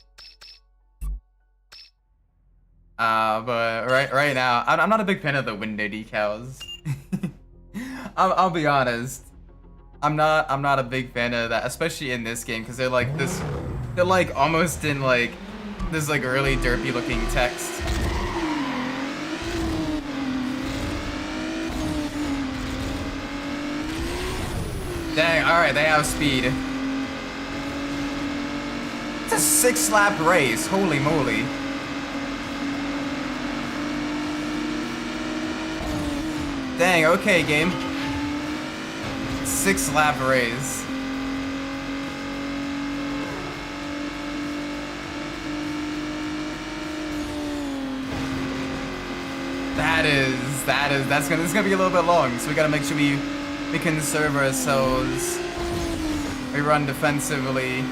Speaker 1: But right now, I'm not a big fan of the window decals. I'll be honest. I'm not a big fan of that, especially in this game, because they're like this. They're like almost in like this like really derpy looking text. Dang! All right, they have speed. It's a 6-lap race. Holy moly! Dang, okay, game. 6-lap race. That's gonna be a little bit long, so we gotta make sure we conserve ourselves. We run defensively.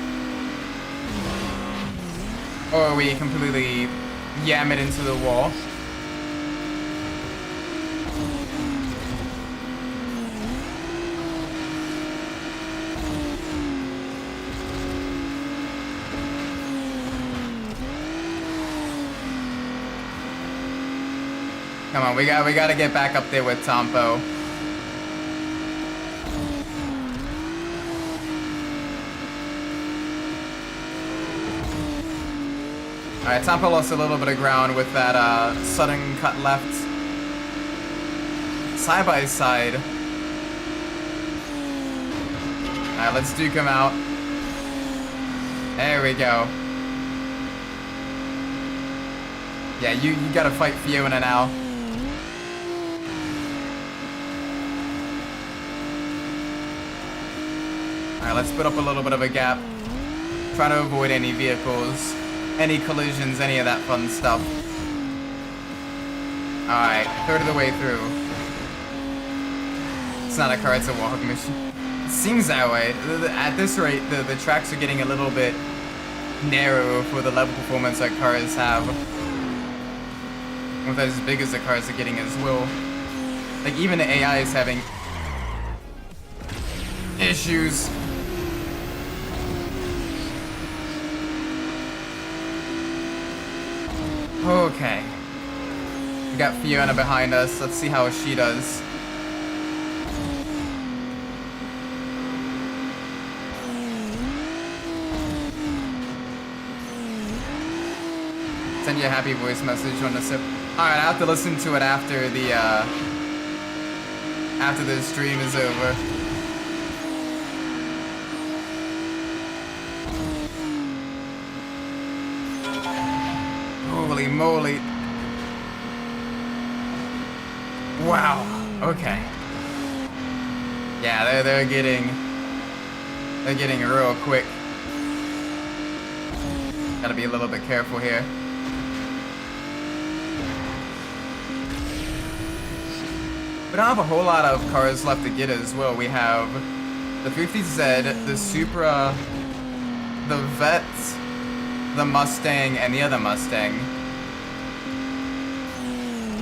Speaker 1: Or we completely yam it into the wall. Come on, we gotta get back up there with Tompo. Alright, Tompo lost a little bit of ground with that sudden cut left. Side by side. Alright, let's duke him out. There we go. Yeah, you gotta fight Fiona now. Alright, let's put up a little bit of a gap. Try to avoid any vehicles, any collisions, any of that fun stuff. Alright, third of the way through. It's not a car, it's a walk mission. It seems that way. At this rate, the tracks are getting a little bit narrow for the level performance that cars have. With as big as the cars are getting as well. Like, even the AI is having issues. Okay. We got Fiona behind us. Let's see how she does. Send you a happy voice message on the sip. Alright, I have to listen to it after the stream is over. Holy moly. Wow. Okay. Yeah, they're getting real quick. Gotta be a little bit careful here. We don't have a whole lot of cars left to get as well. We have the 350Z, the Supra, the Vet, the Mustang, and the other Mustang.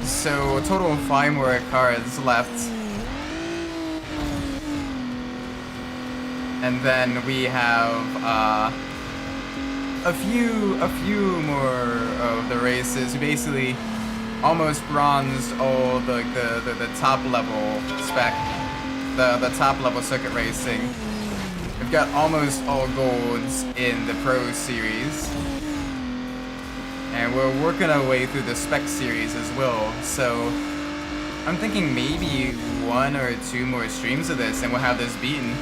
Speaker 1: So a total of 5 more cars left. And then we have a few more of the races. We basically almost bronzed all the top level spec, the top level circuit racing. We've got almost all golds in the Pro Series. And we're working our way through the Spec Series as well, so I'm thinking maybe 1 or 2 more streams of this and we'll have this beaten.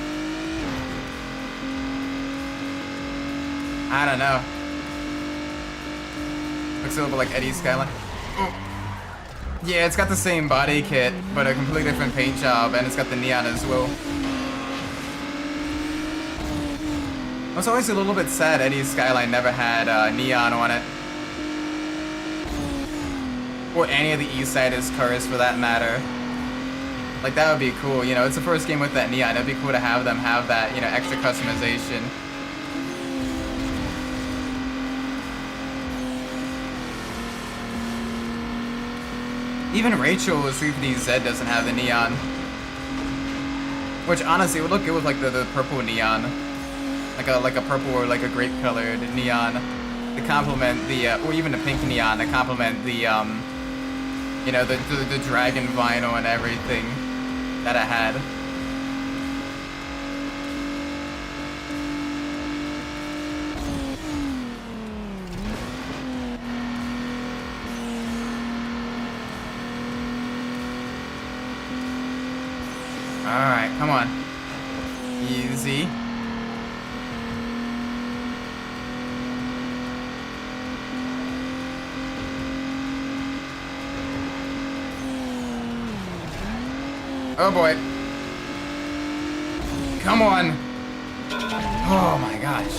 Speaker 1: I don't know. Looks a little bit like Eddie's Skyline. Oh. Yeah, it's got the same body kit, but a completely different paint job, and it's got the neon as well. I was always a little bit sad Eddie's Skyline never had neon on it. Or any of the Eastsiders cars for that matter. Like, that would be cool, you know, it's the first game with that neon. It'd be cool to have them have that, you know, extra customization. Even Rachel's 350Z doesn't have the neon. Which honestly would look good with like the purple neon. Like a purple or like a grape colored neon to complement the or even a pink neon to complement the you know, the dragon vinyl and everything that I had. Alright, come on. Easy. Oh boy. Come on. Oh my gosh.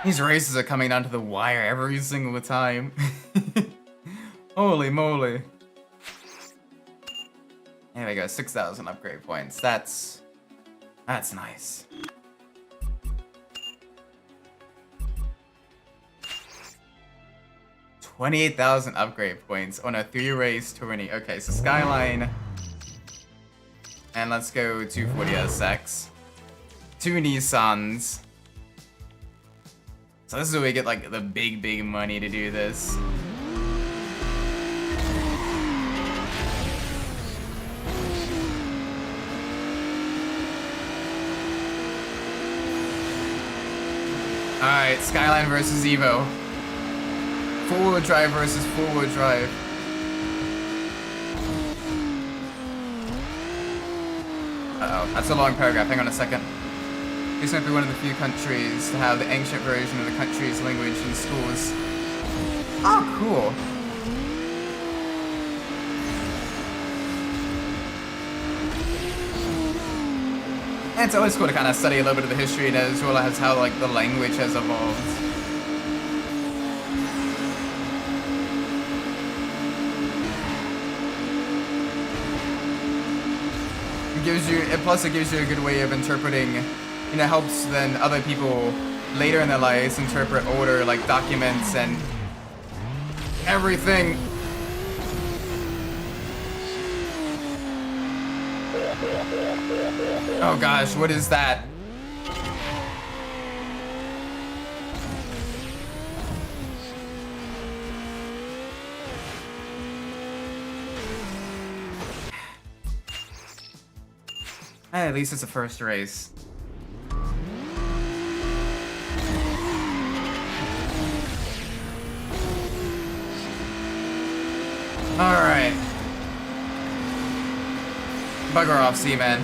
Speaker 1: These races are coming down to the wire every single time. Holy moly. There we go, 6,000 upgrade points. That's nice. $28,000 upgrade points on a 3-race tourney. Okay, so Skyline. And let's go 240SX. 2 Nissans. So this is where we get like the big money to do this. Alright, Skyline versus Evo. Four-wheel drive versus four-wheel drive. Uh-oh, that's a long paragraph. Hang on a second. This might be one of the few countries to have the ancient version of the country's language in schools. Oh, cool. And it's always cool to kind of study a little bit of the history and as well as how like the language has evolved. It gives you, plus it gives you a good way of interpreting, you know, helps then other people later in their lives interpret older like documents and everything. Oh gosh, what is that? At least it's a first race. Alright. Bugger off, Seaman.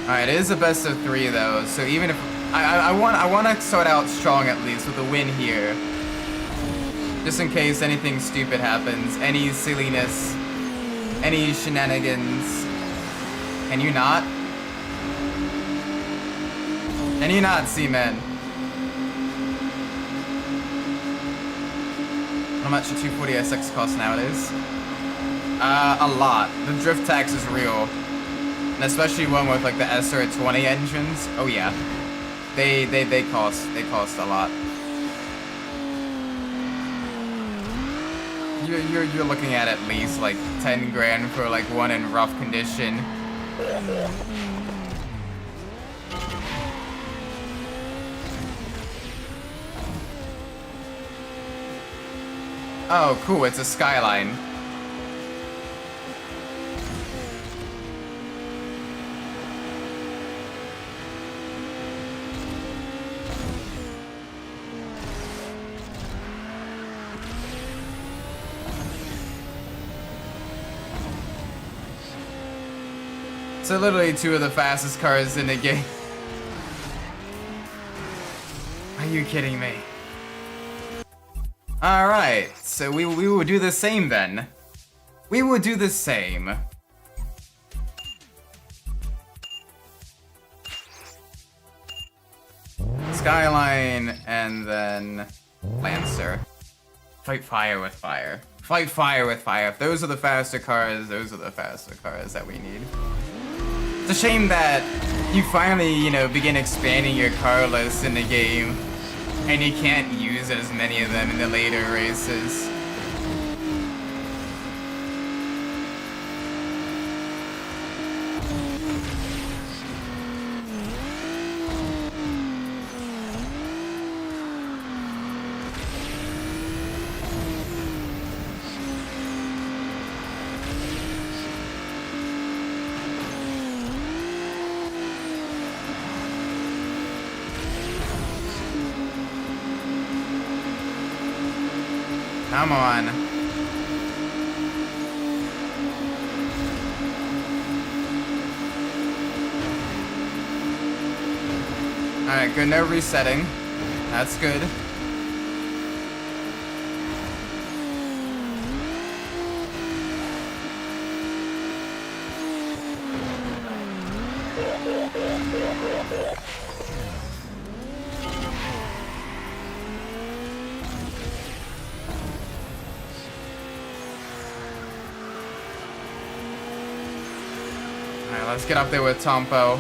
Speaker 1: Alright, it is a best of 3 though, so even if I want to start out strong at least with a win here. Just in case anything stupid happens, any silliness, any shenanigans. Can you not? Can you not, Seaman? How much a 240 SX cost nowadays? A lot. The drift tax is real. And especially one with like the SR20 engines. Oh yeah. They cost a lot. You're looking at least like 10 grand for like one in rough condition. Oh, cool, it's a Skyline. So literally 2 of the fastest cars in the game. Are you kidding me? Alright, so we will do the same then. We will do the same. Skyline and then Lancer. Fight fire with fire. Fight fire with fire. If those are the faster cars, those are the faster cars that we need. It's a shame that you finally, you know, begin expanding your car list in the game, and you can't use as many of them in the later races. Come on. Alright, good, no resetting. That's good. Alright, let's get up there with Tompo.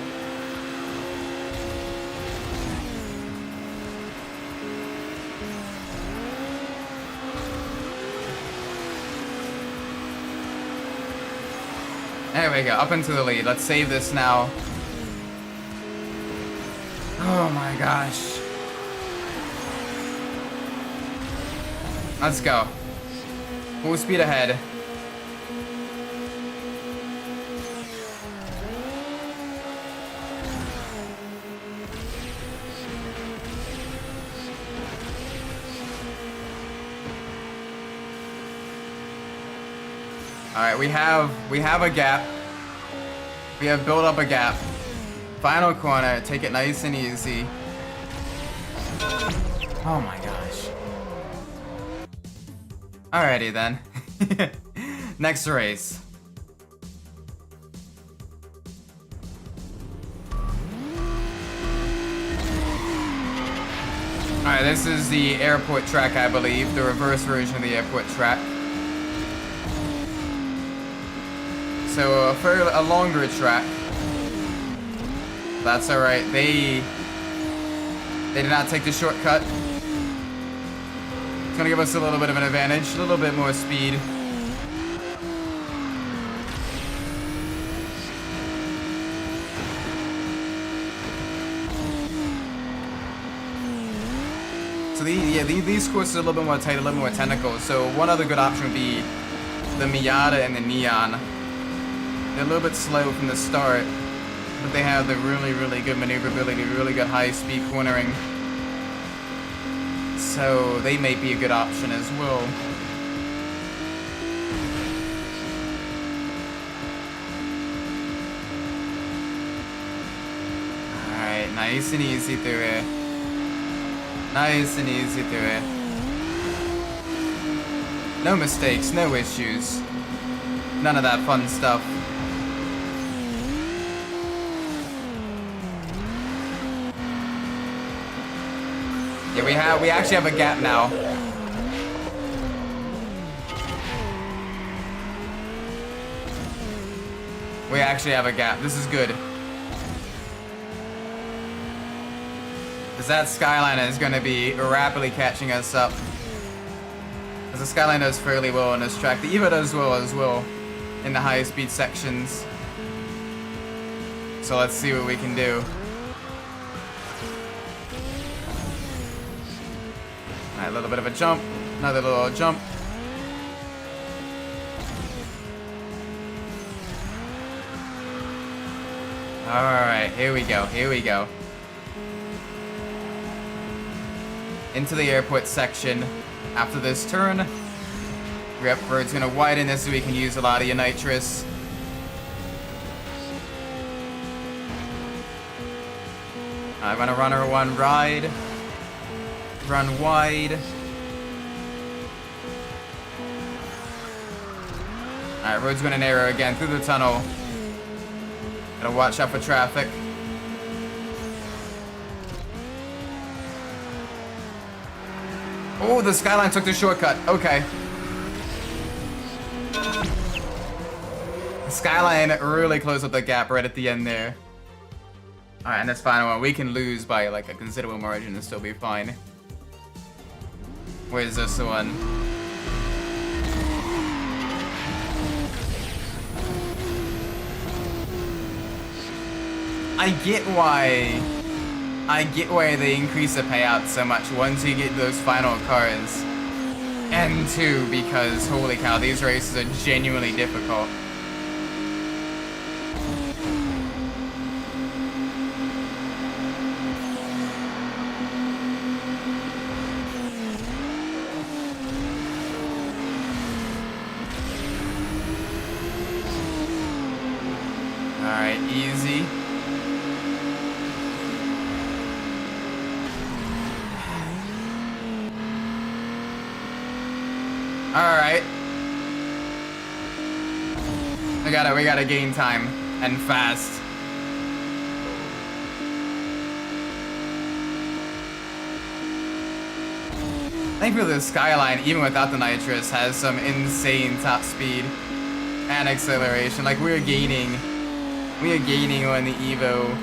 Speaker 1: There we go, up into the lead. Let's save this now. Oh my gosh. Let's go. Full speed ahead. Alright, we have a gap. We have built up a gap. Final corner, take it nice and easy. Oh my gosh. Alrighty then. Next race. Alright, this is the airport track, I believe. The reverse version of the airport track. So a longer track. That's alright. They did not take the shortcut. It's gonna give us a little bit of an advantage, a little bit more speed. So these courses are a little bit more tight, a little more technical. So one other good option would be the Miata and the Neon. They're a little bit slow from the start, but they have the really good maneuverability, really good high-speed cornering. So they may be a good option as well. Alright, nice and easy through it. Nice and easy through it. No mistakes, no issues. None of that fun stuff. Yeah, we actually have a gap now. We actually have a gap. This is good. Because that Skyline is going to be rapidly catching us up. Because the Skyline does fairly well on this track. The Evo does well as well in the high speed sections. So let's see what we can do. Alright, a little bit of a jump. Another little jump. Alright, here we go, here we go. Into the airport section after this turn. Yep, Bird's gonna widen this so we can use a lot of your nitrous. I'm gonna run her one ride. Run wide. Alright, Road's gonna narrow again through the tunnel. Gotta watch out for traffic. Oh, the Skyline took the shortcut. Okay. The Skyline really closed up the gap right at the end there. Alright, and this final one, we can lose by like a considerable margin and still be fine. Where's this one? I get why they increase the payout so much once you get those final cars. And two, because holy cow, these races are genuinely difficult. Alright, easy. Alright. We gotta gain time. And fast. Thankfully the Skyline, even without the nitrous, has some insane top speed and acceleration. Like we are gaining on the Evo.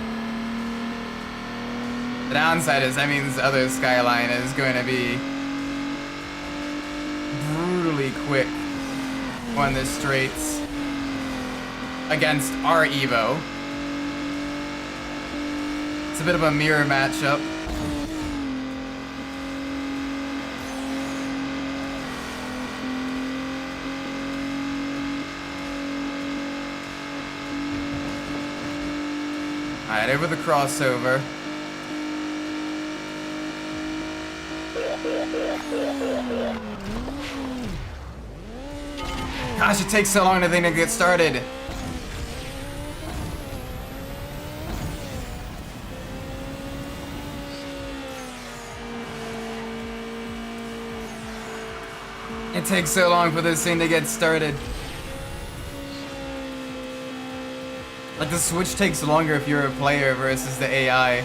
Speaker 1: The downside is that means the other Skyline is going to be brutally quick on the straights against our Evo. It's a bit of a mirror matchup. Alright, over the crossover. Gosh, it takes so long to think to get started. It takes so long for this thing to get started. Like, the switch takes longer if you're a player versus the AI.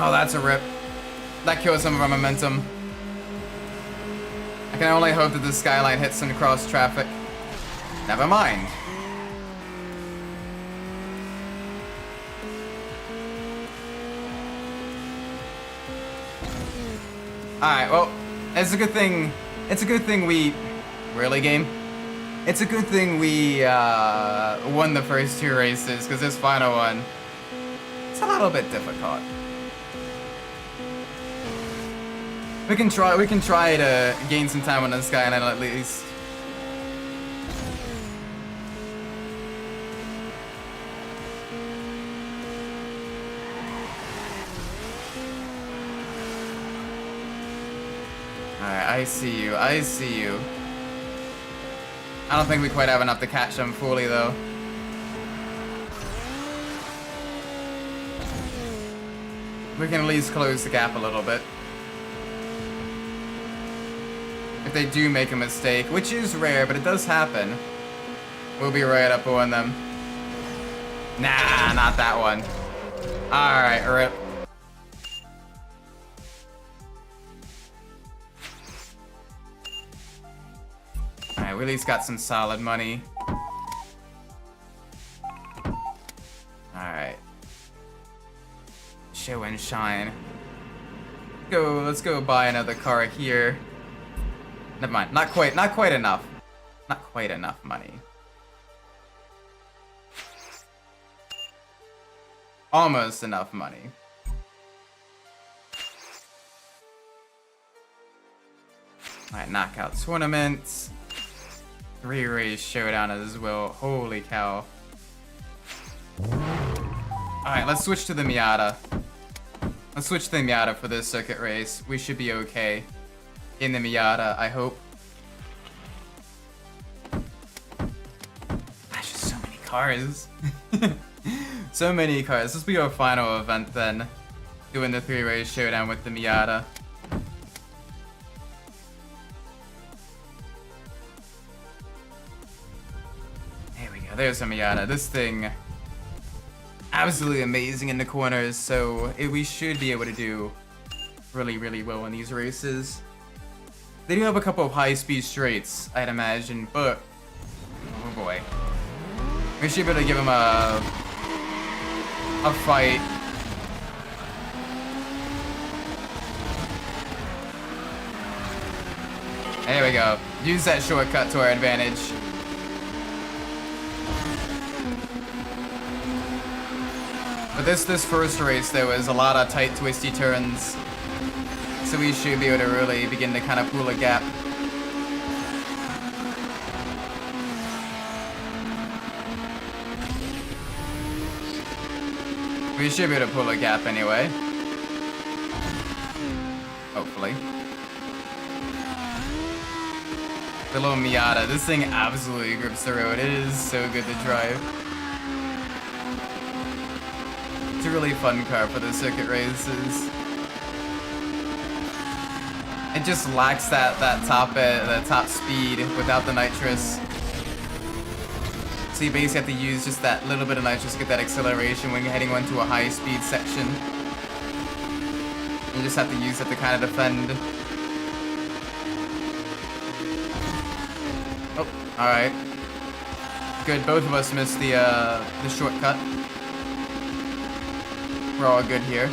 Speaker 1: Oh, that's a rip. That kills some of our momentum. I can only hope that the Skyline hits some cross traffic. Never mind. Alright, well, it's a good thing we... Really, game? It's a good thing we won the first 2 races, because this final one, it's a little bit difficult. We can try to gain some time on this guy and at least. Alright, I see you, I see you. I don't think we quite have enough to catch him fully though. We can at least close the gap a little bit. If they do make a mistake, which is rare, but it does happen, we'll be right up on them. Nah, not that one. Alright, rip. Alright, we at least got some solid money. Alright. Show and shine. Let's go buy another car here. Never mind, not quite enough. Not quite enough money. Almost enough money. Alright, knockout tournaments. 3-race showdown as well. Holy cow. Alright, let's switch to the Miata. Let's switch to the Miata for this circuit race. We should be okay in the Miata, I hope. Gosh, just so many cars. So many cars. This will be our final event then. Doing the 3-race showdown with the Miata. There we go. There's a Miata. This thing, absolutely amazing in the corners, so we should be able to do really, really well in these races. They do have a couple of high-speed straights, I'd imagine, but oh boy, we should be able to give them a fight. There we go. Use that shortcut to our advantage. But this first race, there was a lot of tight, twisty turns. So we should be able to really begin to kind of pull a gap. We should be able to pull a gap anyway. Hopefully. The little Miata. This thing absolutely grips the road. It is so good to drive. It's a really fun car for the circuit races. It just lacks that top speed without the nitrous. So you basically have to use just that little bit of nitrous to get that acceleration when you're heading onto a high speed section. You just have to use it to kind of defend. Oh, alright. Good, both of us missed the shortcut. We're all good here.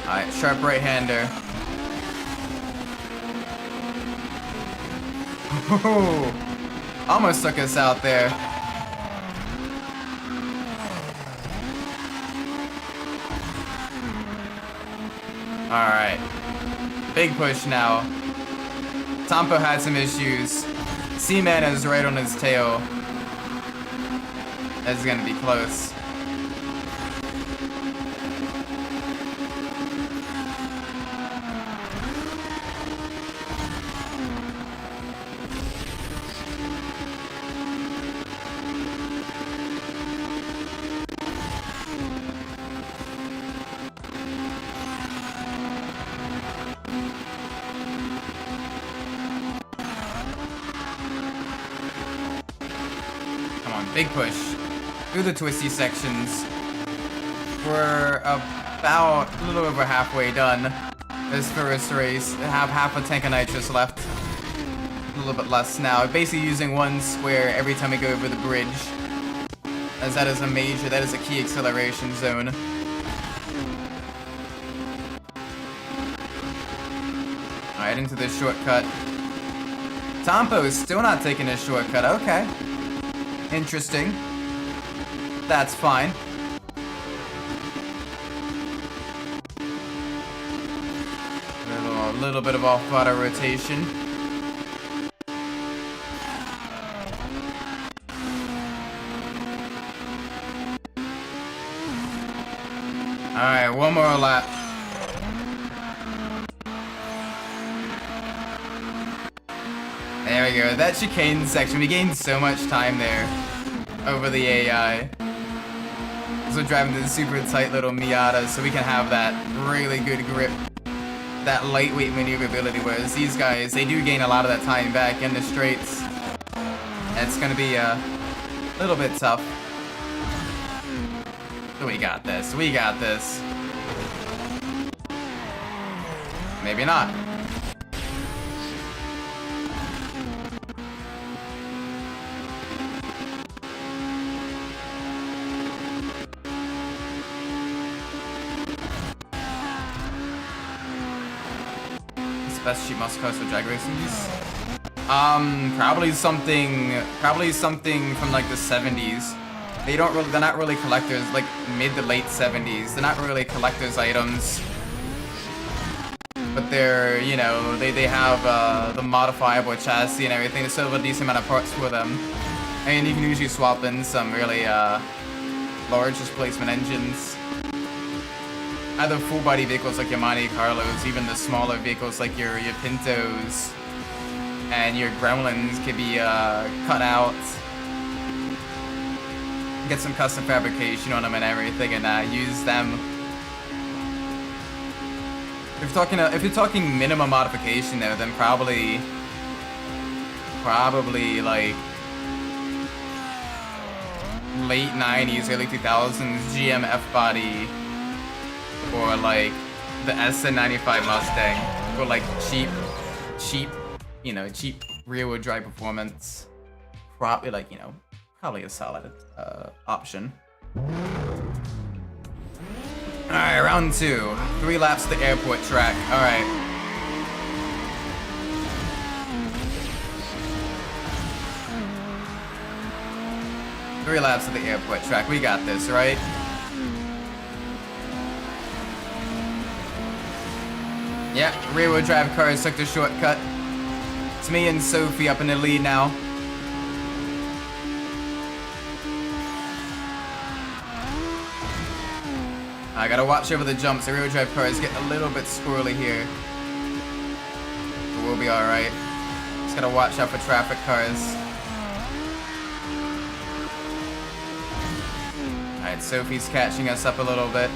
Speaker 1: Alright, sharp right-hander. Oh, almost took us out there. Alright. Big push now. Tompo had some issues. Seaman is right on his tail. That's gonna be close. Big push through the twisty sections. We're about a little over halfway done this first race. Have half a tank of nitrous left. A little bit less now. Basically using one square every time we go over the bridge. as that is a key acceleration zone. Alright, into this shortcut. Tompo is still not taking a shortcut, okay. Interesting. That's fine. A little bit of off-auto rotation. Alright, one more lap. There we go. That chicane section, we gained so much time there over the AI. So driving the super tight little Miata so we can have that really good grip, that lightweight maneuverability, whereas these guys, they do gain a lot of that time back in the straights. It's gonna be a little bit tough. We got this. We got this. Maybe not. Best cheap muscle cars for drag racing use? Probably something from like the 70s. They're not really collectors, like mid to late 70s. They're not really collector's items. But they're, you know, they have the modifiable chassis and everything. There's still a decent amount of parts for them. And you can usually swap in some really large displacement engines. Either full-body vehicles like your Monte Carlos, even the smaller vehicles like your Pintos and your Gremlins could be cut out. Get some custom fabrication on them and everything, and use them. If you're talking minimum modification though, then probably like late 90s, early 2000s GM F-body. Or like the SN95 Mustang, or like cheap, you know, cheap rear-wheel drive performance. Probably like, you know, probably a solid option. Alright, round 2. 3 laps to the airport track. Alright. Three laps to the airport track. We got this, right? Yeah, rear-wheel drive cars took the shortcut. It's me and Sophie up in the lead now. I gotta watch over the jumps. The rear-wheel drive cars get a little bit squirrely here. But we'll be alright. Just gotta watch out for traffic cars. Alright, Sophie's catching us up a little bit.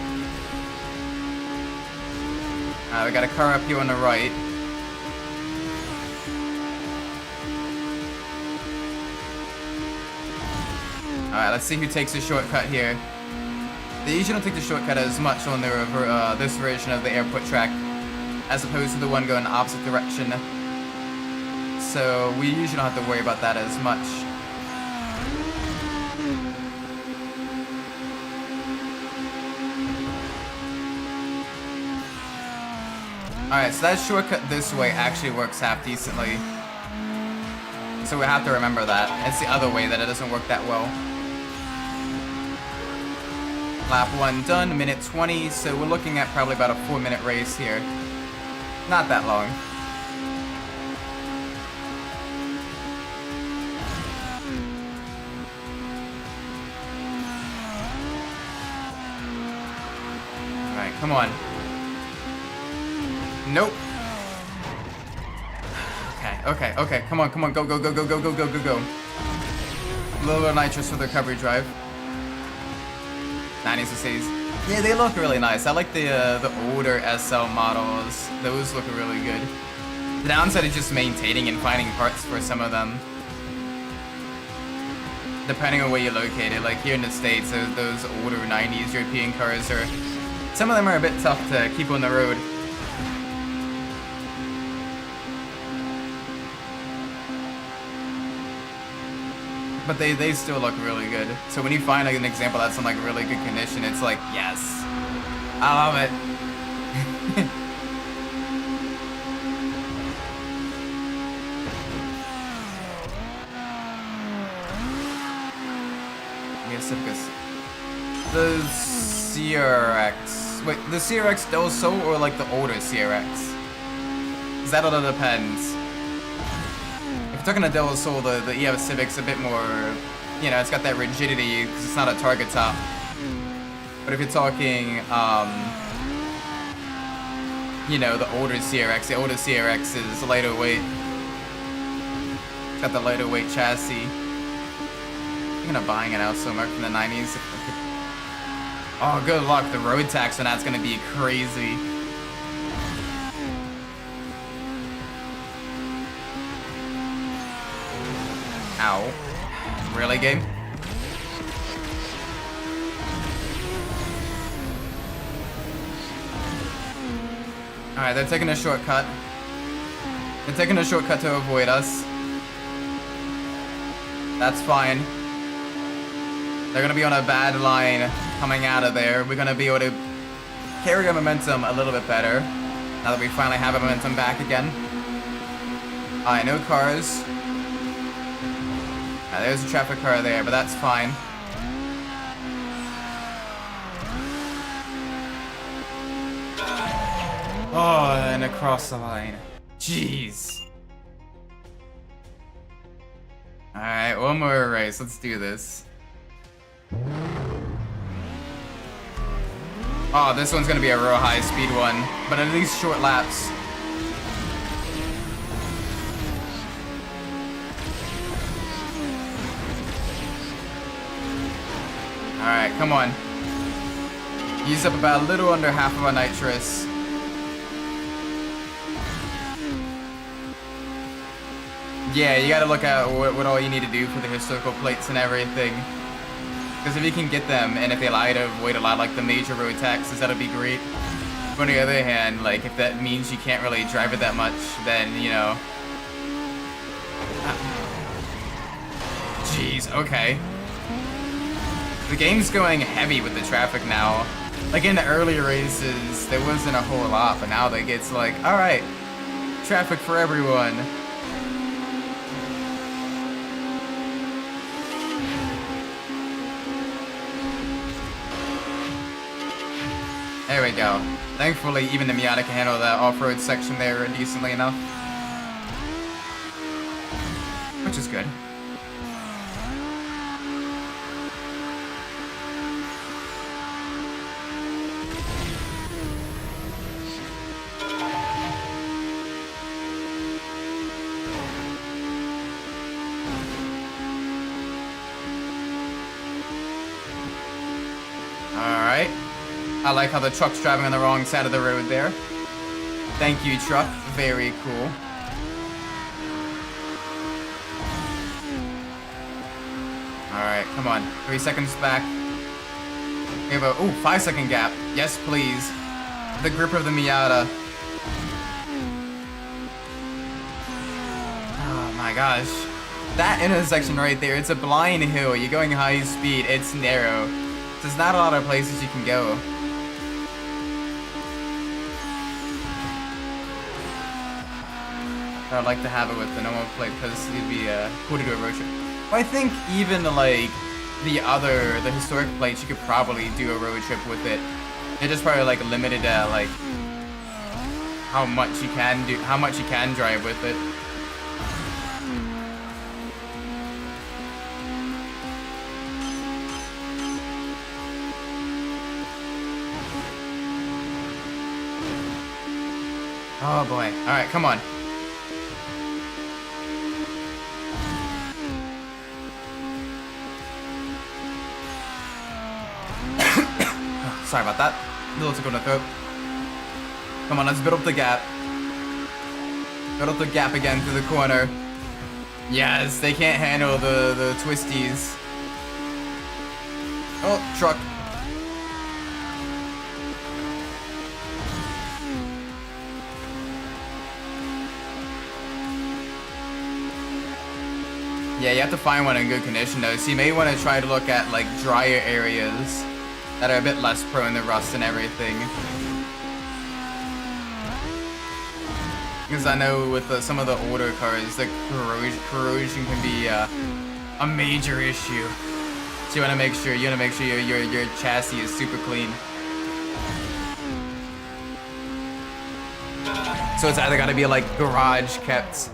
Speaker 1: We got a car up here on the right. Alright, let's see who takes the shortcut here. They usually don't take the shortcut as much on this version of the airport track as opposed to the one going the opposite direction. So we usually don't have to worry about that as much. Alright, so that shortcut this way actually works half decently. So we have to remember that. It's the other way that it doesn't work that well. Lap 1 done, minute 20, so we're looking at probably about a 4-minute race here. Not that long. Alright, come on. Nope. Okay, come on, go. A little bit of nitrous for the recovery drive. 90s to 60s. Yeah, they look really nice. I like the older SL models. Those look really good. The downside is just maintaining and finding parts for some of them. Depending on where you're located. Like here in the States, those older 90s European cars are... Some of them are a bit tough to keep on the road. but they still look really good. So when you find like an example that's in like really good condition, it's like, yes, I love it. Yes, because the CRX. Wait, the CRX Del Sol or like the older CRX? Because that all depends. If you're talking to Del Sol, the EF Civic's a bit more, you know, it's got that rigidity because it's not a target top. But if you're talking, you know, the older CRX is lighter weight. It's got the lighter weight chassis. I'm gonna buying an Alsomark from the 90s. Oh, good luck. The road tax on that's gonna be crazy. Ow. Really, game? Alright, they're taking a shortcut. They're taking a shortcut to avoid us. That's fine. They're gonna be on a bad line coming out of there. We're gonna be able to carry our momentum a little bit better now that we finally have our momentum back again. Alright, no cars. There's a traffic car there, but that's fine. Oh, and across the line. Jeez. Alright, one more race. Let's do this. Oh, this one's gonna be a real high speed one, but at least short laps. Alright, come on. Use up about a little under half of our nitrous. Yeah, you gotta look at what all you need to do for the historical plates and everything. Because if you can get them, and if they allow you to avoid a lot like the major road taxes, that'll be great. But on the other hand, like, if that means you can't really drive it that much, then, you know... Jeez, okay. The game's going heavy with the traffic now. Like, in the earlier races, there wasn't a whole lot, but now it gets like, alright, traffic for everyone. There we go. Thankfully, even the Miata can handle that off-road section there decently enough. Which is good. Alright. I like how the truck's driving on the wrong side of the road there. Thank you, truck. Very cool. Alright, come on. 3 seconds back. We have a 5-second gap. Yes, please. The grip of the Miata. Oh my gosh. That intersection right there, it's a blind hill. You're going high speed. It's narrow. There's not a lot of places you can go. I'd like to have it with the normal plate because it'd be cool to do a road trip. Well, I think even like the historic plates, you could probably do a road trip with it. They're just probably like limited at like how much you can drive with it. Oh boy. Alright, come on. Sorry about that. A little to go in the throat. Come on, let's build up the gap. Build up the gap again through the corner. Yes, they can't handle the twisties. Oh, truck. Yeah, you have to find one in good condition though, so you may want to try to look at like drier areas that are a bit less prone to rust and everything. Because I know with some of the older cars, the corrosion can be a major issue. So you want to make sure your chassis is super clean. So it's either got to be like garage kept,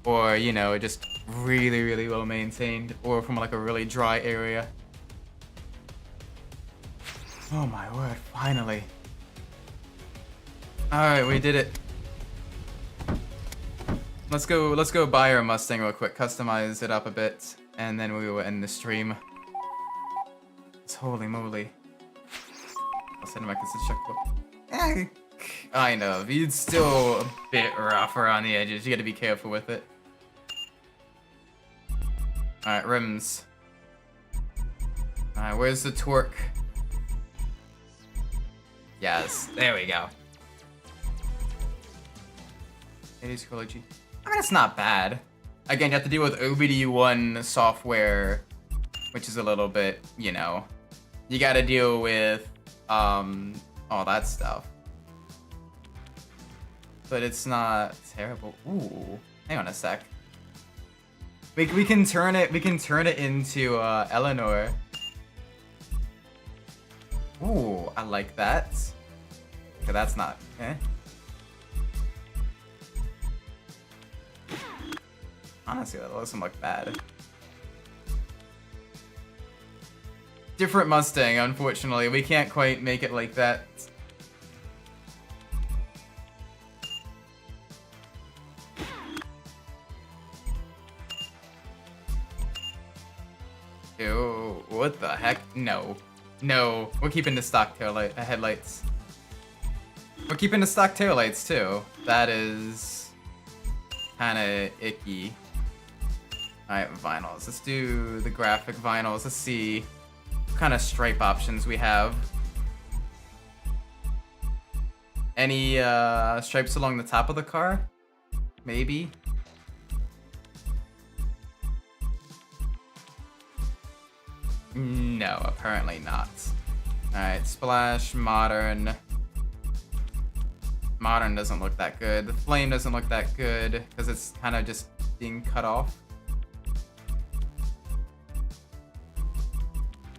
Speaker 1: or you know, just really well maintained, or from like a really dry area. Oh my word! Finally. All right, we did it. Let's go buy our Mustang real quick, customize it up a bit, and then we will end the stream. Holy moly. I'll send my consent checkbook. I know, it's still a bit rough around the edges. You gotta be careful with it. Alright, rims. Alright, where's the torque? Yes, there we go. 80s G. I mean, it's not bad. Again, you have to deal with OBD1 software, which is a little bit, you know, you gotta deal with all that stuff. But it's not terrible. Ooh, hang on a sec. We can turn it into Eleanor. Ooh, I like that. Okay, that's not okay. Honestly, that doesn't look bad. Different Mustang, unfortunately. We can't quite make it like that. Ew, what the heck? No. No, we're keeping the stock headlights. We're keeping the stock taillights too. That is kinda icky. Alright, vinyls. Let's do the graphic vinyls. Let's see what kind of stripe options we have. Any stripes along the top of the car? Maybe. No, apparently not. Alright, splash, modern. Modern doesn't look that good. The flame doesn't look that good because it's kind of just being cut off.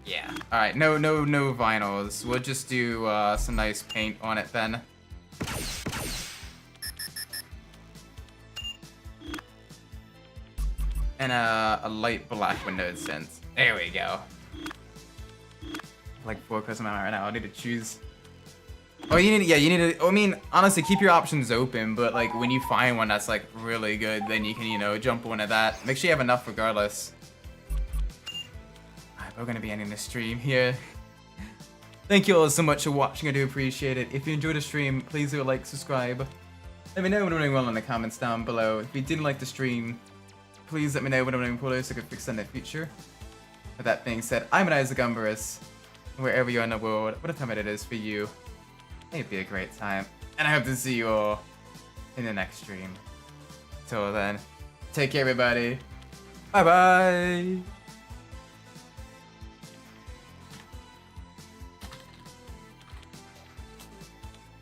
Speaker 1: Yeah. All right. No vinyls. We'll just do some nice paint on it then. And a light black window tint. There we go. Like 4 custom right now. I need to choose. Oh, you need to. I mean, honestly, keep your options open. But like, when you find one that's like really good, then you can, you know, jump on to that. Make sure you have enough regardless. Alright, we're gonna be ending the stream here. Thank you all so much for watching. I do appreciate it. If you enjoyed the stream, please do like, subscribe. Let me know what I'm doing well in the comments down below. If you didn't like the stream, please let me know what I'm doing poorly so I can fix that in the future. With that being said, I'm Umbras. Wherever you are in the world, whatever time it is for you, may it be a great time. And I hope to see you all in the next stream. Till then, take care everybody. Bye bye.